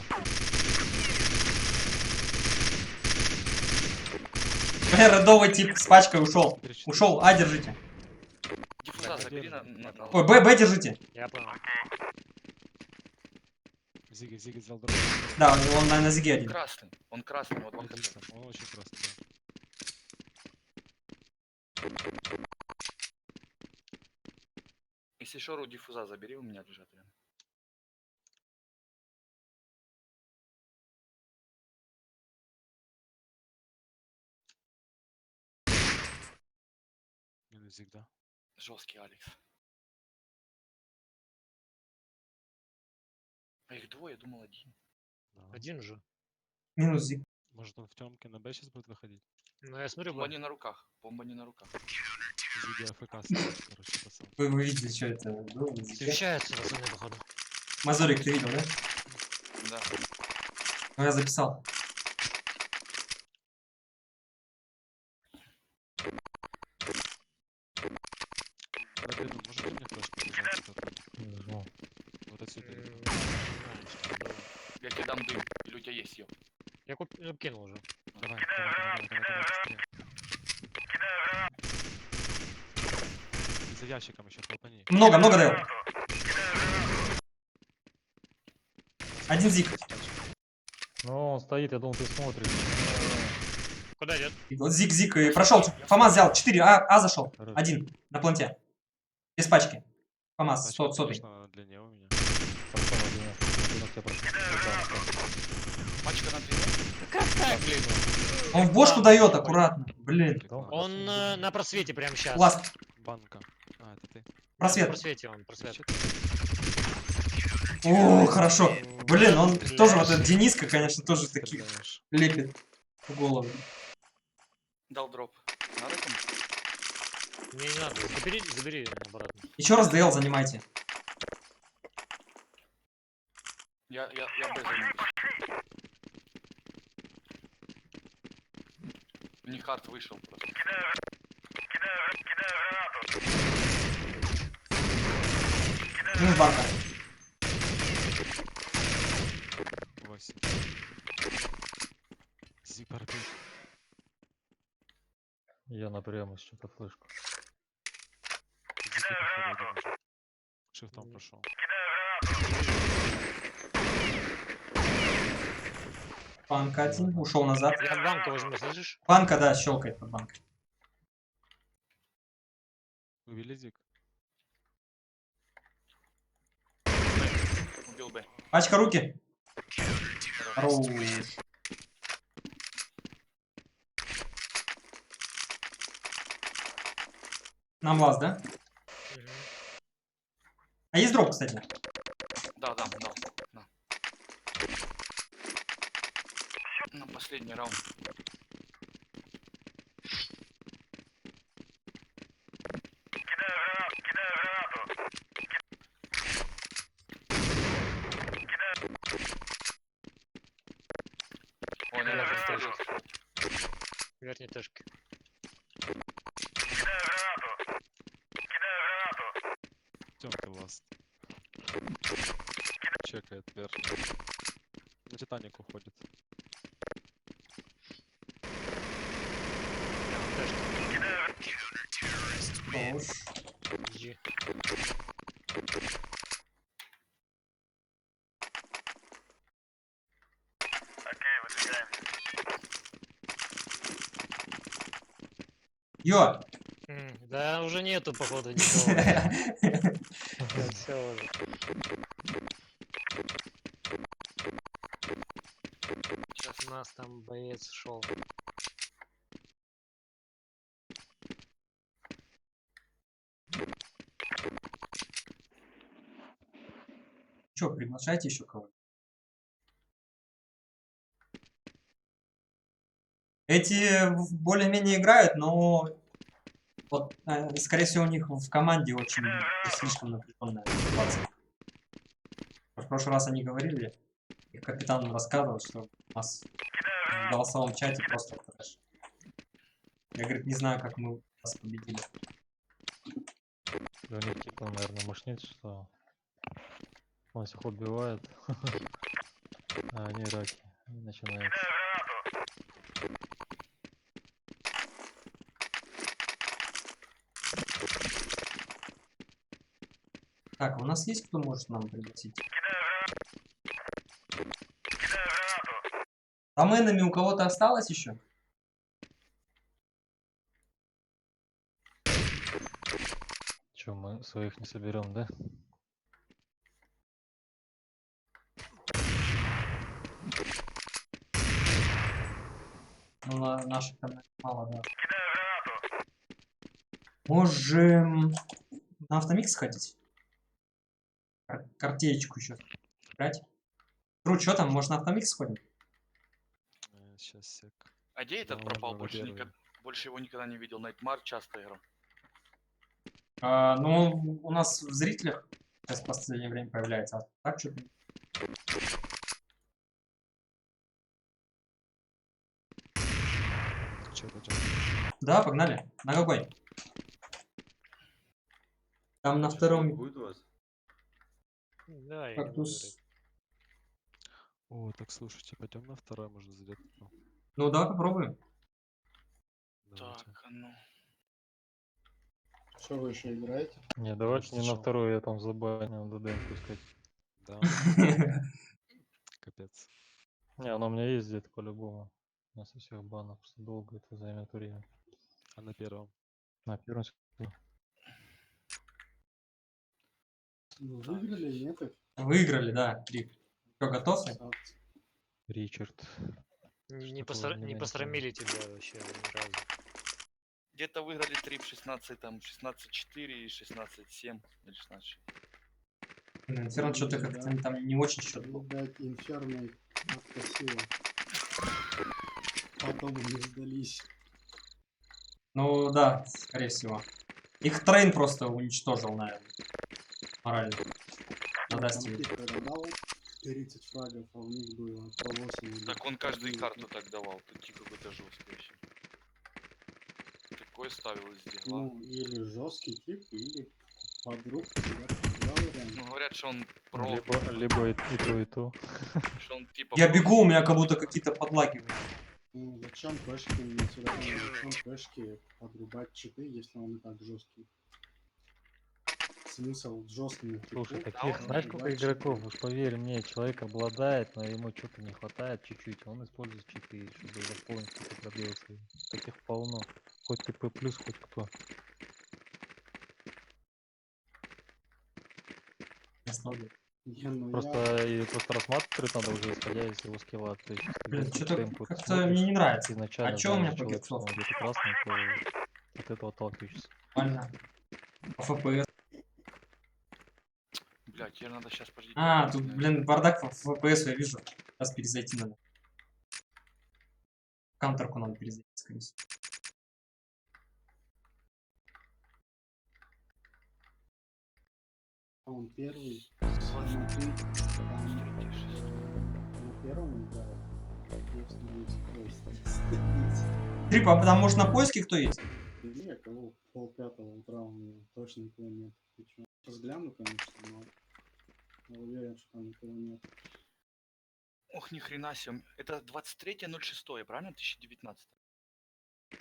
Родовый тип с пачкой ушел. 3-4. Ушел. А, держите. Диффуза забери на... Ой, Б держите. Я понял. Зига взял дорогу. Да, он на зиге один. Он красный, вот он Отлично. Он очень красный, да. Если шору диффуза забери, у меня лежат рядом. Минус Зиг, да. Жесткий Алекс. А их двое, я думал один. Да. Один же. Минус зиг. Может он в темке на Б сейчас будет выходить? Ну, я смотрю, Бомба не на руках. Бомба не на руках. Зиги АФК стоит, короче, пацан. Вы видели, что это было? на зиге? встречаются, пацаны, походу. Мазурик, ты видел, да? Да. Ну, я записал. Брэдли, можете мне флешку держать? кто-то? Не жму. Вот отсюда. Не знаю, что там было. Я тебе дам дым. Или у тебя есть ее? Я кинул уже. Давай, быстрее. И за ящиком еще хлопани. Много дал. Один зиг. Ну, он стоит, я думал, ты смотришь. Куда идет? Зиг и прошел. ФАМАС взял. 4. А зашел. Хорошо. Один. На планте. Без пачки. ФАМАС. Пачка, Сотый. конечно, на длине у меня. Пошел на длину. Длину тебе прошел. Пачка на длину. Как так, блин? Он в бошку дает аккуратно. Блин. Он на просвете прямо сейчас. Ласт. Банка. А, это ты. На Просвет. просвете он, просвет. О, хорошо. Блин, он тоже, вот этот Дениска, конечно, тоже таких Стреляешь. лепит в голову. Дал дроп. Надо кому? Мне не надо, забери обратно. Еще раз ДЛ занимайте. Я Б займусь. У них хард вышел просто. Минус банка. 8. Зиг пробил. Я напрямую что-то флешку. Зиг походу один уже. Шифтом прошел. Банка один. Ушел назад. Я банку возьму, слышишь? Банка, да, щелкает под банкой. Убили Зиг? Убил Б. Пачка руки. Хорош. Нам вас, да? Мгм. А есть дроп, кстати? Да. На. На последний раунд. Ой, Я наверное, же тоже. Верхней тэшки. Пойдемте ласт. Чекает верх. На Титаник уходит. Что уж. Подожди. Йо! Да уже нету, походу, никого. Все уже. Сейчас у нас там боец шел. Че, приглашайте еще кого-то. Эти более-менее играют, но вот, скорее всего, у них в команде очень слишком напряженная ситуация. В прошлый раз они говорили, их капитан нам рассказывал, что у нас в голосовом чате просто трэш. Я, говорит, не знаю, как мы вас победили. У них типа, наверное, мощнит, что он всех убивает, а они раки начинают. Так, у нас есть кто может нам пригласить? Там энами у кого-то осталось еще? Че, мы своих не соберем, да? Ну, наших там мало, да. Можем на автомикс сходить? Картеечку еще брать. Тру, что там, может на автомикс сходим? Сейчас сек. А где этот Да, пропал? ладно, во-первых. Больше его никогда не видел. Найтмар часто играл. Ну, у нас в зрителях сейчас в последнее время появляется. А так что-то... Че, пойдем? Да, погнали. На какой? Там на втором... Будет у вас? Да, я не буду Кактус. играть. О, так слушайте, пойдем на второй, может зайдет. Ну, давай попробуем. Давайте. Так, а ну. Что вы еще играете? Не, давайте не на слышал. вторую, я там забанил ДД пускать. Да. Капец. Не, оно у меня есть где-то по-любому. У нас у всех банов, просто долго это займет время. А на первом? На первом секунду. Ну, выиграли, нет? их? Выиграли, да. Рик. Что, готов? Красавцы. Ричард. Не Такого имена не не посрамили тебя вообще ни разу. Где-то выиграли 3 в 16, там 16-4 и 16-7 или 16. Все равно что-то как-то там не очень счет был. Видать, Инферно их откосило. Потом не сдались. Ну да, скорее всего. Их трейн просто уничтожил, наверное. Морально. На Дасте. Когда дал 30 фрагов, а у них было по 8. Так он каждую карту так давал. Ты какой-то жесткий вообще. Такое ставил везде. Ну, или жесткий тип, или подруг. Ну, говорят, что он про, Либо и то, и то. что он типа... Я бегу, у меня как будто какие-то подлагивают. Ну, зачем пешки, мне все равно, зачем пешки подрубать читы, если он и так жесткий? Смысл жестким Слушай, типу, таких, он знаешь, не сколько игроков, уж поверь мне, человек обладает, но ему что-то не хватает чуть-чуть, он использует читы, чтобы заполнить какие-то пробелы свои. Таких полно. Хоть ТП плюс, хоть кто. ну, Просто рассматривать надо уже исходя из его скилла. То есть, Блин, если что-то темпу ты как-то мне не смотришь, нравится. изначально А чё у меня знаешь, по человек, что он гипсов? где-то красный, то от этого отталкиваешься. Нормально. По FPS. Блядь, теперь надо сейчас пожить. А, тут, блин, бардак по FPS я вижу. Сейчас перезайти надо. В Каунтерку надо перезайти, скорее всего. он первый, самый ты, там, на первом играет, если есть поезд. Трип, а там может на поиске кто есть? Я кого пол-пятого утра у меня точно никого нет. Ты чё? Взгляну, конечно, но уверен, что там никого нет. Ох, ни хрена себе. Это 23.06, правильно? 2019.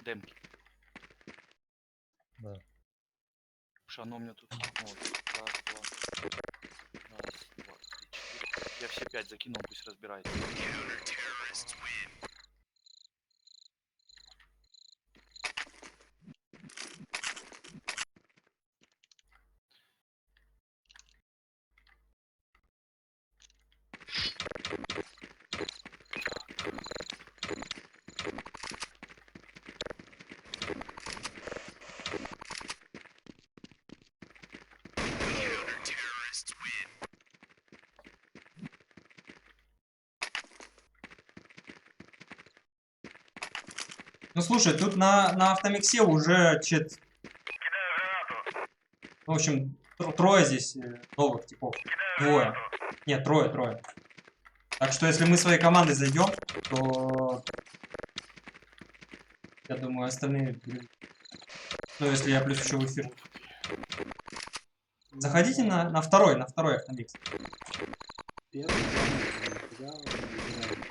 Демки. Да. Что оно у меня тут. Вот. Раз, два. Раз, два, три, четыре. Я все 5 закинул, пусть разбирается. Ну слушай, тут на автомиксе уже чет. В общем, трое здесь новых типов. Двое. Нет, трое. Так что если мы своей командой зайдем, то я думаю, остальные. Ну, если я плюс еще в эфир. Заходите на второй автомикс. Первый занят, нифига, выбираем.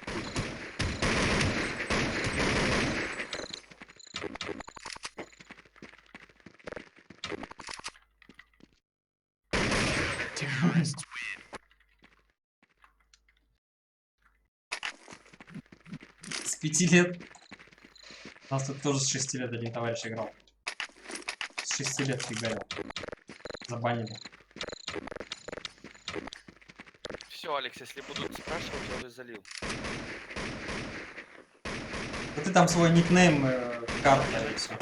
С 5 лет. У нас тут тоже с 6 лет один товарищ играл. С 6 лет фигарил. Забанили. Все, Алекс, если будут спрашивать, я уже залил. Ну ты там свой никнейм карта и все.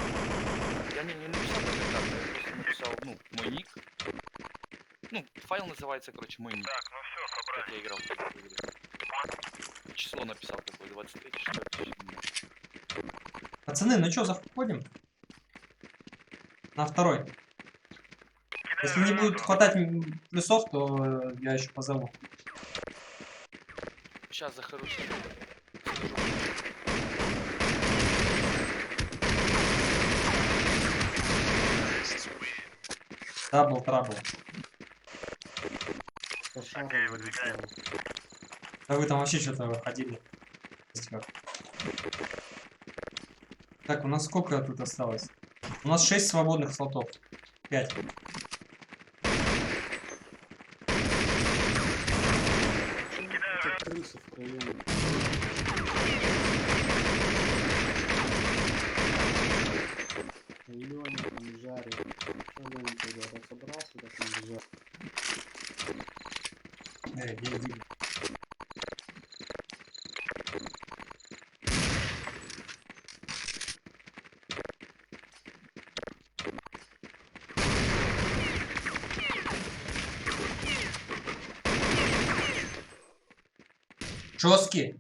Я не написал даже карты, я просто написал, ну, мой ник. Ну, файл называется, короче, мой ник. Так, ну все, собрали. Как я играл в эту игру. Число написал какое, 23, 4, Пацаны, ну что, заходим? На второй. Если не будет хватать плюсов, то я еще позову. Сейчас захожу. Трабл. Пошарил, залетел. Да вы там вообще что-то ходили. Так, у нас сколько тут осталось? У нас 6 свободных слотов. 5. Как крысы втроем. Леня там жарит. Что Леня когда разобрался, как он жарит? Иди. Жесткий.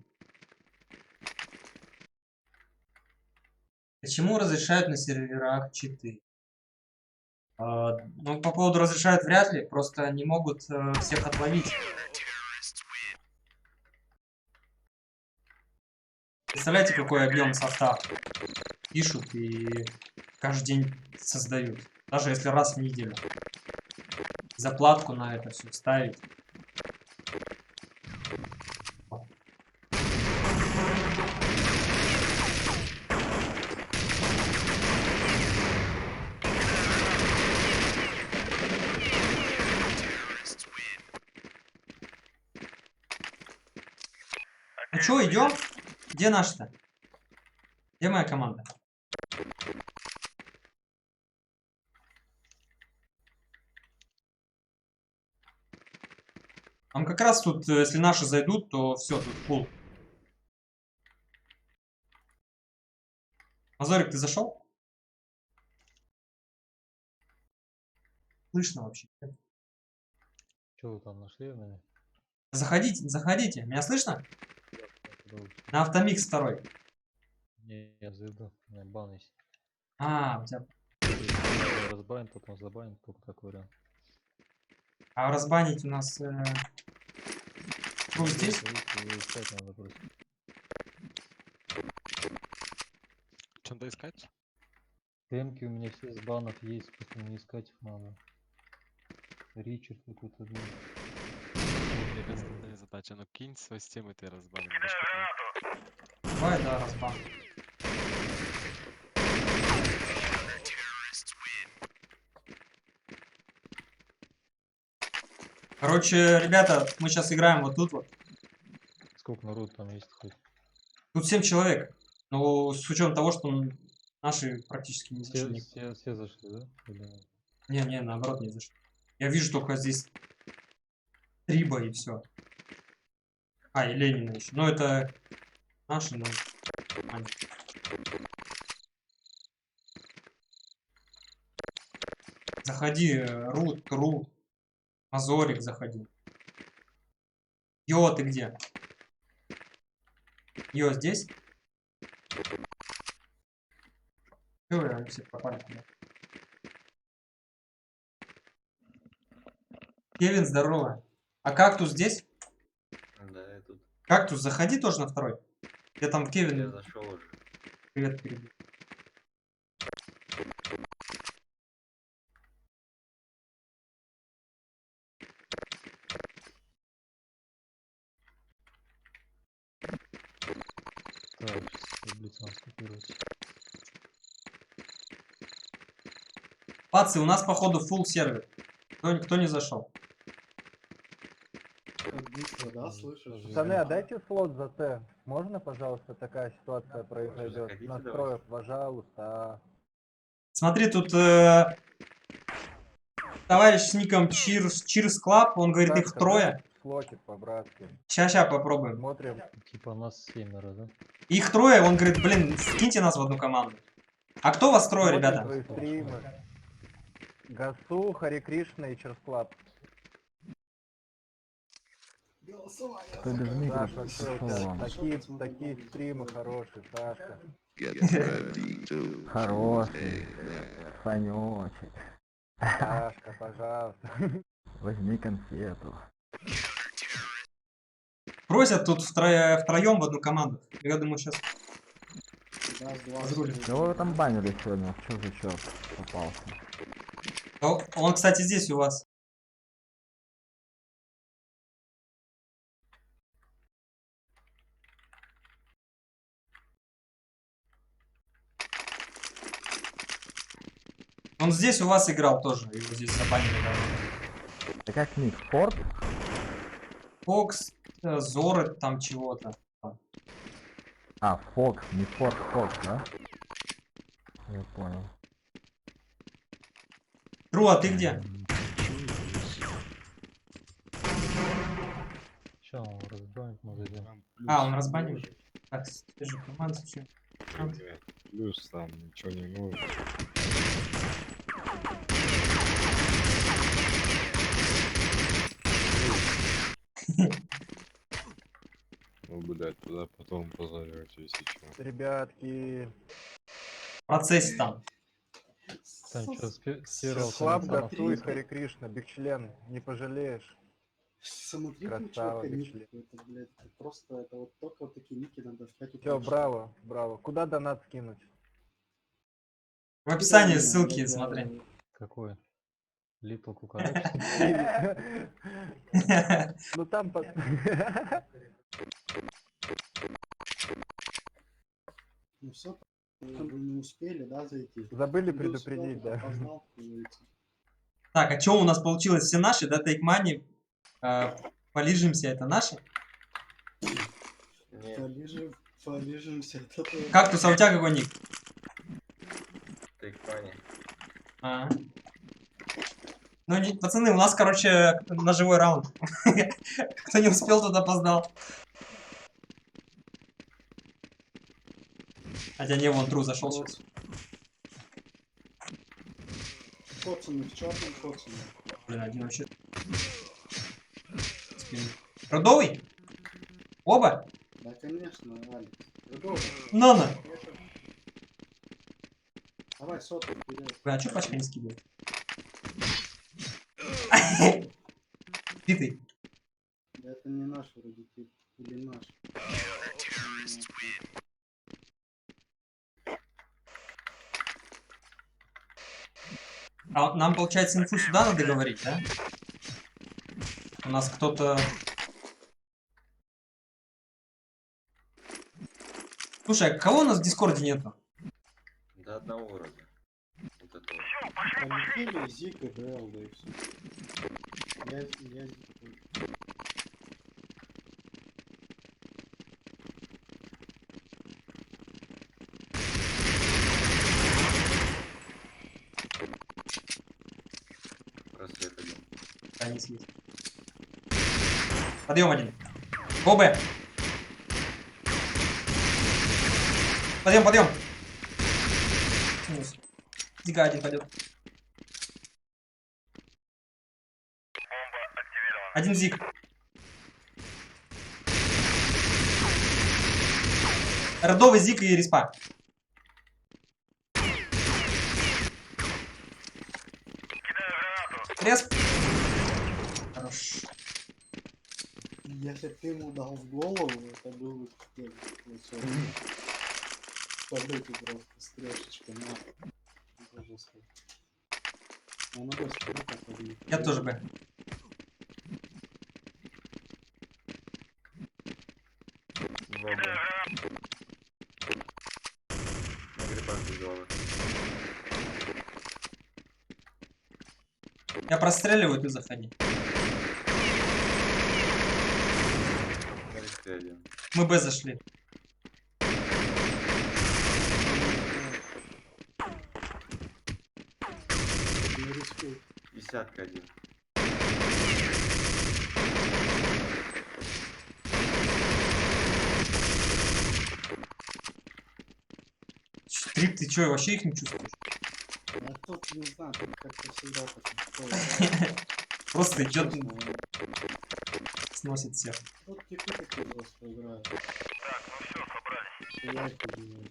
Почему разрешают на серверах читы? Ну, по поводу разрешают вряд ли, просто не могут всех отловить. Представляете, какой объем софта пишут и каждый день создают. Даже если раз в неделю. Заплатку на это все ставить. Ну что, идем? Где наш-то? Где моя команда? Там как раз тут, если наши зайдут, то все, тут фулл. Азорик, ты зашел? Слышно вообще? Что вы там нашли у меня? Заходите. Меня слышно? На автомикс второй. Не, я зайду. У меня бан есть. А, у тебя... Разбанит, потом забанит, только такой вариант. А разбанить у нас... Ну, здесь? Искать надо просто. Чем-то искать? Темки у меня все с банов есть, просто не искать их надо. Ричард вот тут один. Мне основная задача, ну кинь свой стим и ты разбаним. Наш пятнадцать. Давай, да, разбан. Короче, ребята, мы сейчас играем вот тут вот. Сколько народ там есть хоть? Тут 7 человек. Ну, с учетом того, что наши практически не Все, зашли. все зашли, да? Или нет? Не, наоборот, не зашли. Я вижу только здесь Триба и все. А, и Ленина еще. Ну, это наши, но... Заходи, Ру. Азорик, заходи. Йо, ты где? Йо, здесь? Чё вы все пропали? Кевин, здорово. А Кактус здесь? Да, я тут. Кактус, заходи тоже на второй. Я там Я Кевин. зашел уже. Привет, передаю. Так, сейчас лицом скопировать. Пацы, у нас походу full сервер. Кто не зашел? Как быстро, да, слышишь? Пацаны, А дайте слот за Т. Можно, пожалуйста, такая ситуация произойдет? заходите, Настроек, пожалуйста. Смотри, тут товарищ с ником Cheers Club, он говорит, их трое. Слотик по-братски. Ща попробуем. Смотрим. Типа нас 7, да? Их трое, он говорит, блин, скиньте нас в одну команду. А кто вас трое, Смотрим ребята? твои стримы. Гасу, Хари Кришна и Cheers Club. Голосование. Саша, что у тебя? Такие стримы хорошие, Сашка. Хороший, Санечек. Сашка, пожалуйста. Возьми конфету. Просят тут втроем в одну команду. Я думаю, сейчас разрулим. Кого вы там банили сегодня? Что за черт попался? Он, кстати, здесь у вас. Он здесь у вас играл тоже. Его здесь забанили. Да как ник? Форд? Фокс, Зоры, там чего-то. А, Фокс, не Форд, Фокс, да? Я понял. Тру, а ты где? Сейчас он разбанит, мы зайдем. А, он разбанил? Так, свежий команд, все. Плюс там ничего не нужно. Ну, блядь, туда потом позовете, если что. Ребятки. В процессе там. Там что, с первого Слаб, конца Гасу и Хари Кришна. Бигчлен, не пожалеешь. Смотри, Красава, ник Бигчлен. какой-то, блядь. Просто это вот только вот такие ники надо в 5 Все, браво, браво. Куда донат скинуть? В описании ссылки, смотри. Какой? Little Кукарача? Ну там... Ну все, вы не успели, да, зайти? Забыли Плюс предупредить, кто-то да. опознал, как говорится. Так, а что у нас получилось? Все наши, да, Take Money? Полижимся, это наши? Полижимся. Это тоже. Кактус, а у тебя какой ник? Take money. А. Ну, пацаны, у нас, короче, ножевой раунд. Кто не успел, тот опоздал. Хотя не, вон Тру зашел сейчас. Коцаны в черном коцаны. Блин, один вообще. Рудовый? Оба? Да, конечно, Алекс. Рудовый. Нано. Давай сотку вперед. Бля, а чё пачка не скидывает? Битый. Да это не наш вроде тип. Или наш. А нам, получается, инфу сюда надо говорить, да? У нас кто-то... Слушай, а кого у нас в Дискорде нету? До одного вроде. Вот это вот. Полетели Зик и ДЛ, да и все. Я Зик. Просвет один. Они съесть. Подъем один. Бобы. Подъем, подъем. Минус. Зига один пойдет. Один зиг. Родовый зиг и респа. Респ. Хорош. Если бы ты ему дал в голову, это был бы побыки просто с трешечкой. Он обычно так один. Я тоже бы. Два Б. На грибах без зоны. Я простреливаю, ты заходи. На респе один. Мы Б зашли. Не рискуй. Десятка один. Трип, ты чё, вообще их не чувствуешь? А тут не знаю, тут как-то всегда так. Просто идет, сносит всех. Вот типы такие взрослые играют. Так, ну все, собрались. Я их понимаю.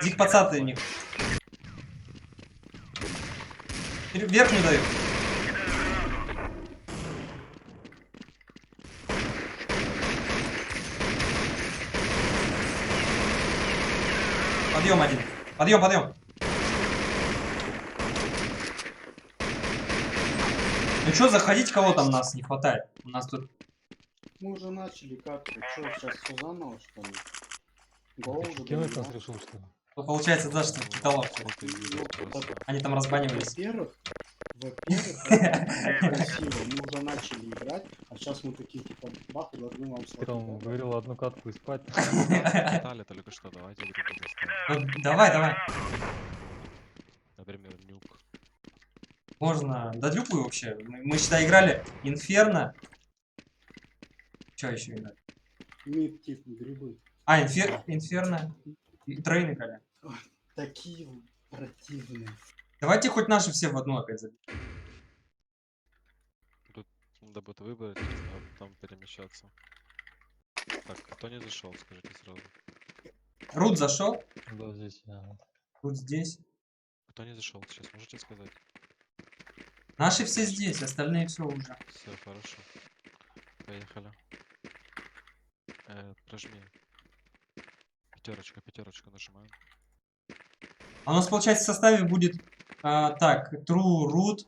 Зиг подсадный у них. Вверх не дают. Подъем один. Подъем, подъем. Ну что, заходить, кого там нас не хватает? У нас тут... Мы уже начали как-то. Что, сейчас все заново, что ли? Ты Голду что, кинуть нас решил, что ли? Ну, получается, да, что киталов. Они там разбанивались. Во-первых, это красиво, мы уже начали играть, а сейчас мы такие типа бах, и должны вам Первому говорил одну катку и спать. Читали только что, давайте грибы достанем. Ну, давай, давай. Например, нюк. Можно. Да любую вообще. Мы считай играли Инферно. Что еще играли? Мид типа грибы. А, Инферно. И Трейн играли. Ой, такие противные. Давайте хоть наши все в одну опять забьем. Тут надо будет выбрать, а потом перемещаться. Так, кто не зашел, скажите сразу. Рут зашел. Да, здесь я. Рут здесь. Кто не зашел, сейчас можете сказать? Наши все здесь, остальные все уже. Все, хорошо. Поехали. Прожми. Пятерочка, пятерочку нажимаем. А у нас, получается, в составе будет так, True, Root,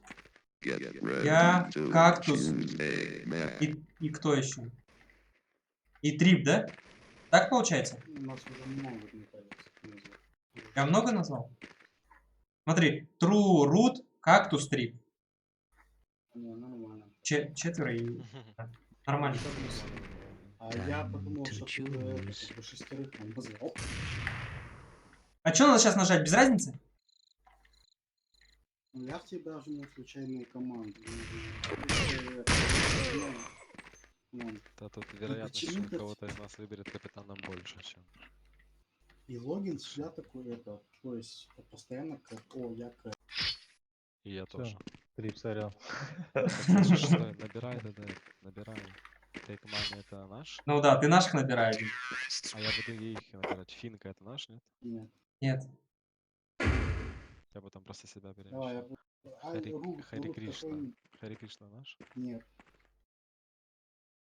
я, Кактус и кто еще? И Трип, да? Так получается? У нас уже много, мне кажется, назвать. Я много назвал? Смотри, True, Root, Кактус, Трип. Не, нормально. Четверо и... Нормально. А я подумал, что ты бы шестерых нам назвал. А что надо сейчас нажать? Без разницы? Ну, я в тебя жму случайные команды. Да тут вероятность, что почему-то кого-то из нас выберет капитаном больше, чем... И логин всегда такой, это, то есть постоянно как, о, я к... И я тоже. Трип, сорян. Набирай, да, набирай. Take money это наш? Ну да, ты наших набираешь. А я буду их набирать. Финка это наш, нет? Нет. Нет. Я бы там просто себя Давай, перемещал. Рук Хари Кришна. такой... Хари Кришна наш? Нет.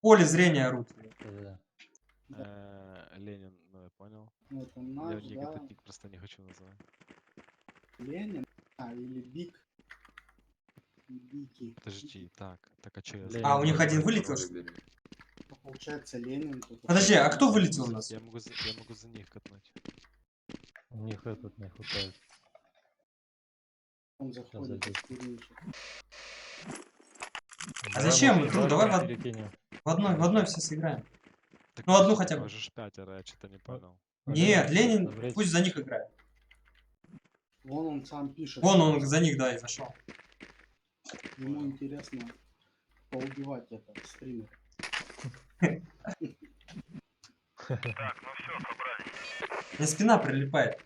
Поле зрения Рут. Ленин, ну я понял. Ну, это наш, Я да. этот ник просто не хочу называть. Ленин? Или Биг? Бики. Подожди, так а чё я Ленин. А, у них один Пароль вылетел, что ли? выбери. Ну, получается, Ленин. тут Подожди, а кто получается, вылетел у нас? Я могу за них катнуть. У них этот не хватает. Он заходит зайдет. в перенчик. А зачем? Тру, давай в перекинем. одной все сыграем. Так Ну, одну подожди, хотя бы. вас же ж 5, я что-то не понял. Нет, Ленин, Добрейте. пусть за них играет. Вон он сам пишет. Вон что он за них, да, и зашел. Ему интересно поубивать это стример. Мне спина прилипает.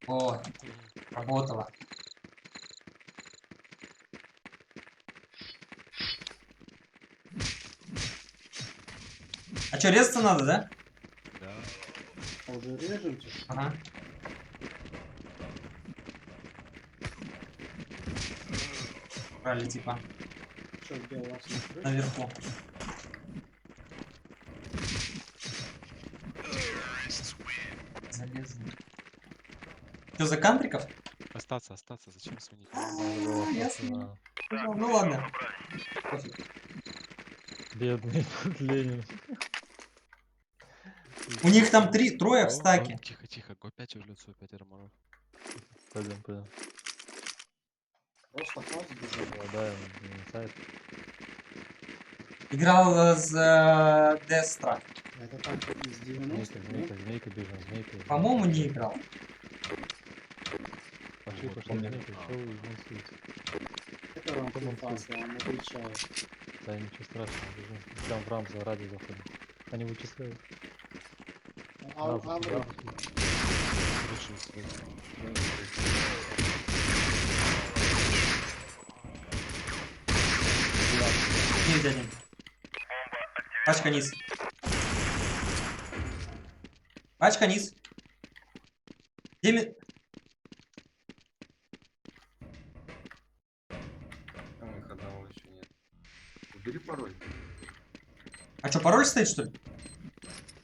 О, работало. А что, резаться надо, да? Да. А уже режемся? Ага. Брали, типа, Что, где у вас на крыше? наверху. Залезли. Что, за кантриков? Остаться, зачем свинить? Ясно. Ну ладно. Пофиг. Бедный Ленин. У них там трое в стаке. Тихо, го 5 в лицо, 5 арморов. Пойдем. Просто фаз бежит. Да, не сайт. Играл за Дестра. Это так из 90-х, да? Змейка бежим, змейка. По-моему, не играл. Пошли, змейка, что вы износите? Это рамп фаз, я вам отвечаю. Да, ничего страшного, бежим. Прям в рамп за ради заходим. Они вычисляют. Авра. Есть один. Пачка низ. Пачка низ. Там их одного еще нет. Убери пароль. А что, пароль стоит, что ли?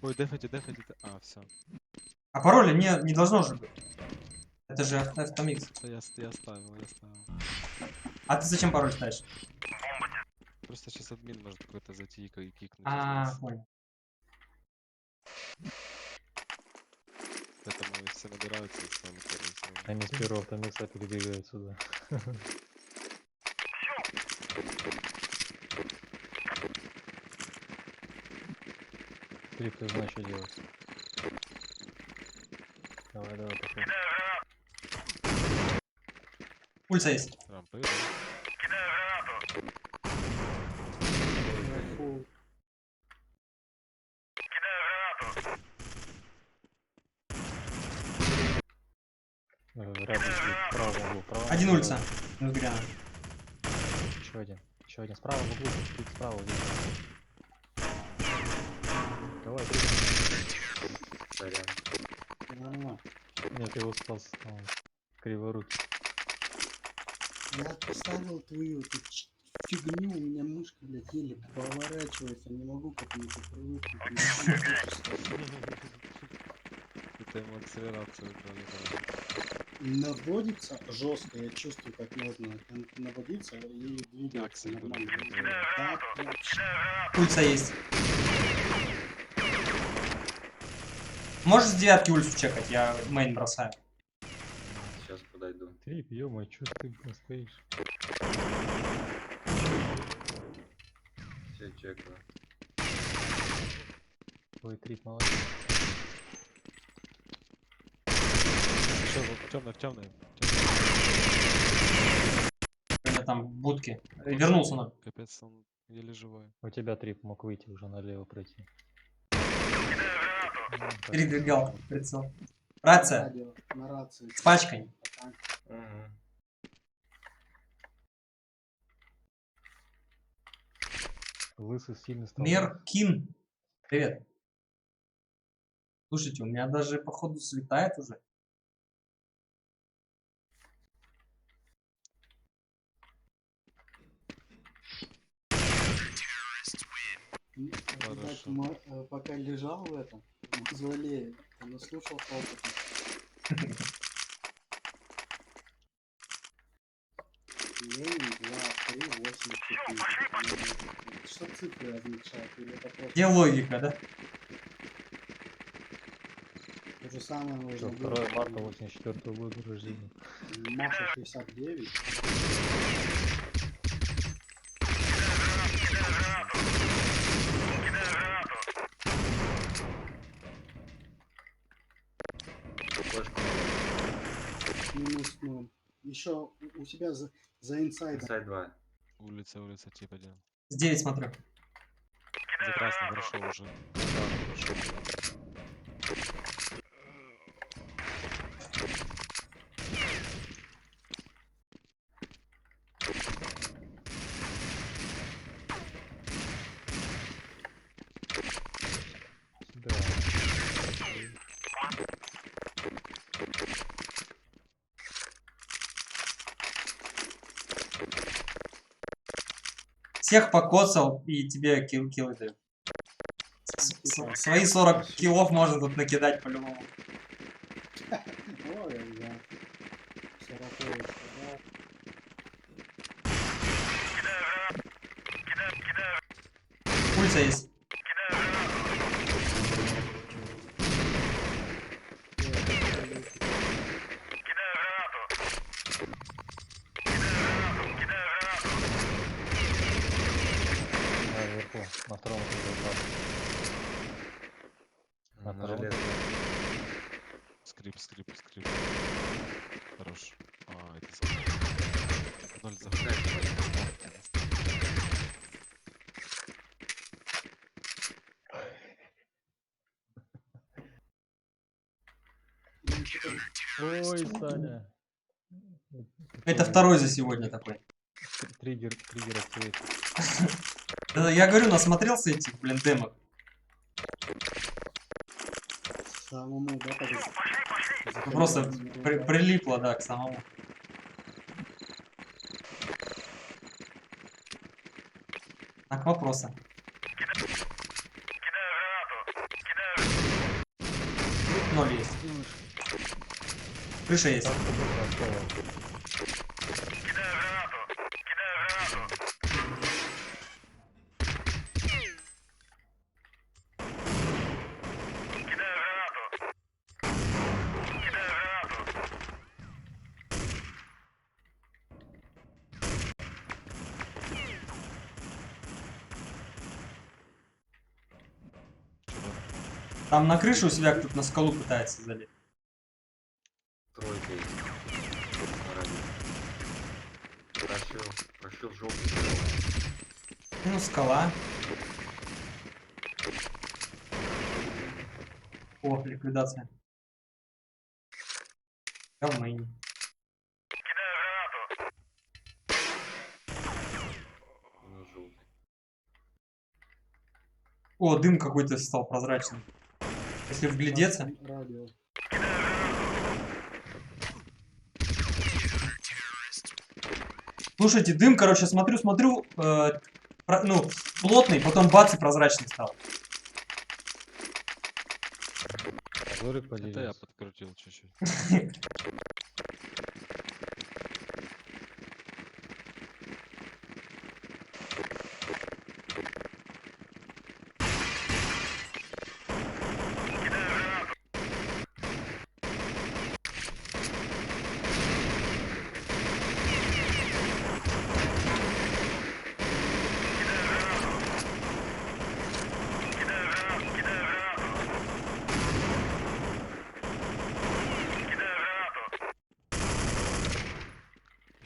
Ой, дефайте. А, все. А пароля не должно же быть. Это же автомикс. Я ставил. А ты зачем пароль ставишь? Просто сейчас админ может какой-то зайти и кикнуть. А, понял. Поэтому все набираются и ставят пароль. Они с первого автомикса перебегают сюда. Трип, ты знаешь, что делать. Давай, пошли. Пульса есть. Рампы, Рядом справа. Один улица. Минус гряна. Еще один. Справа в углу. Тут справа. Давай, Сорян. Нормально. Нет, его спас криворукий. Я поставил твою эту фигню, у меня мышка, блядь, еле поворачивается, не могу к этому привыкнуть. Это ему акселерацию дали. Наводится жестко, я чувствую, как можно наводиться и двигаться нормально. Так, вообще. Пульса есть. Можешь с 9 улицу чекать? Я мейн бросаю. Сейчас подойду. Трип, ё-моё, чё ты стоишь? Все чекаю. Ой, Трип, молодец. Темный. У меня там будки. Вернулся он. Капец, он еле живой. У тебя Трип мог выйти уже налево пройти. Передвигал прицел. Рация. На рации. С пачкой. Угу. Лысый сильный стал. Меркин. Привет. Слушайте, у меня даже походу светает уже. видать, Хорошо. пока лежал в этом, в мавзолее, он наслушался опыта. Ленин 2, 3, 8, 4. Что цифры означают? Или это просто... Где логика, да? То же самое Что, можно 2 марта было. 84 года рождения. Маша 69. Минус 0. Еще у тебя за инсайдом. Инсайд 2. Улица, типа делал. С 9 смотрю. За красный прошел уже. Красный прошел. Да. Всех покоцал и тебе киллы дают. Свои 40 киллов можно тут накидать по-любому. Ой, да. 40 сказал. Пульса есть. Наверху, на втором этаже. На втором железо. Скрип. Хорош. А, это за... 0 заходит. Ой, Саня. Это второй за сегодня такой. Триггер ответит. Да, я говорю, насмотрелся этих, блин, демок. Самому, да, Ну, просто прилипло, да, к самому. Так, вопросы. Ноль есть. Крыша есть. Там на крышу у себя кто-то на скалу пытается залезть. Тройка есть. Прошил желтый. Ну, скала. О, ликвидация. Говмейн. О, дым какой-то стал прозрачным. Если вглядеться. Радио. Слушайте, дым, короче, смотрю, ну, плотный, потом бац и прозрачный стал. Это я подкрутил чуть-чуть.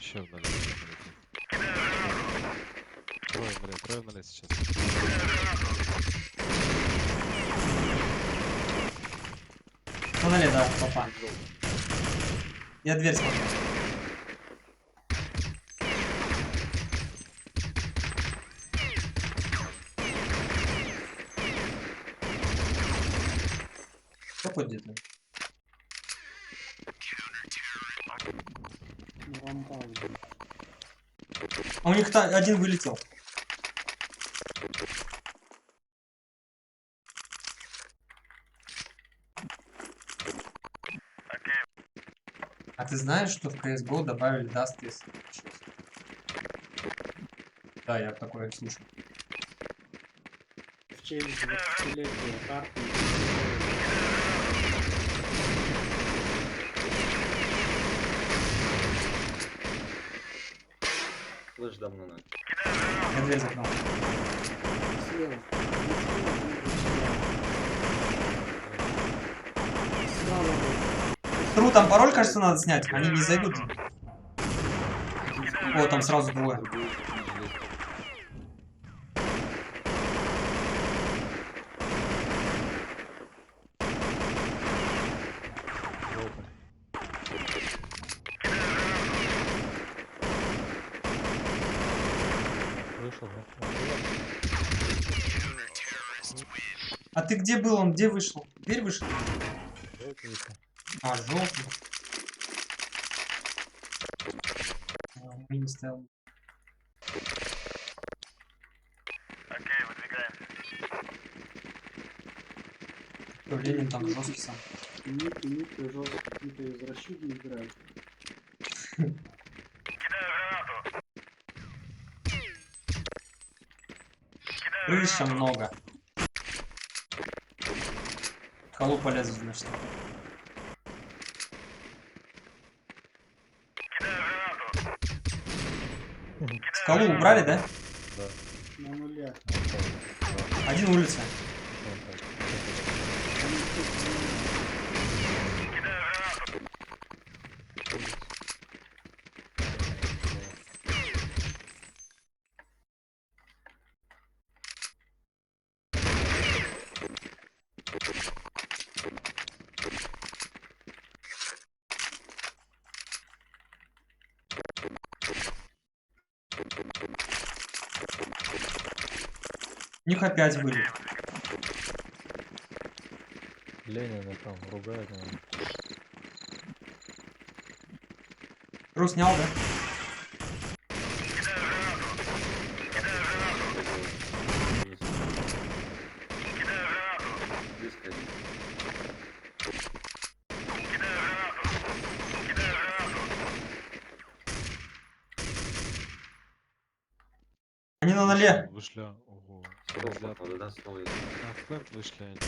Еще в налет. Трое в налет сейчас. Ну, налей, да, папа. Я дверь смотрю. Какой где-то? А у них один вылетел. А ты знаешь, что в CSGO добавили Dust из? Да, я такое слышал. В честь 20-летия карты. Флэш дам на ноль. Я дверь закрыл. Слева. Тру, там пароль, кажется, надо снять. Они не зайдут. О, там сразу двое. Вышел, да? А ты где был? Он где вышел? Дверь вышел? Желтый вышел. А, желтый. Мини стоял. Окей, выдвигаемся. Ленин там жесткий сам. Ники жестко какие-то извращуги играют. Крыша много. В халу полезу, значит. Скалу убрали, да? Да. На нуле. Один улица. У них опять были. Ленина там ругают, наверное. Ру снял, да? Они на ноле. Вышли. Ого. Стол, походу, да, стол есть. А, в плент вышли они.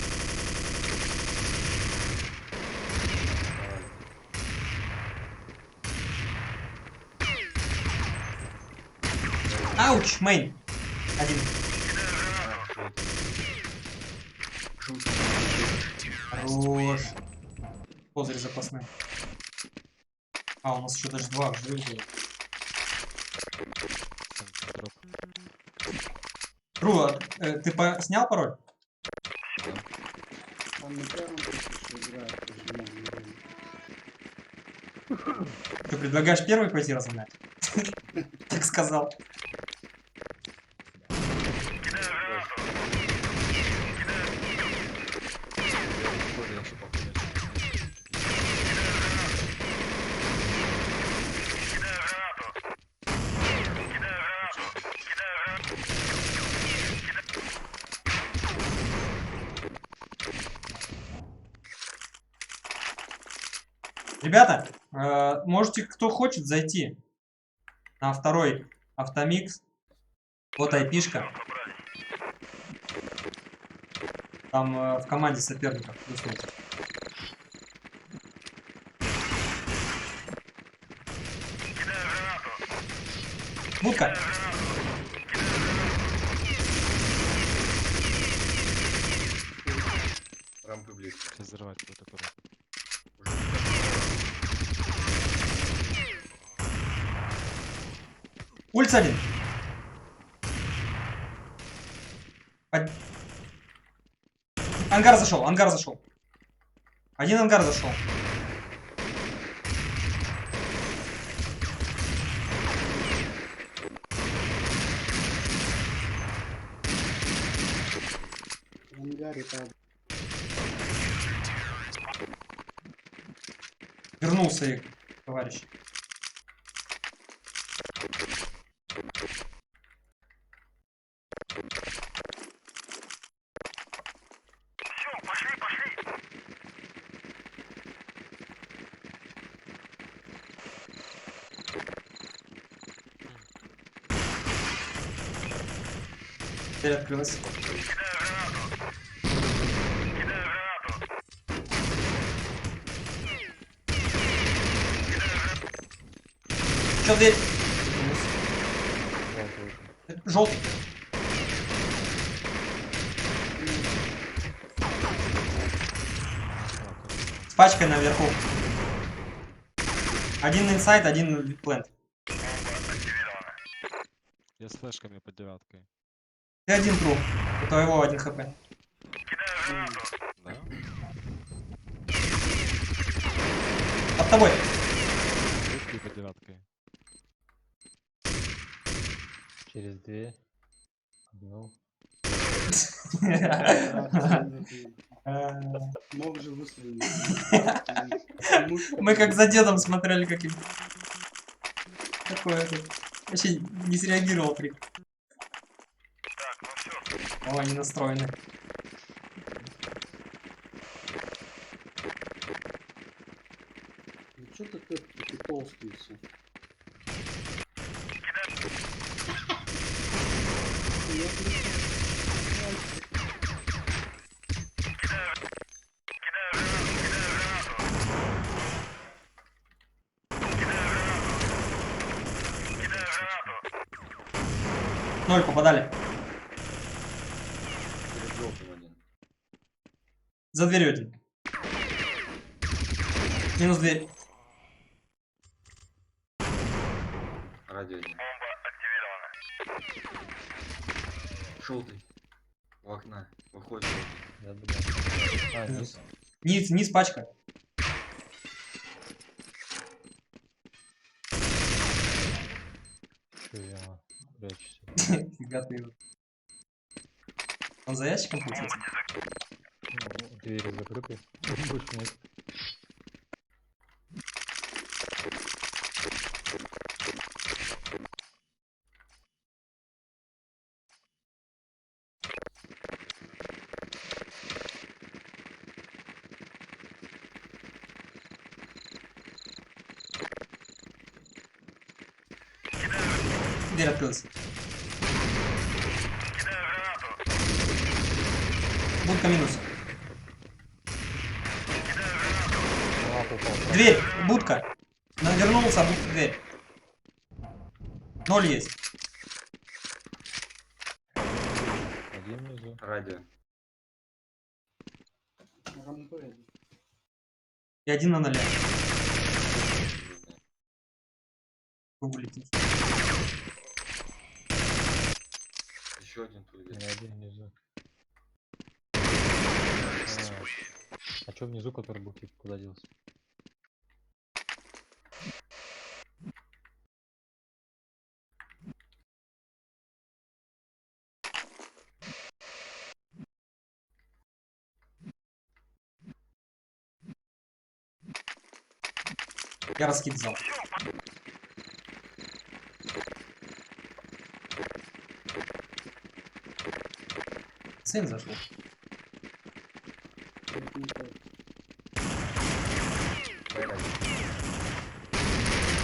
Ауч, мейн. Один. Хорош. Козырь запасной. А, у нас еще даже два живых было. Ру, снял пароль? Там на первом что играет, Ты предлагаешь первый пойти разогнать? Так сказал. Ребята, можете, кто хочет, зайти на второй автомикс. Вот айпишка. Там в команде соперников плюс-минус. Будка. Рамка близко. Сейчас взрывать будет аккуратно. Улица один. Ангар зашел, ангар зашел. Один ангар зашел. В ангаре там. Вернулся их, товарищ. Дверь открылась. Чё дверь? Желтый. С пачкой наверху. Один инсайд, один плент. Я с флешками под девяткой. Ты один труп. У твоего 1 хп. Да? Под тобой. Флешки под девяткой. Через дверь. Одну. Мог же выстрелить. Мы как за дедом смотрели, как им. Такое это. Вообще не среагировал трик. О, они настроены. Ну что ты такие толстые все? Ноль попадали. Перед желтым один. За дверью один. Минус дверь. Радио один. Желтый. У окна. Выходит желтый. Я думаю. А, низ. Низ пачка. Что я прячусь? Фига ты. Он за ящиком получился? Ну, двери закрыты. Больше нет. Дверь открылась. Будка минус. Дверь, будка. Навернулся, будка, дверь. 0 есть. Один внизу. Радио. И 1 на 0. Вылетит. Еще один тут У где-то. меня один внизу. А чё внизу, который был типа, куда делся? Я раскид взял. Сын зашел.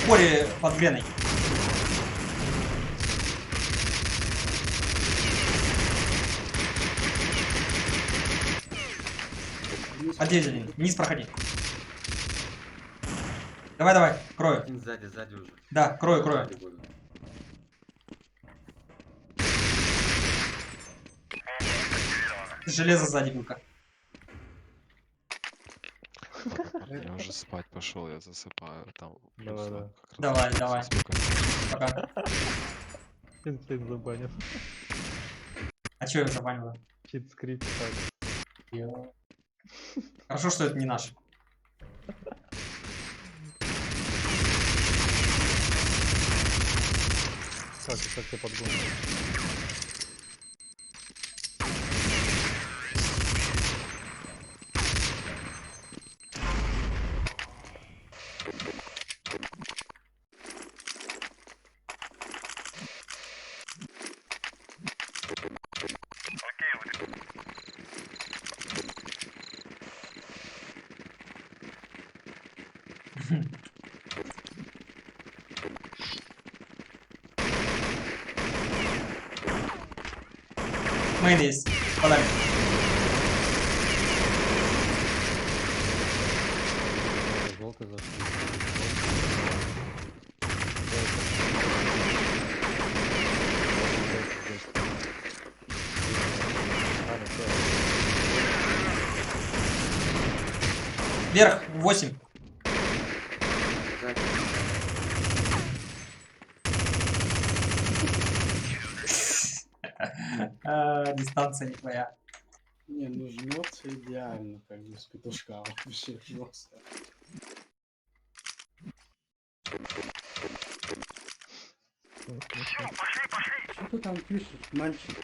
Кори под греной. Отдель один. Вниз проходи. Давай, давай, крою. Один сзади уже. Да, крою, крою. Сзади буду. Железо сзади булка. Я уже спать пошел, я засыпаю. Там Давай, плюс давай. как раз Давай, всё давай. спокойно. Пока. Инстинкт забанил. А чё я забанил? Чит скрипт. Хорошо, что это не наш. Как тебе подгон? Мейн есть. Подали. Желтый зашли. Вверх, 8. Дистанция не твоя. Не, ну жмется идеально, как бы с петушка вообще жестко. Что ты там пишешь, мальчик?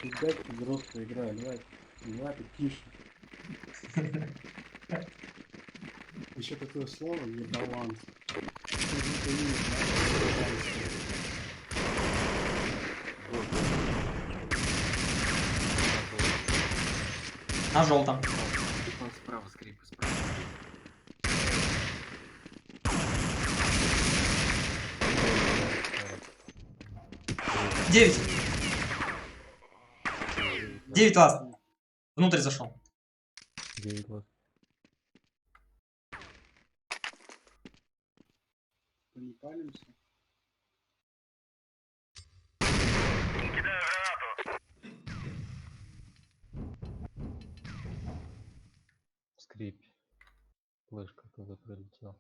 Ребятки взрослые играют, давай ты пишешь. Еще такое слово ебаланс. На желтом. Справа, скрипы, справа. 9. 9 ласт. Внутрь зашел. 9 ласт. Не палимся. Скрип. Флешка туда прилетел.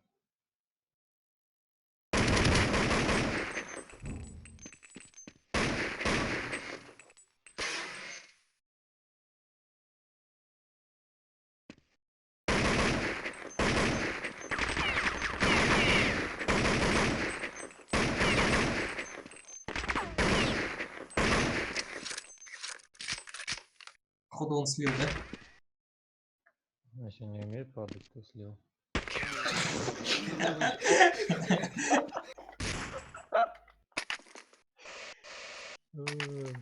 Походу он слил, да? Если не умеет падать, то слил.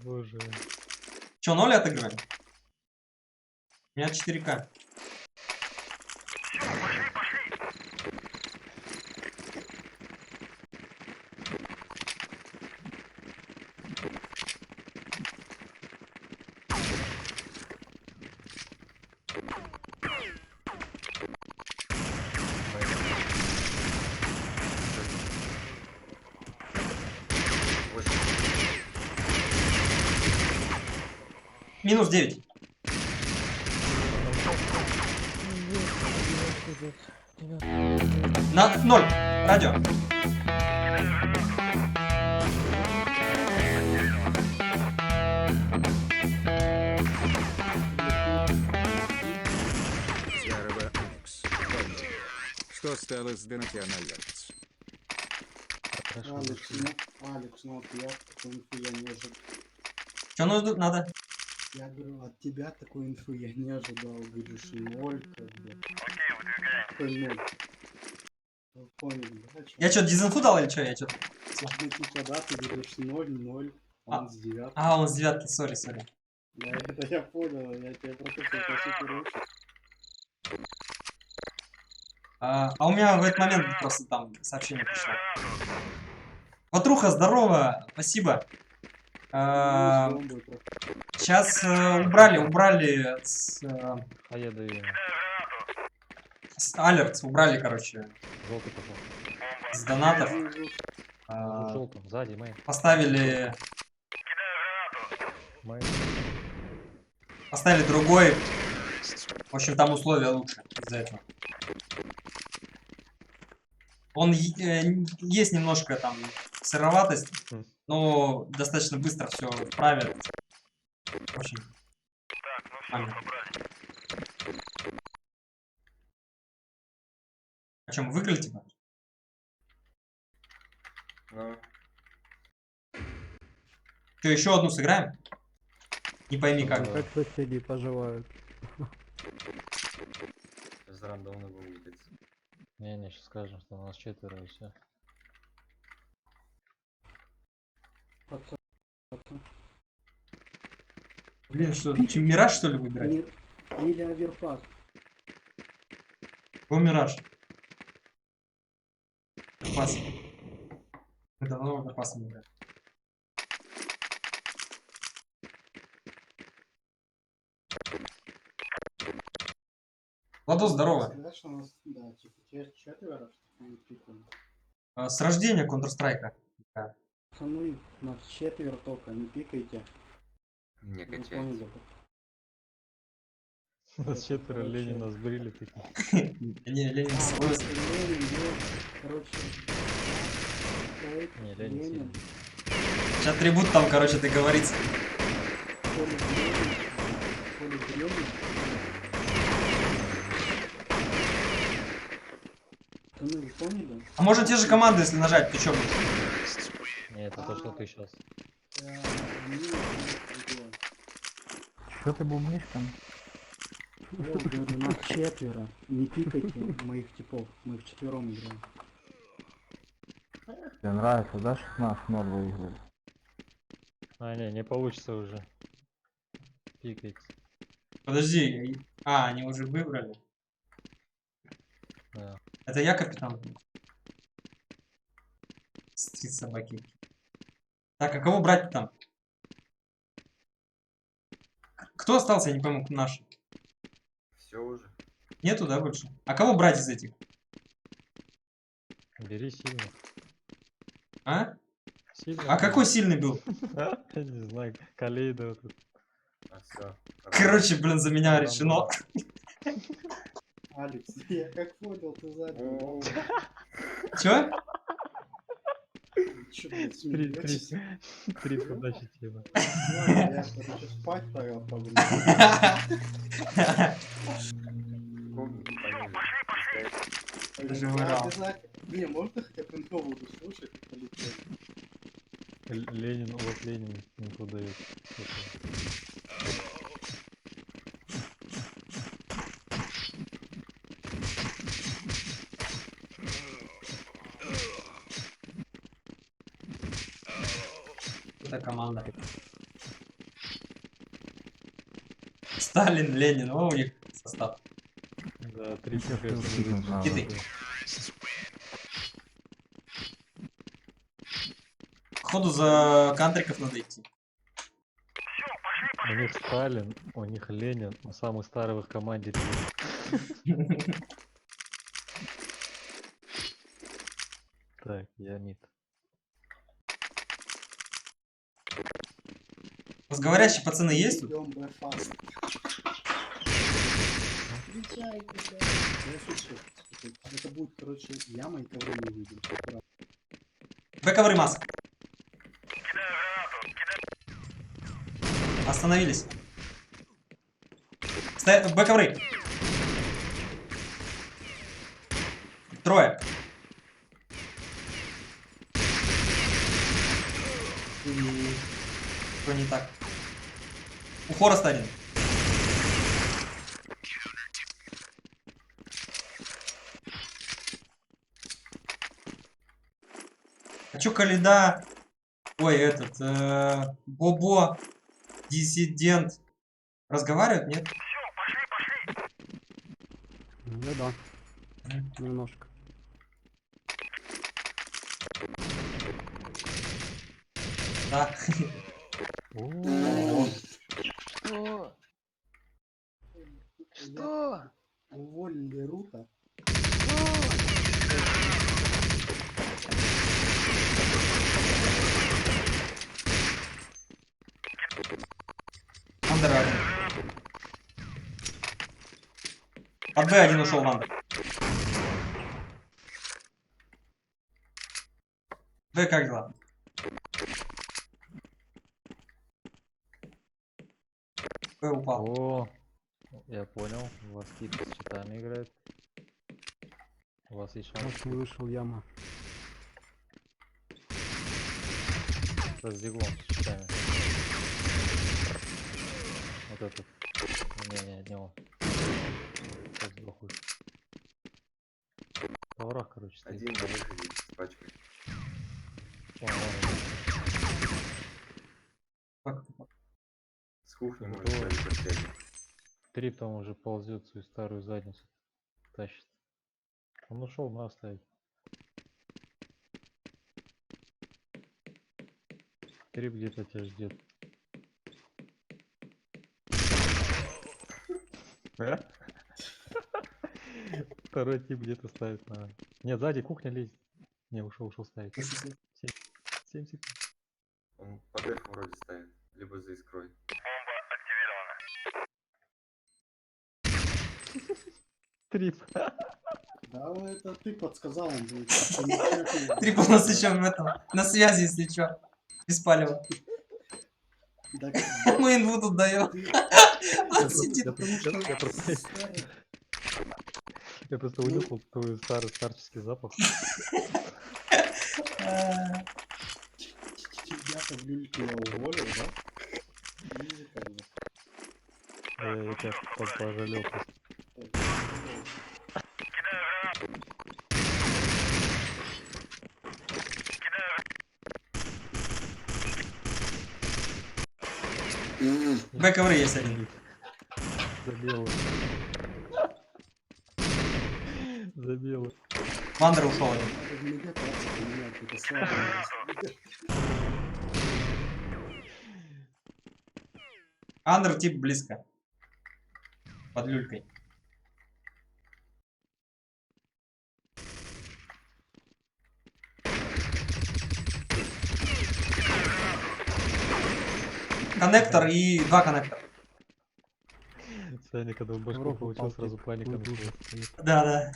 Боже. Че, 0 отыгрываем? У меня 4К. Минус 9. На 0. Радио. Что стало с Денатианалерц? Алекс, ну от я такой инфу я не ожидал. Что надо? Я говорю, от тебя такой инфу я не ожидал. Говоришь, 0, как бы. Какой 0? Понял, да? Я что, дизинфу дал или что? Я что? Ну типа, да, ты говоришь 0, 0, он с 9. А, он с 9, сори. Да, это я понял, я тебя просто хочу короче. А у меня в этот момент просто там сообщение пришло. Ватруха, здорово, спасибо. Сейчас убрали с алерт, убрали, короче. Желтый попал. С донатов. Желтым, сзади, мейн. Поставили Мейн. Поставили другой. В общем, там условия лучше из-за этого. Он есть немножко там сыроватость, но достаточно быстро все вправят. В общем. О чем, выиграли типа? Что, еще одну сыграем? Не пойми как. Как соседи поживают? Из рандомно вылетит. Не, сейчас скажем, что у нас 4 и все. Блин, что, Мираж что ли выбирать? Нет, или Аверпак. Какой Мираж? Пас. Мы давно Аверпас не играем. Владос, здорово. Сказать, что у нас, да, типа, четверо, что мы пикаем. С рождения Counter-Strike. Да. Пацаны, нас четверо только, не пикайте. Не Вы качайте. поняли? Нас четверо, Ленина сбрили такие. Не, Ленин А, свой. вот Ленин, короче. Не, Ленин сильный. Сейчас трибут там, короче, договорится. Пацаны, вы поняли? А можно те же команды, если нажать, ты чё будешь? Не, это то, что ты сейчас. Что ты бубнишь там? Вот, говорю, нас четверо. Не пикайте моих типов. Мы вчетвером играем. Тебе нравится, да, 16-0 выиграли? А, не получится уже. Пикайте. Подожди. А, они уже выбрали. Да. Это я капитан. Стрит собаки. Так, а кого брать там? Кто остался, я не пойму, наш? Все уже. Нету, да, больше? А кого брать из этих? Бери сильных. А? Сильных А бери. какой сильный был? Я не знаю, Калейда вот этот. А все. Короче, блин, за меня Там, решено. Алекс, я как понял, ты сзади. Чё? Чё, блядь, смеётесь? Три подачи тема. Ладно, я, короче, спать пора погнал. Даже Я вырал. обязательно... Не, можно хотя бы инфо буду слушать, как полетел. Ленин, вот Ленин инфу дает. Это команда. Сталин, Ленин, о, у них состав. Да, три Киты. Походу за кантриков надо идти. У них Сталин, у них Ленин, но самый старый в их команде. Так, я мид. У вас говорящие пацаны есть тут? Идём бэфаст. Встречайте, да. Я шучу. Это будет, короче, яма и ковры не видим. Бэковры масс. Остановились. Бэковры. Трое. Что не так? У Хороста один. А чё Каледа? Ой, этот, Бобо, диссидент. Разговаривают, нет? Ну да. Немножко. Да. Что? Что? Уволили Рута. Андер один. От Б один ушел в Андер. Б как дела? Б упал. О, я понял. У вас Кит с щитами играет. У вас есть шанс. не вышел яма. С диглом с щитами. Вот этот. Не, от него. Сейчас сдохнет. В ворах, короче, стоит. Один на выходе с пачкой. С кухни может быть последний. Три там уже ползет свою старую задницу. Тащит. Он ушел, на оставить. Трип где-то тебя ждет. Второй тип где-то ставит на... Нет, сзади кухня лезет. Не, ушел ставить. 7 секунд. Он по дефу вроде ставит, либо за искрой. Трип. Да, это ты подсказал, он будет. Ты не чекал. Трип у нас еще в этом, на связи, если что. Без палева. Да, Мы инву тут даем. Он сидит. Я просто унюхал твой старческий запах. Тебя-то в люльке я уволил, да? И как бы. Я тебя пожалел просто. Б-ковры есть один. Забил. Забил. Вандер ушел один. Надо в медиатации поменять, это слабо. Андер тип близко. Под люлькой. Коннектор и 2 коннектора. Саня, когда в башку получил, сразу паника началась. Да, да.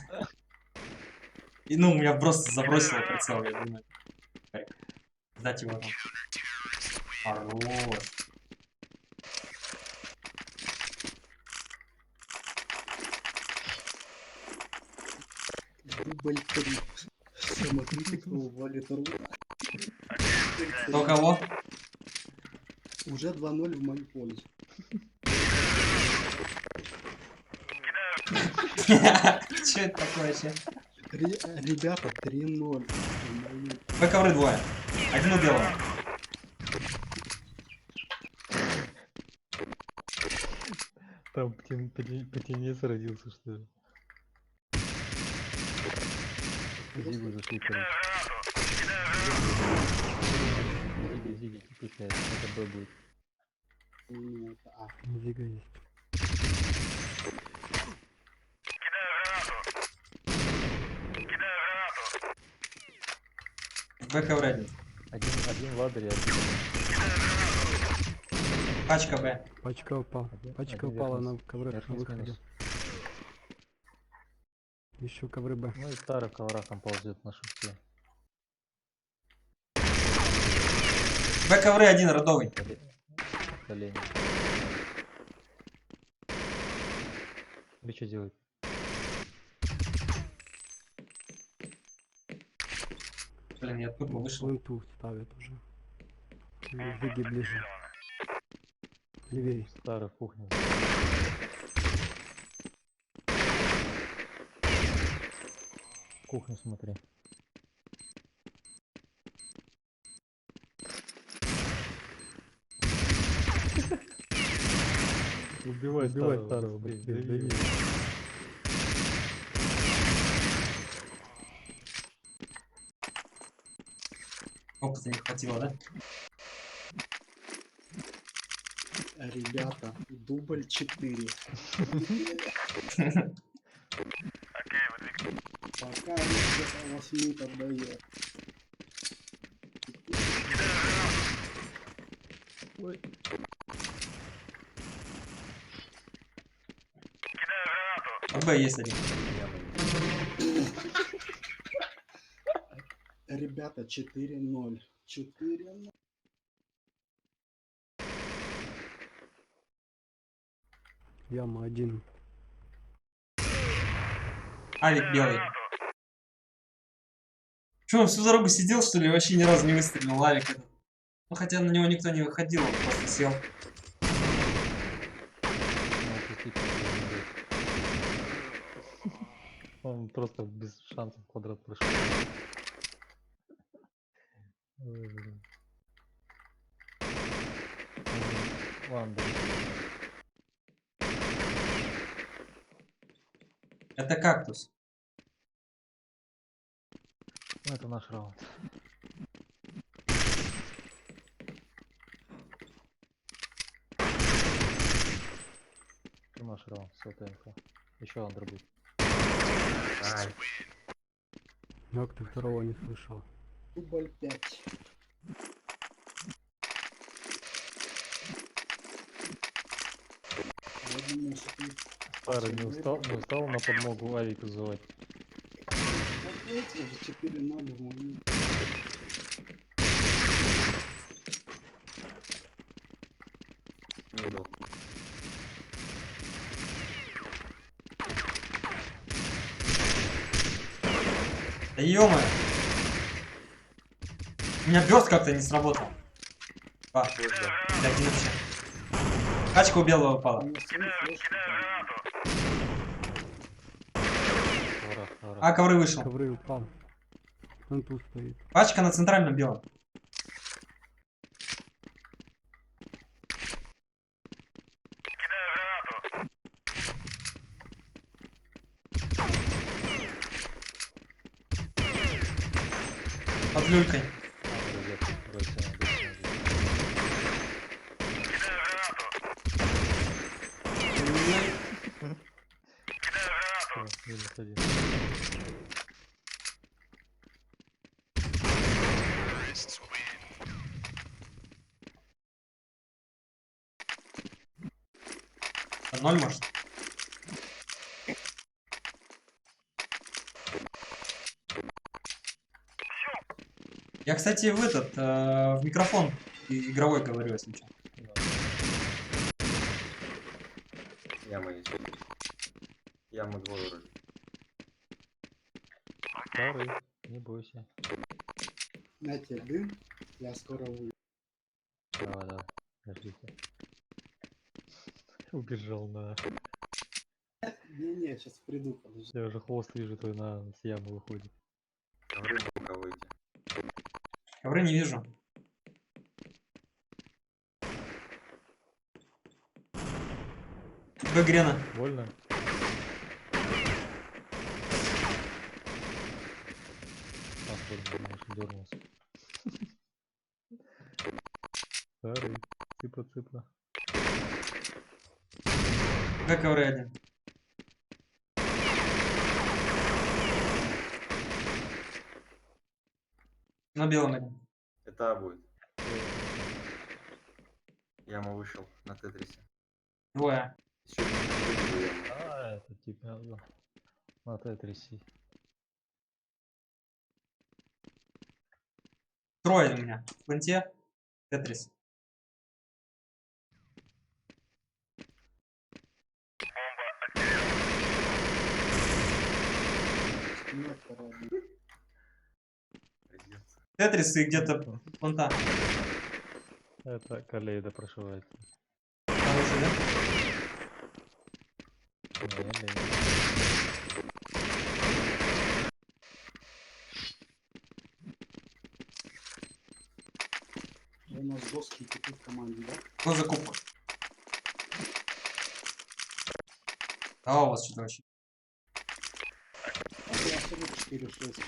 И ну, меня просто забросило прицел, я думаю. Так, сдать его там. Хорош. Дубль 3. Смотрите, кто увалит руку. Кто кого? Уже 2-0 в мою пользу. Че это такое вообще? Ребята, 3-0. Б-ковры двое. Один убил. Там птенец родился, что ли? Зигу зашли, короче. Зиги, пускай, это Б будет. Нет, а. Зига есть. Б-ковры один. Один в ладере, один. Пачка Б. Пачка упала. Пачка упала на ковры на выходе. Еще ковры Б. Ну и старый коврах там ползет на шифте. Б-ковры один родовый. Колени. Или что делать? Блин, я тут вышел. Ленту ставят уже. Зиги ближе. Левей. Старая кухня. Кухню смотри. Убивай старого, быстрее, дави. Опыта не хватило, да? Ребята, дубль 4. Пока где-то 8 отдает. Ой. Б есть один. Ребята, 4-0. 4-0. Яма 1. Авик белый. Че, он всю дорогу сидел, что ли? Вообще ни разу не выстрелил Авик этот. Ну, хотя на него никто не выходил, он просто сел. Он просто без шансов квадрат прошел. Ой, блин. Ладно. Это кактус. Ну, это наш раунд. Это наш раунд, все, ТНК. Еще андер будет. Ай. Как ты второго не слышал? Дубль 5. Я думаю, что ты Старый не устал на подмогу Авика звать. вот эти уже 4-0 в моем. Мидл. Да ё-моё. У меня бёрст как-то не сработал. А, да, один вообще. Качка у белого упала. У меня свой флеш, А, ковры вышел. Ковры упал. Он тут стоит. Пачка на центральном белом. Под люлькой. Минус один. А 0 может? Я, кстати, в микрофон игровой говорю, если что. Яма есть. Яма двое вроде. Старый, не бойся. на тебе дым, я скоро выйду. Давай, давай, подождите. Убежал на... Не-не, сейчас приду, подожди. Я уже хвост вижу, твой с ямы выходит. Ковры ну-ка выйти. Ковры не вижу. Грена. Больно? Дернулся. Старый, цыпа-цыпа. Как ковры один. На белом один. Это будет. Яма вышел на тетрисе. Двое. А, это типа на тетрисе. Трое у меня. В пленте. Тетрис. Тетрис и где-то планта. Это Калейда прошивается. Хороший, да? У нас жесткий типы в команде, да? Кто закупка? А у вас что-то вообще? Я всего 4-6.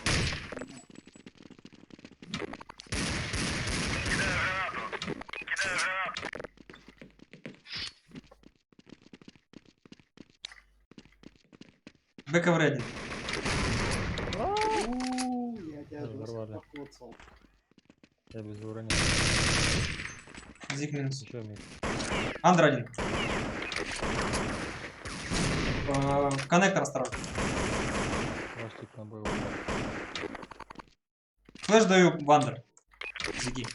Бэков реди. Я тебя жестко покоцал. Я без уровня. Зик минус. Еще минус. Андер один. Коннектор осторожно. Ваш тип на бой. Флэш даю в андер. Зиги.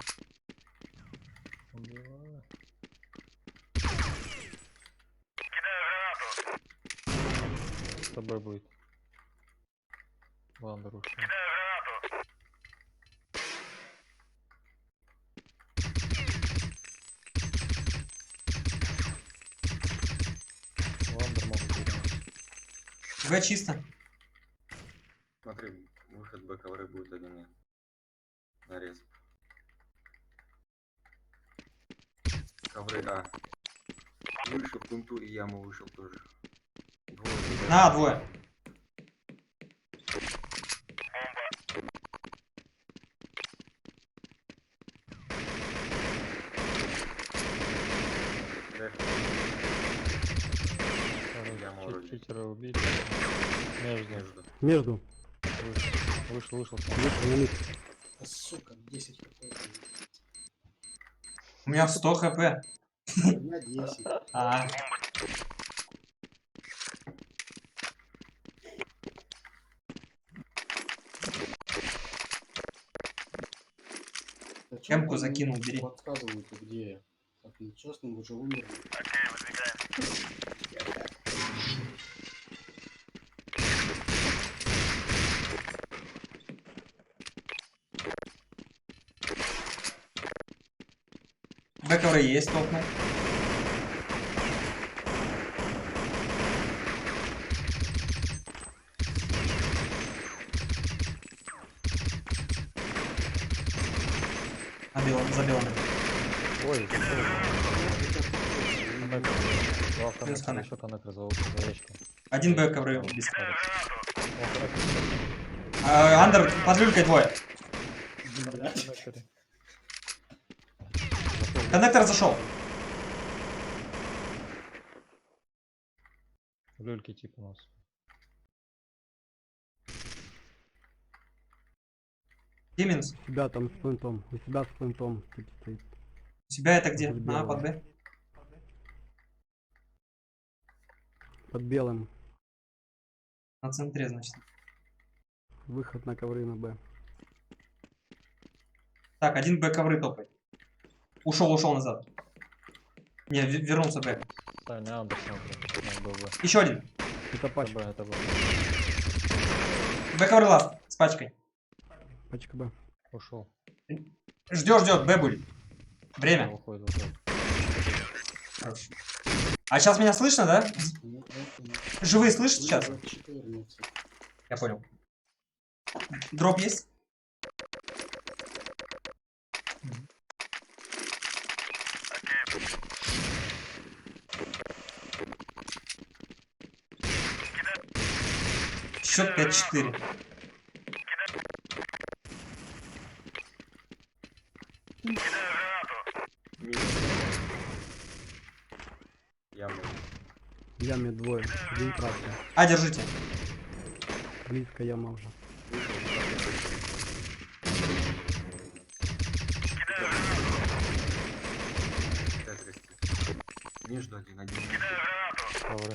С тобой будет. Вандер ушел. Вандер могут быть. В чисто. Смотри, выход Б ковры будет один нарез. Ковры А. Вышел в пункту и яму вышел тоже. Двое. На, двое. Яма вроде. Чуть Коннектора убили. Между. Между. Вышел. Вышел на мид. Да, сука, 10 хп. У меня 100 хп. У меня 10. А, Да чё Эмку вы закинул, мне бери. подсказываете, где я? Так нечестно, вы же умерли. бэковры есть, топнул. Забил. Ой, Плюс коннект. еще коннектор за ящиком. Один бэковры без. О, Андер, под люлькой двое. коннекторе. Коннектор зашел. Люльки типа у нас. Тиминс. У тебя там с плентом. У тебя с плентом тип стоит. У себя это где? Под А, белым. под Б. Под белым. На центре, значит. Выход на ковры на Б. Так, один Б ковры топает. Ушел назад. Не, вернулся Б. Таня Андерсон. Еще один. Это пачка. Это был. Б ковры ласт с пачкой. Пачка Б. Ушел. Ждет, Б будет. Время. Выходит. Хорошо. А сейчас меня слышно, да? Живые слышат сейчас? Я понял. Дроп есть? Счет 5-4. Яме двое. Один красный. А, держите. Близко яма уже. Между один. Ковры.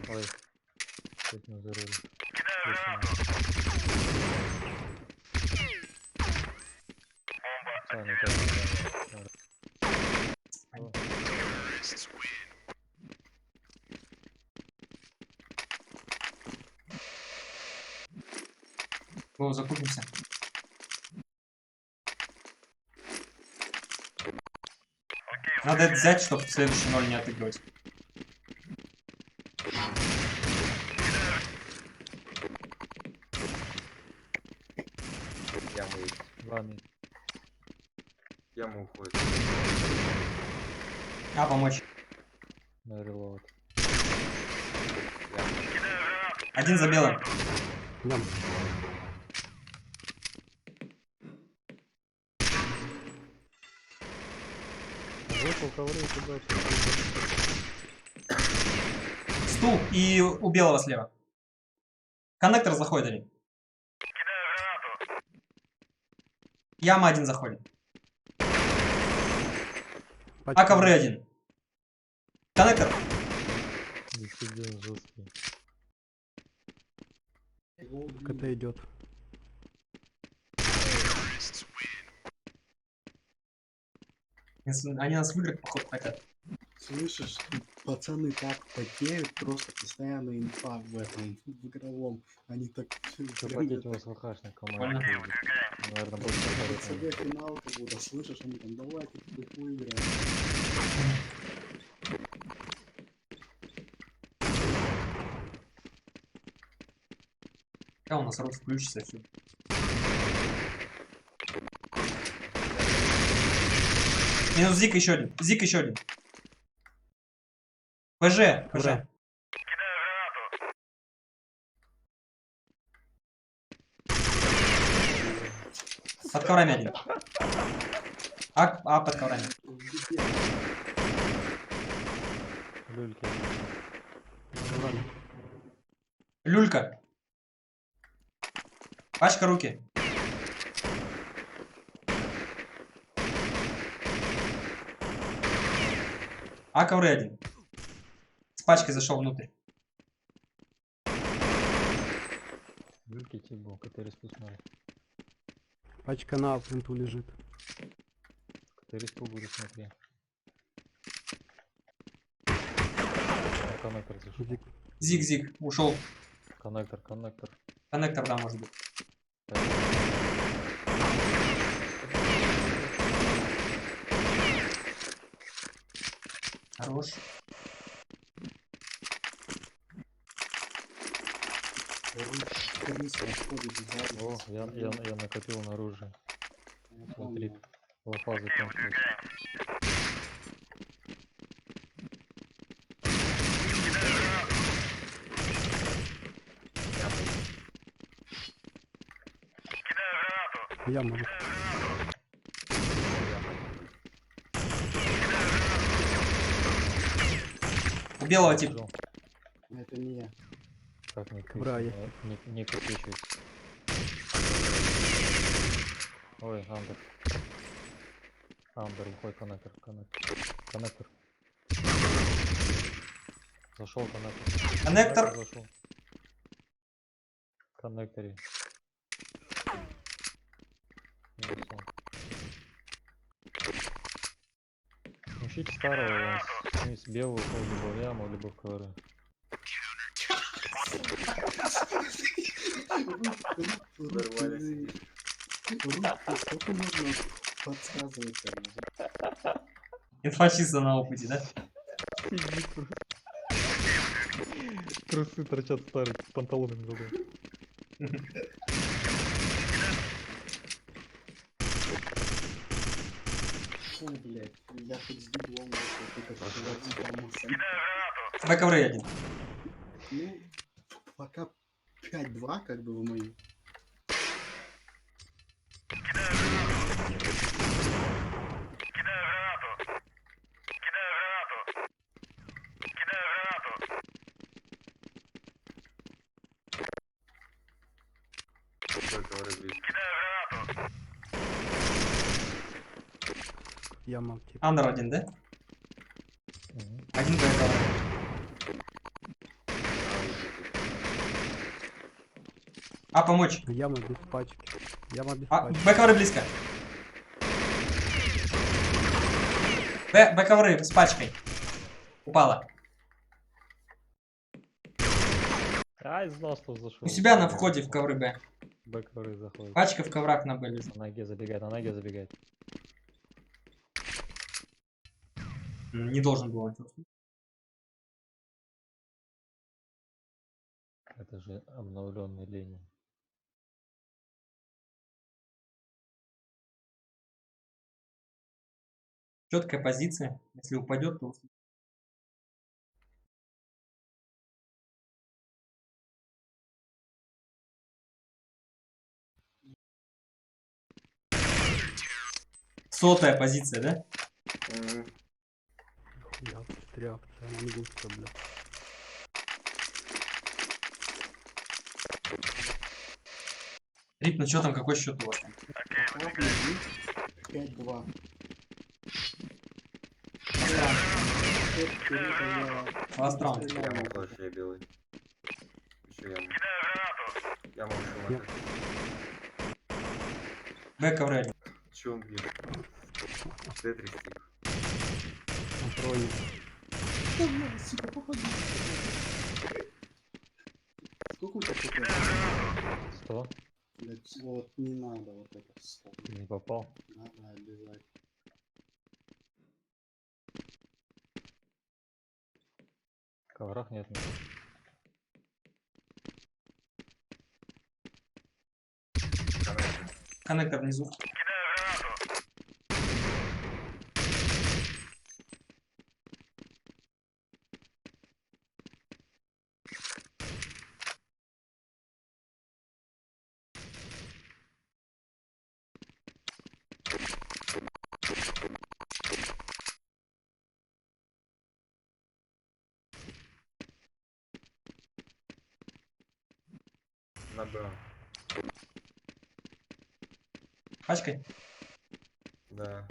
Ой. Чуть не зарыли. Саня, О, закупимся. Надо это взять, чтобы следующий 0 не отыгрывать. Яма есть. Ладно. Яма уходит. А, помочь. Релоуд. Один за белым. Нам. Вышел ковры туда. Стул и у белого слева. Коннектор заходит они. Яма один заходит. А ковры один. Коннектор. КТ идет. Они нас выиграть, походу, хотят. Слышишь, пацаны так потеют, просто постоянно инфа в этом, в игровом. Они так... Что потеть у вас ВХшник команда? Наверное, будет ЦГ финал как будто, слышишь, они там, давайте тут выиграем. А у нас рот включится и все. Минус Зик еще один. Зик еще один. ПЖ. ПЖ. Под коврами один. А под коврами. Люльки. Ладно. Люлька. Пачка, руки. А, ковры один. С пачкой зашел внутрь. Люльки тип был, который спуснули. Пачка на плинту лежит. Который стул будет смотри. Коннектор зашел. Зиг-зиг, ушел. Коннектор. Коннектор, да, может быть. Хорош. О, я накопил на оружие. Смотри, лопа закончилась. Я могу. У белого типа. Это не я. Как не Бра, я. не высвечивается. Ой, Амбер. Амбер, уходит коннектор. Зашел коннектор. Коннектор. Зашел. Коннекторе. Ищите старого, он с белого уходит либо в яму, либо в ковры. Сколько можно подсказывать? Инфа чисто на опыте, да? Трусы торчат старые, с панталонами забыл. Фу, блядь, я хоть с дипломом, это информация. Тебя ковры один. Ну, пока 5-2, как бы в моей. Я мог типа. Андер один, да? Один твоя ковры. А, помочь. Яма без пачки. Яма без А, пачки. Б ковры близко. Б ковры с пачкой. Упала. Ай, знал, что зашел. У себя на входе в ковры Б. Б ковры заходит. Пачка в коврах на Б лежит. На ноге забегает. Не должен был он. Это же обновленный Ленин. Четкая позиция. Если упадет, то сотая позиция, да? Я реакция, не густо, бля. Рип, ну что там, какой счет у вас там? 5-2. Ластраунд. Яма тоже белый. Еще яма. Яма ушел. Б ковры один. Че он бьет? Тетрис тип. Трое. Сколько у тебя такое? 100. Блядь, вот не надо вот это 100. Не попал. Надо обязательно. В коврах нет. Коннектор внизу. На Б. Пачкой. Да.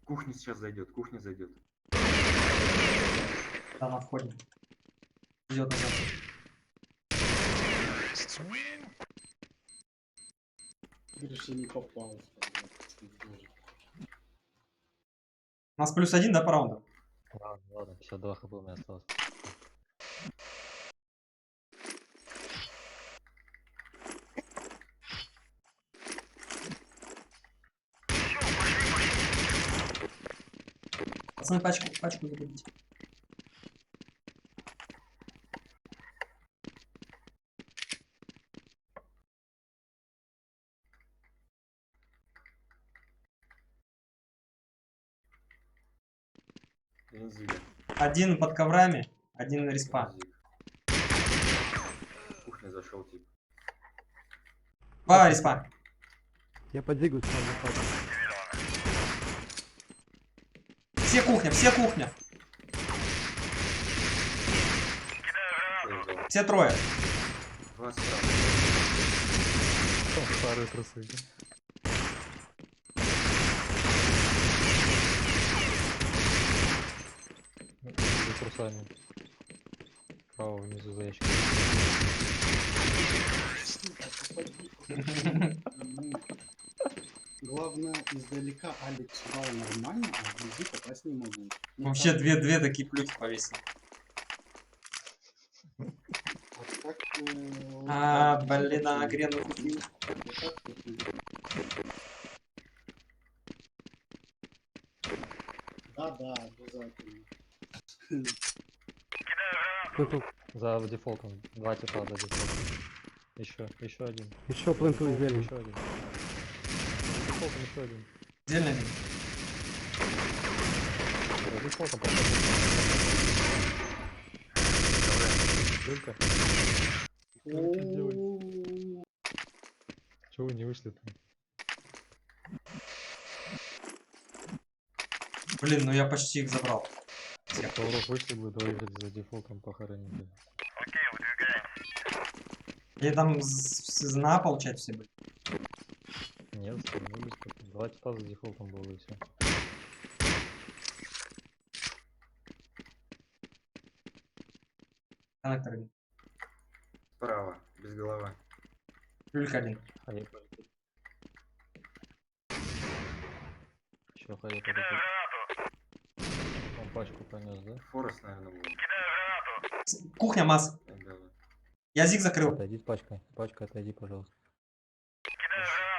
Кухня сейчас зайдет, кухня зайдет. Да, на входе. Идет назад. Говоришь, я не попал. У нас +1, да, по раунду? Ладно, ладно, 52 хп у меня осталось. Пацаны, пачку заберите. Бензин. Один под коврами, один респа. Кухня зашел тип. Два респа. Я подвигаюсь на запад. Все кухня, все кухня. Все трое. Два справа. Старые трусы. За трусами. Право внизу за ящиком. Главное, издалека Алекс дал нормально, а вблизи попасть не могу. Ну, Вообще так, две такие плюхи повесил. вот так, Блин, а грену купил. Да, обязательно. Тут За дефолтом. Два типа за дефолтом. Еще один. еще пленту зелень. Еще один. За дефолтом еще один. Отдельно один. За дефолтом Только. Чего вы не вышли-то? Блин, ну я почти их забрал. Если урок вышли бы, выиграть за дефолтом похоронили. Или там на получать все были? Нет, столкнулись только. Два типа за дефолтом было и все. Коннектор один. Справа, без головы. Люлька один. Хаек полетит. Еще хаек полетит. Он пачку понес, да? Форест, наверное, был. Кухня, масс. Я зиг закрыл. Отойди с пачкой. Пачка, отойди, пожалуйста.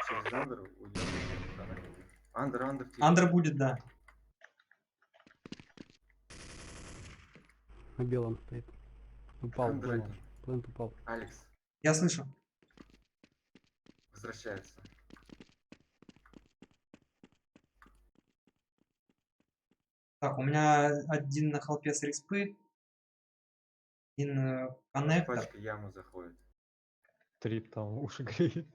Через андер уйдем. Андер. Андер будет, да. На белом стоит. Упал, Андер. плент упал. Алекс Я слышу. возвращается. Так, у меня один на холпе с респы. Один коннектор. Пачка яму заходит. Трип там уши греет.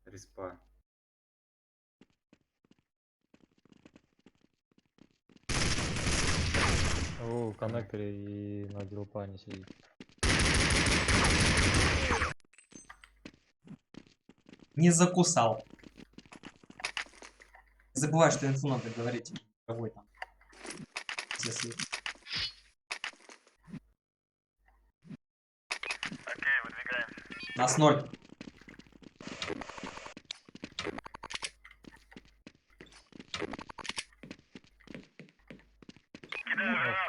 Респа. О, в коннекторе и на дилпане сидит. Не закусал. Забывай, что инфу надо говорить. Какой там. Если... Нас 0.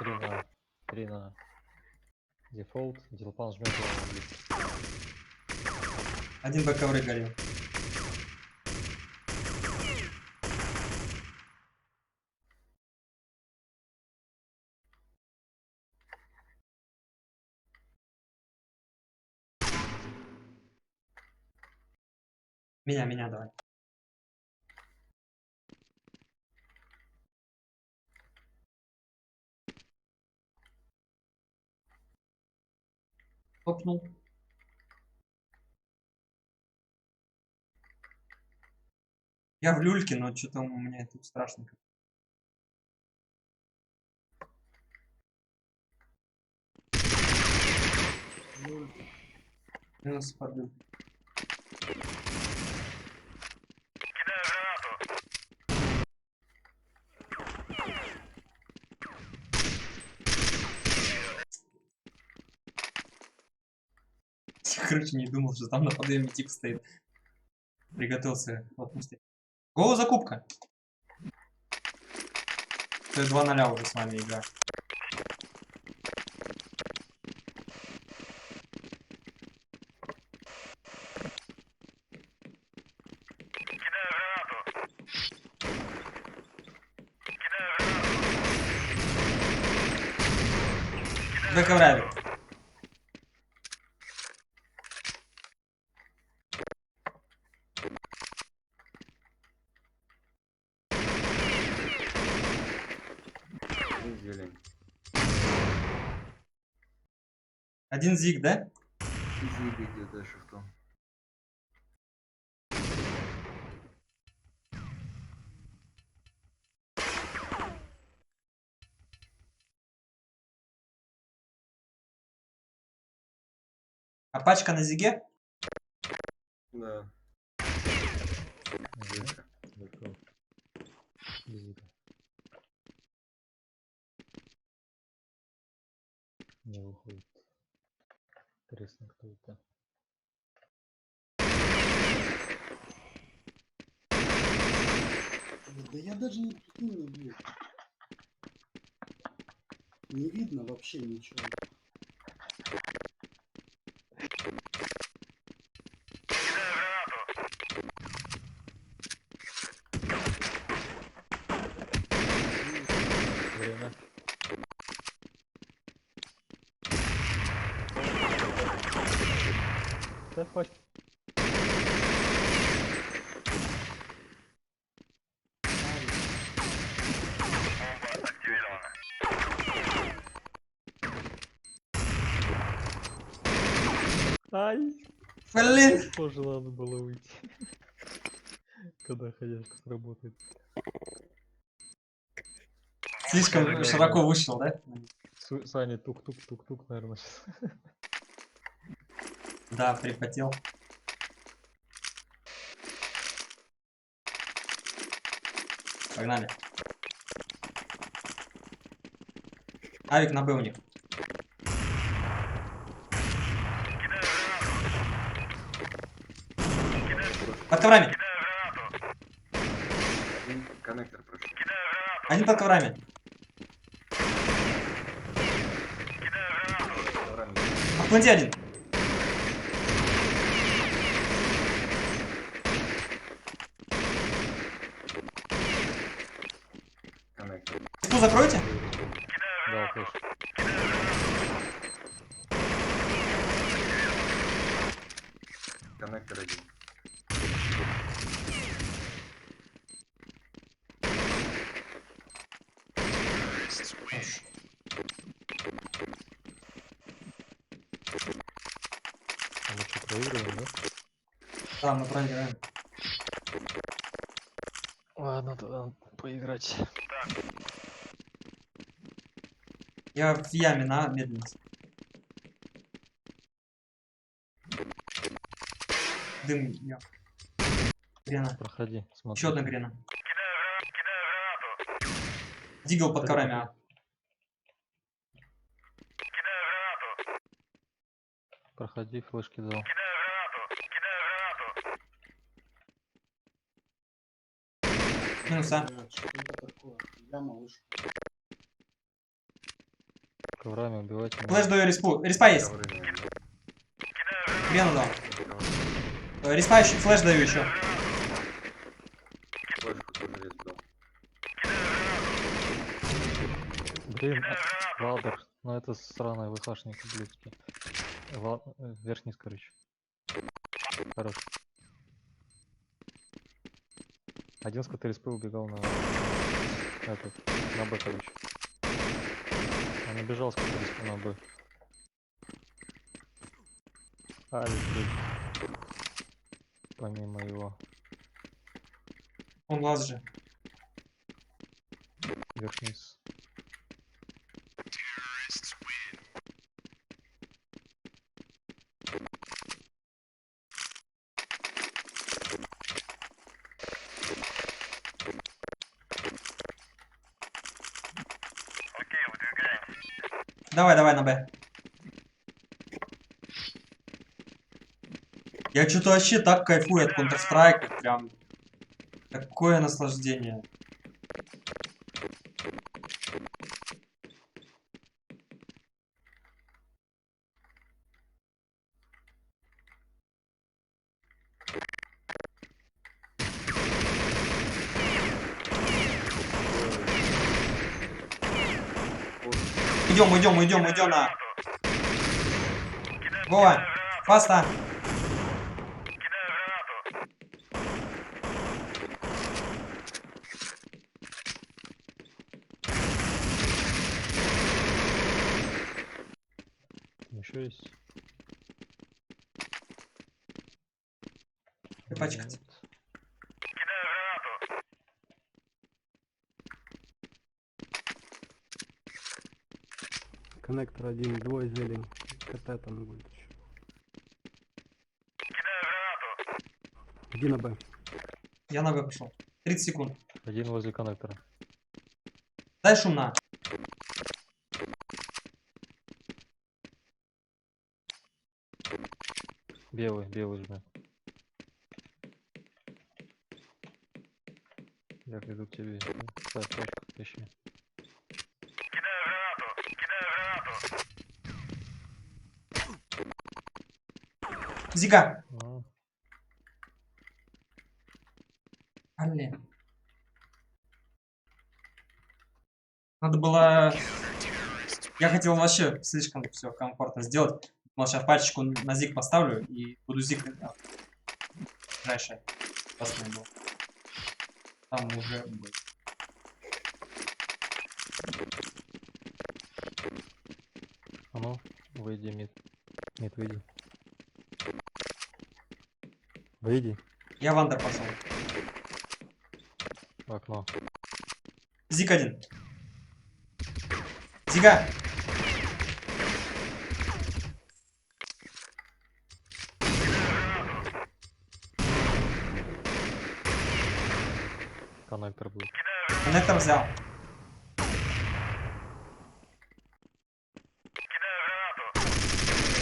Ну, 3 на дефолт. Дилпан жмет его. Один бэк ковры горел. Меня давай. Хопнул. Я в люльке, но что-то у меня тут страшно. Минус подбил. Короче, не думал, что там на подъеме тип стоит. Приготовился к отпусти. Гоу, закупка. То есть 2-0 уже с вами игра. Выковыряли. Зелень. Один зиг, да? Зиг идет дальше в том. А пачка на зиге? Да. Готов. Визита. Не выходит. Интересно, кто это. Да я даже не прикинул, блядь. Не видно вообще ничего. Время. Да хоть. Ай! Блин! Тоже надо было уйти. Когда ходяшка сработает. Слишком широко вышел, да? Саня тук-тук-тук-тук, наверное, сейчас. Да, припотел. Погнали. Авик на Б у них. Под коврами. Один коннектор прошел. Один под коврами. В планте один. Коннектор. Что, закройте? Да, слышь. Коннектор один. А мы что, проигрываем, да? Да, мы проиграем. Ладно, тогда надо поиграть. Я в яме на медленность. Дым. Я. Грена. Проходи, смотри. Еще одна грена. Дигл под коврами, а. Проходи, флешки дал. Минус, а. Блядь, что это такое? Яма вышла. Коврами убивать не Флэш надо. даю респу. Респа есть. Ковры, наверное. Грену дал. Респа еще, флэш даю еще. Флешку тоже резк дал. Блин, Валдер. Ну это сраный ВХшник, блядский. Верх-низ, короче. Хорош. Один с КТРСП убегал на этот, на Б, короче. Он убежал с КТРСП на Б. Блин. Помимо его. Он лаз же. Верх-низ. Давай, давай на Б. Я что-то вообще так кайфую от Counter-Strike, прям такое наслаждение. Идем на. Вова, паста. Еще есть. Пачкать. Коннектор 1, двое зелень. КТ там будет еще. Иди на Б. Я на Б пошел. 30 секунд. Один возле коннектора. Дай шумна. Белый жмет. Я веду к тебе. Ставь пачку, ищи. Зика. Ну, Блин. Надо было... Я хотел вообще слишком все комфортно сделать. Может, сейчас пальчику на зик поставлю и буду зик ближайшее. Посмотрим. Там уже будет. а ну, выйди, мид. Мид, выйди. Выйди. Я в андер пошел. В окно. Зик один. Зига. Коннектор будет. Коннектор взял.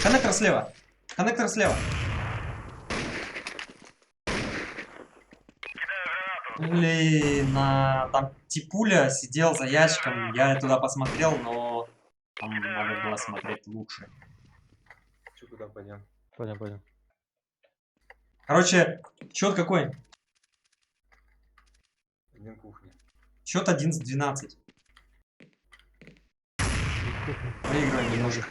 Коннектор слева. Коннектор слева. Блин, там типуля сидел за ящиком. Я туда посмотрел, но там надо было смотреть лучше. Че, куда пойдем? Пойдем. Короче, счет какой? Один кухня. Счет 11-12. Выигрываем немножко.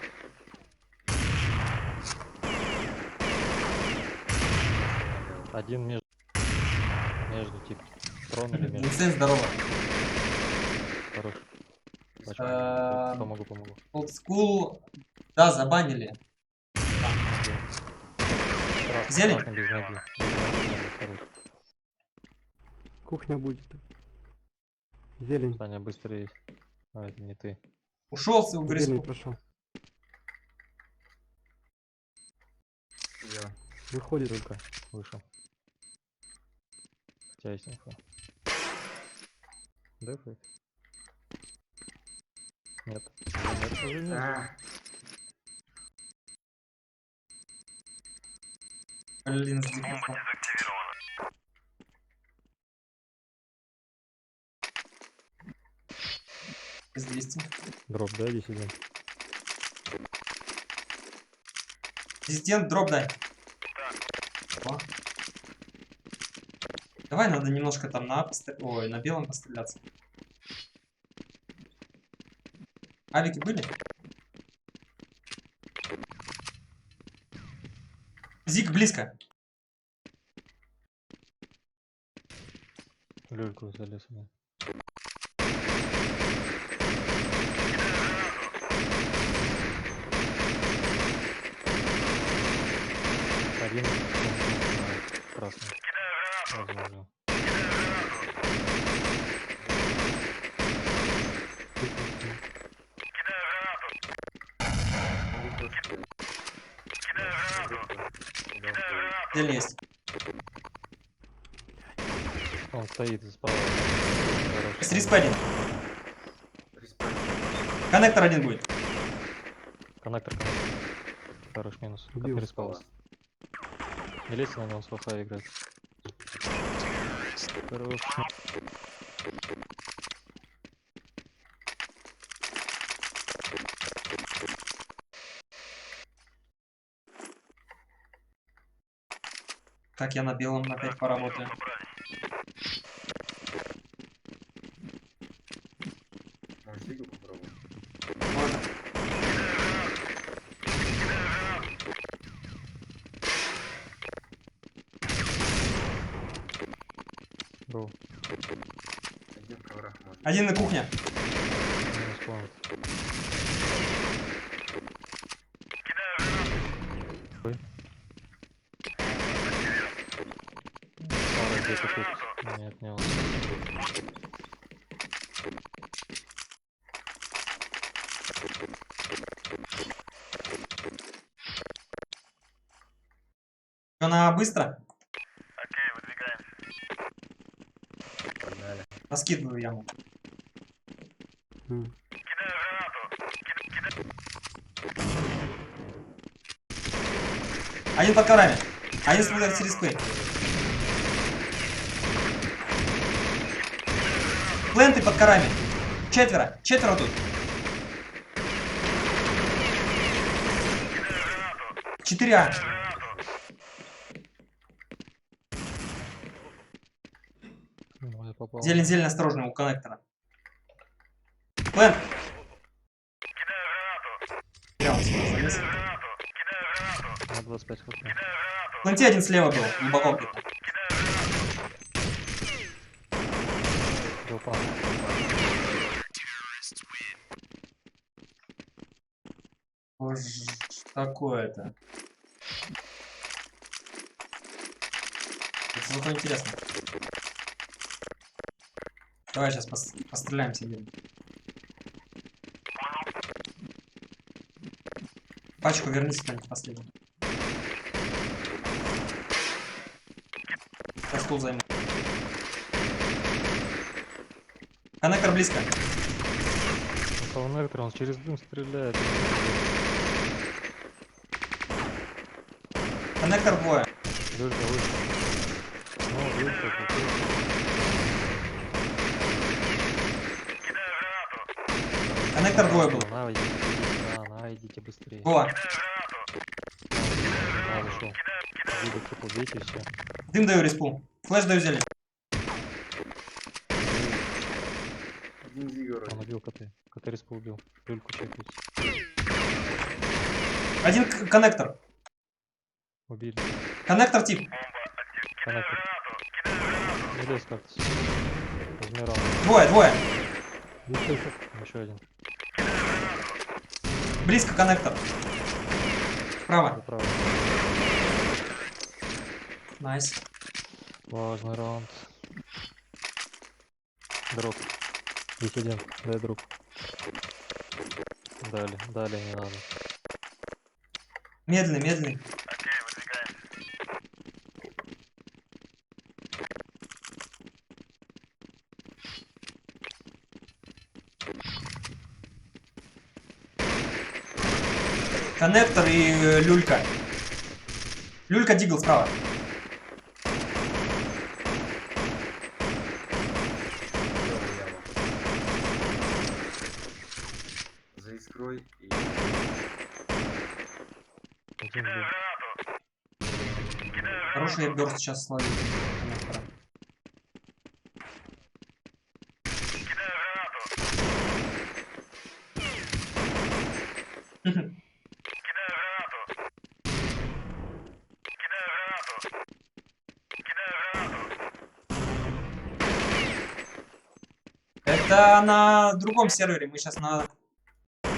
Один между тип. Трон или между? Инсейн, здорово. Хорош. Помогу. Old School, да, забанили. Зелень? Кухня будет. Зелень. Саня, быстрее. А, это не ты. Ушел с Зелень Гриску. прошел. Я. Выходит. Только вышел. Хотя есть инфа. Дефает? Нет. Нет, уже нет. Блин, сдихнул. Из 200. Дроп, да, диссидент? Диссидент, дроп дай. О. Давай, надо немножко там на Ой, на белом постреляться. Авики были? Зик близко. Люльку залез. Да. Один красный. Возможно. Дель есть. Он стоит и спал. С рисп один. Коннектор один будет. Коннектор. Хорош минус. Убил. Переспалось. Не лезьте на него, он с ВХ играет. Хорош. Так, я на белом опять поработаю. Может, Зигу попробуем? Можно. Был. Один в коврах может. Один на кухне. Минус план. Ой. Пара где-то тут. Нет, не он. Она быстро? Окей, выдвигаемся. Погнали. Раскидываю яму. Кидаю гранату. Один под коврами. Один с респы. Пленты под корами. Четверо. Четверо тут. 4А. Ну, я попал. Зелень, зелень, осторожно, у коннектора. Плент. Прямо сюда залез. На 25 хп. В пленте один слева был, глубоко где-то. Был пан. Боже, что такое-то? Это зато интересно. Давай сейчас постреляемся один. Пачку вернись кто-нибудь последний. Я стул займу. Коннектор близко. Коннектор, он через дым стреляет. Коннектор двое. Люлька вышел. Ну, люлька купил. Коннектор двое был. На, идите, на, идите быстрее. Во. На, зашел. Видите, типа, убейте все. Дым даю респу. Флэш даю зелень. Один Зига вроде. Он убил КТ. КТ респу убил. Люльку чекайте. Один коннектор. Убили. Коннектор тип. Коннектор. Не лезь как-то. Возьми раунд. Двое. Еще один. Близко коннектор. Справа. Право. Найс. Важный раунд. Дроп. Есть один. Дай дроп. Далее не надо. Медленный. Окей, выдвигаемся. Коннектор и люлька. Люлька дигл справа. За искрой и... Один убил. Хороший я бёрст сейчас словил. Коннектора. Это на другом сервере. Мы сейчас на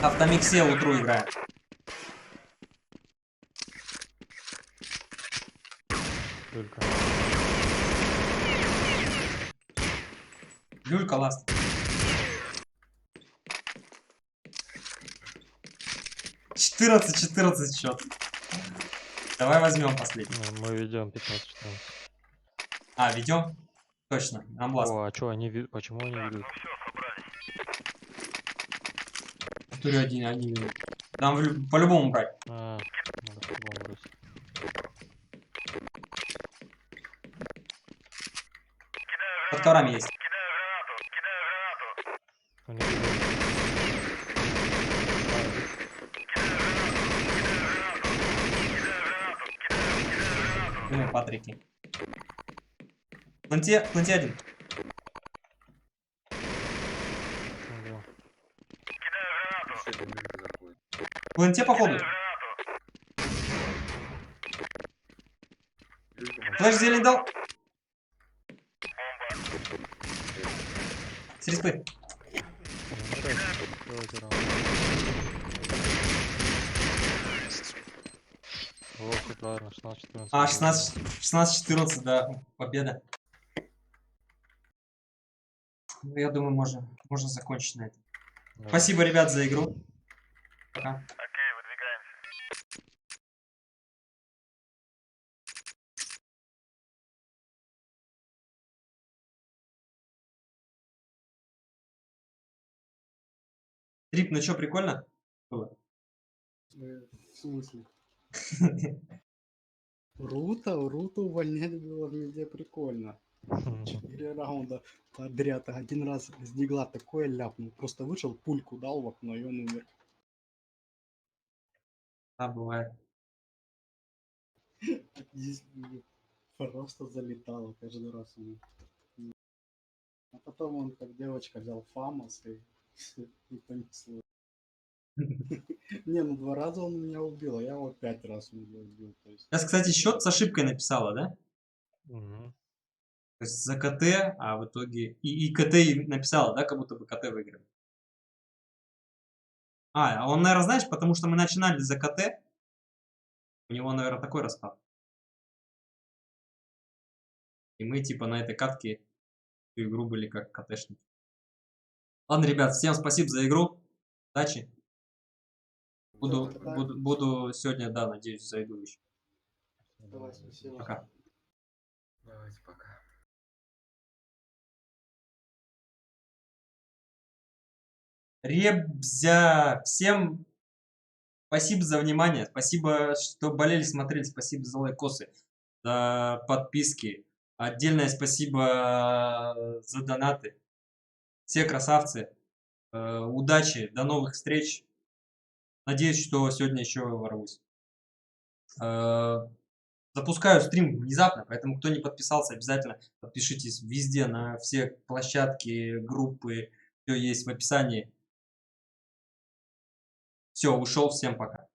автомиксе утру играем. Люлька. Люлька ласт. «14-14 счет. Давай возьмем последний. Мы ведем 15-14. А, ведем? Точно, нам ласт. О, а чё они почему они ведут? В туре один, они ведут. Там по-любому брать. А, надо по-любому бросить. Под коврами есть. У них есть. Ну, Патрики. Планте один. Ого. Планте походу. Флэш зелень дал. С респы. О, все правильно, 16-14. А, 16-14, да, победа. Ну, я думаю, можно закончить на этом. Да. Спасибо, ребят, за игру. Пока. Трип, ну чё, прикольно было? В смысле? Рута увольнять было везде прикольно. 4 раунда подряд. Один раз с дигла такое ляпнул. Просто вышел, пульку дал в окно, и он умер. Да, бывает. Здесь просто залетало каждый раз ему. А потом он, как девочка, взял фамос и понесло. Не, ну 2 раза он меня убил, а я его 5 раз убил. То есть... Сейчас, кстати, счет с ошибкой написала, да? Угу. То есть за КТ, а в итоге... И КТ и написала, да, как будто бы КТ выиграл. А он, наверное, знаешь, потому что мы начинали за КТ. У него, наверное, такой расклад. И мы, типа, на этой катке всю игру были как КТшники. Ладно, ребят, всем спасибо за игру. Удачи. Буду сегодня, да, надеюсь, зайду еще. Давай, спасибо. Пока. Давайте, пока. Ребзя, всем спасибо за внимание, спасибо, что болели, смотрели, спасибо за лайкосы, за подписки, отдельное спасибо за донаты. Все красавцы, удачи, до новых встреч. Надеюсь, что сегодня еще ворвусь. Запускаю стрим внезапно, поэтому кто не подписался, обязательно подпишитесь везде, на все площадки, группы, все есть в описании. Все, ушел, всем пока.